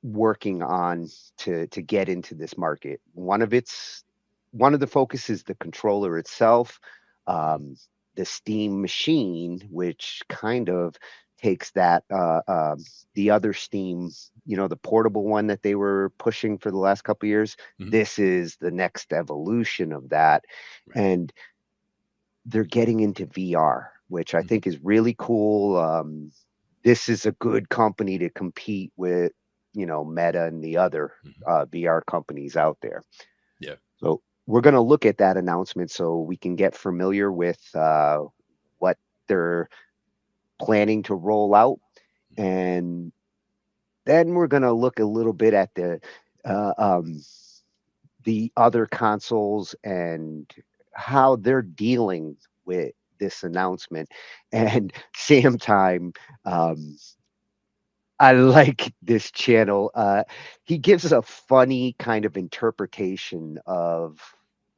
working on to get into this market. One of the focus is the controller itself, the Steam machine, which kind of takes that the other Steam, the portable one that they were pushing for the last couple of years. This is the next evolution of that, and they're getting into VR, which I think is really cool. This is a good company to compete with, Meta and the other VR companies out there. Yeah. So we're going to look at that announcement so we can get familiar with what they're planning to roll out. And then we're going to look a little bit at uh, um, the other consoles and how they're dealing with this announcement. And Sam Time, I like this channel. He gives a funny kind of interpretation of,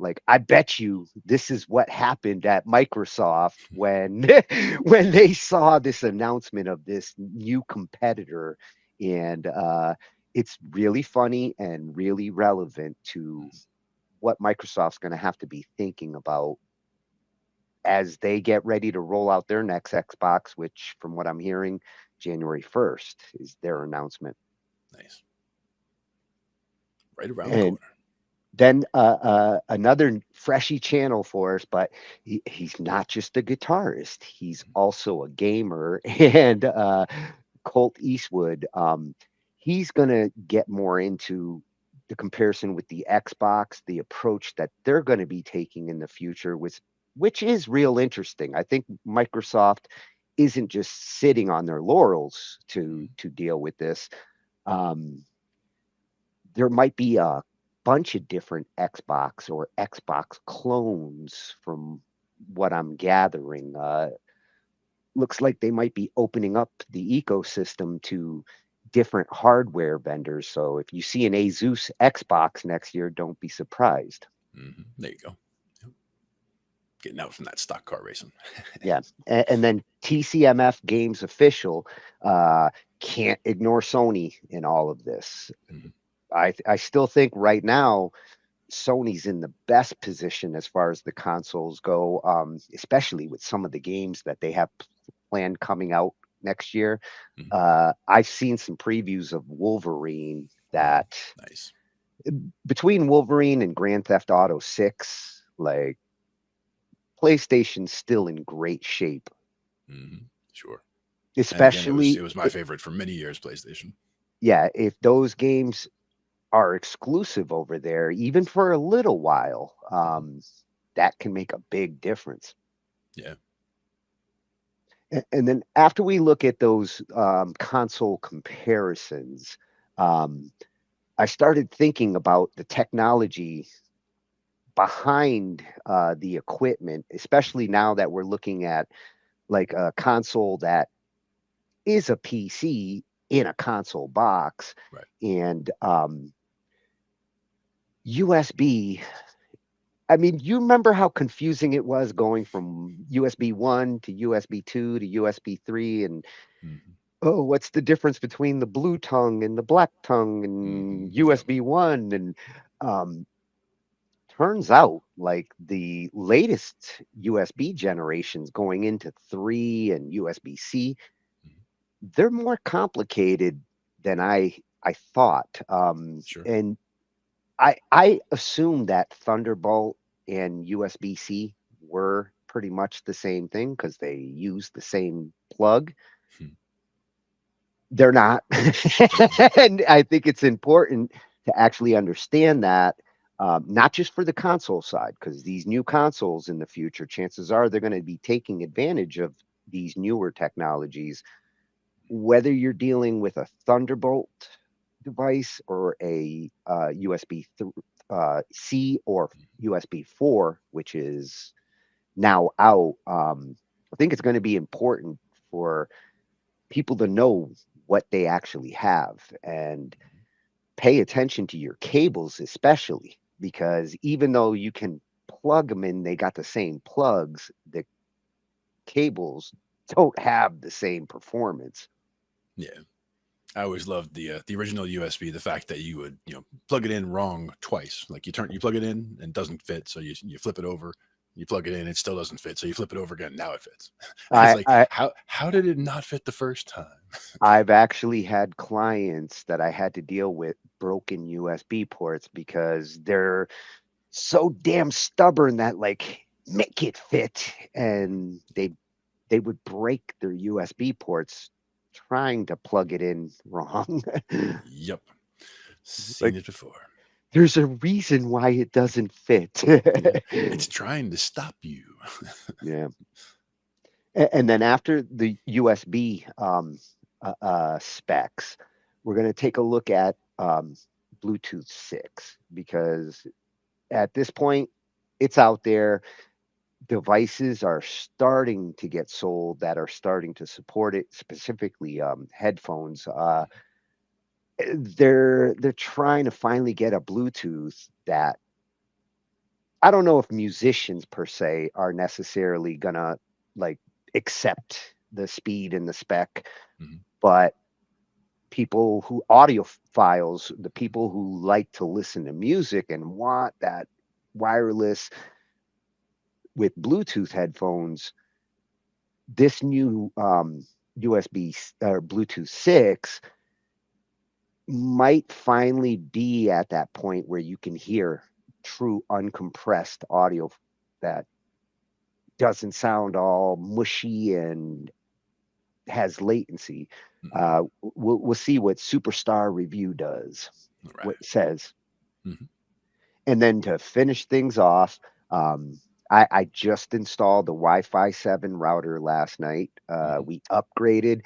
like, I bet you this is what happened at Microsoft when when they saw this announcement of this new competitor, and it's really funny and really relevant to what Microsoft's going to have to be thinking about as they get ready to roll out their next Xbox, which, from what I'm hearing, January 1st is their announcement. Nice. Right around the And corner. Then another freshy channel for us, but he's not just a guitarist, he's also a gamer. And Colt Eastwood, he's going to get more into the comparison with the Xbox, the approach that they're going to be taking in the future, which is real interesting. I think Microsoft isn't just sitting on their laurels to deal with this. Um, there might be a bunch of different Xbox or Xbox clones from what I'm gathering. Looks like they might be opening up the ecosystem to different hardware vendors. So if you see an Asus Xbox next year, don't be surprised. There you go. Yep. Getting out from that stock car racing. Yeah. And then TCMF Games Official can't ignore Sony in all of this. I still think right now Sony's in the best position as far as the consoles go, especially with some of the games that they have planned coming out next year. I've seen some previews of Wolverine that Nice. between Wolverine and Grand Theft Auto 6, like PlayStation's still in great shape. Sure. Especially, it was my favorite for many years, PlayStation. Yeah, if those games are exclusive over there, even for a little while, that can make a big difference. Yeah. And then after we look at those console comparisons, I started thinking about the technology behind the equipment, especially now that we're looking at like a console that is a PC in a console box. Right. And USB. I mean, you remember how confusing it was going from USB 1 to USB 2 to USB 3 and oh, what's the difference between the blue tongue and the black tongue and USB 1 and turns out like the latest USB generations going into 3 and USB-C, they're more complicated than I thought. Sure. And I assume that Thunderbolt and USB-C were pretty much the same thing because they use the same plug. They're not. And I think it's important to actually understand that, not just for the console side, because these new consoles in the future, chances are they're going to be taking advantage of these newer technologies, whether you're dealing with a Thunderbolt device or a USB C or USB 4, which is now out. I think it's going to be important for people to know what they actually have and pay attention to your cables, especially because even though you can plug them in, they got the same plugs, the cables don't have the same performance. Yeah. I always loved the original USB. The fact that you would plug it in wrong twice. Like you plug it in and it doesn't fit, so you flip it over. You plug it in, it still doesn't fit, so you flip it over again. Now it fits. It's like how did it not fit the first time? I've actually had clients that I had to deal with broken USB ports because they're so damn stubborn that like make it fit, and they would break their USB ports trying to plug it in wrong. Yep. Seen Like, it before. there's a reason why it doesn't fit. It's trying to stop you. Yeah. And then after the USB specs, we're going to take a look at Bluetooth 6 because at this point, it's out there. Devices are starting to get sold that are starting to support it, specifically headphones. They're trying to finally get a Bluetooth that I don't know if musicians per se are necessarily gonna like accept the speed and the spec, but people who audiophiles, the people who like to listen to music and want that wireless with Bluetooth headphones, this new USB or Bluetooth 6 might finally be at that point where you can hear true uncompressed audio that doesn't sound all mushy and has latency. We'll see what Superstar Review does, what it says. And then to finish things off, I just installed the Wi-Fi 7 router last night. We upgraded.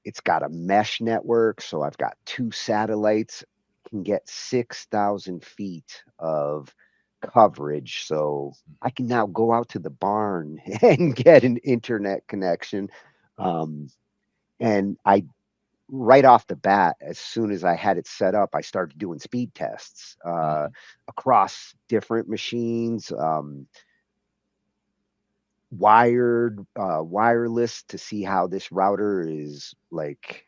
It's got a mesh network, so I've got 2 satellites, can get 6,000 feet of coverage. So I can now go out to the barn and get an internet connection. And I, right off the bat, as soon as I had it set up, I started doing speed tests across different machines, wired, wireless, to see how this router is like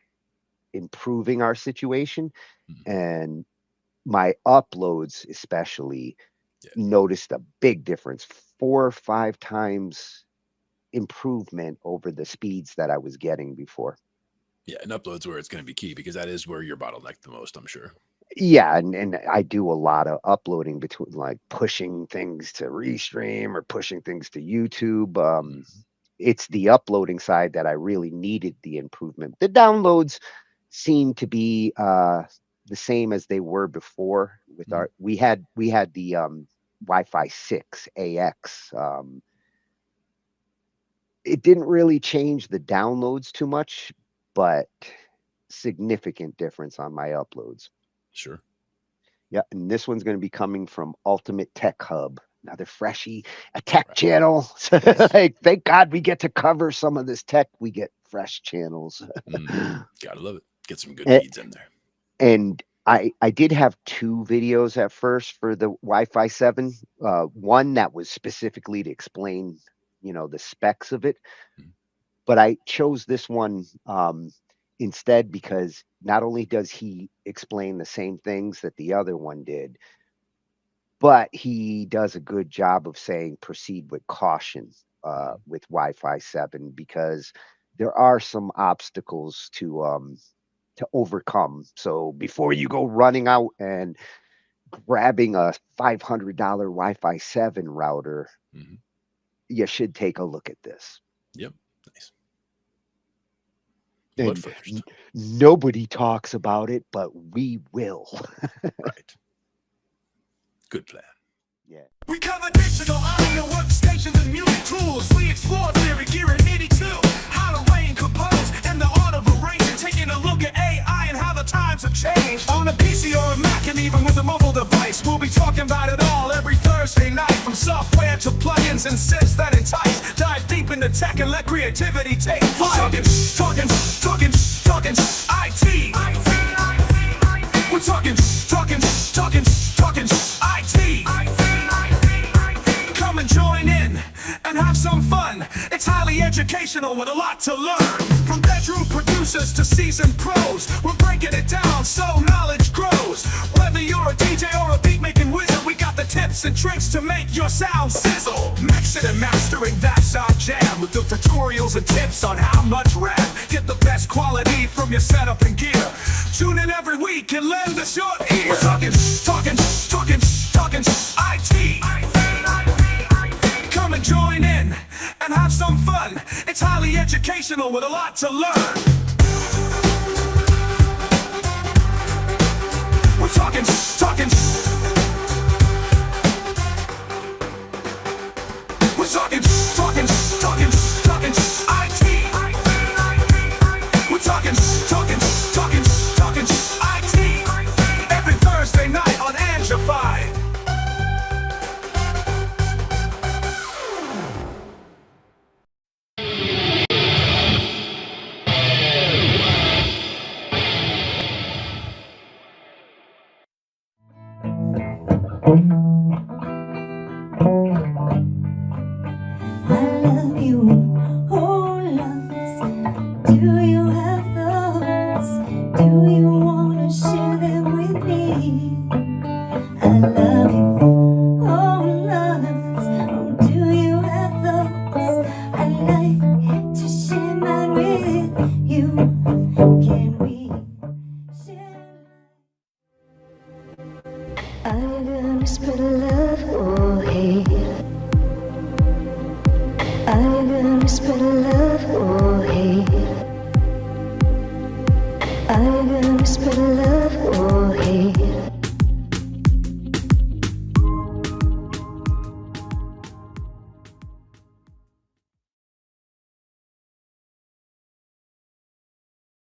improving our situation. And my uploads especially noticed a big difference, 4 or 5 times improvement over the speeds that I was getting before. Yeah, and uploads where it's going to be key, because that is where you're bottlenecked the most, I'm sure. Yeah, and I do a lot of uploading between, like, pushing things to Restream or pushing things to YouTube. It's the uploading side that I really needed the improvement. The downloads seem to be the same as they were before. With our we had the Wi-Fi 6 AX. It didn't really change the downloads too much, but significant difference on my uploads. Sure. Yeah, and this one's going to be coming from Ultimate Tech Hub, another freshie, a tech channel. Like, thank God we get to cover some of this tech. We get fresh channels. Gotta love it. Get some good feeds in there. And I did have 2 videos at first for the Wi-Fi 7. One that was specifically to explain, the specs of it. But I chose this one instead because not only does he explain the same things that the other one did, but he does a good job of saying proceed with caution with Wi-Fi 7, because there are some obstacles to overcome. So before you go running out and grabbing a $500 Wi-Fi 7 router, you should take a look at this. Yep. Nice. And nobody talks about it, but we will. Right. Good plan. Yeah. We cover digital audio workstations and music tools. We explore theory, gear, and MIDI too. How to arrange, compose, and the art of arranging. Taking a look at AI and how the times have changed. On a PC or a Mac, and even with a mobile device, we'll be talking about it all every Thursday night. From software to plugins and synths that entice. Dive deep into tech and let creativity take flight. Talkin IT. We're talking IT. Come and join in and have some fun. It's highly educational with a lot to learn. From bedroom producers to seasoned pros, we're breaking it down so knowledge grows. Whether you're a DJ or a beat making wizard, we got the tips and tricks to make your sound sizzle. Mixing and mastering, that's our jam. With the tutorials and tips on how much RAM. Get the best quality from your setup and gear. Tune in every week and lend us your ear. We're talking IT. Come and join in and have some fun. It's highly educational with a lot to learn. We're talking IT. We're talking IT. Every Thursday night on Angified. Are you gonna spread love? love or hate? Are you gonna spread love or hate? Are you gonna spread love or hate?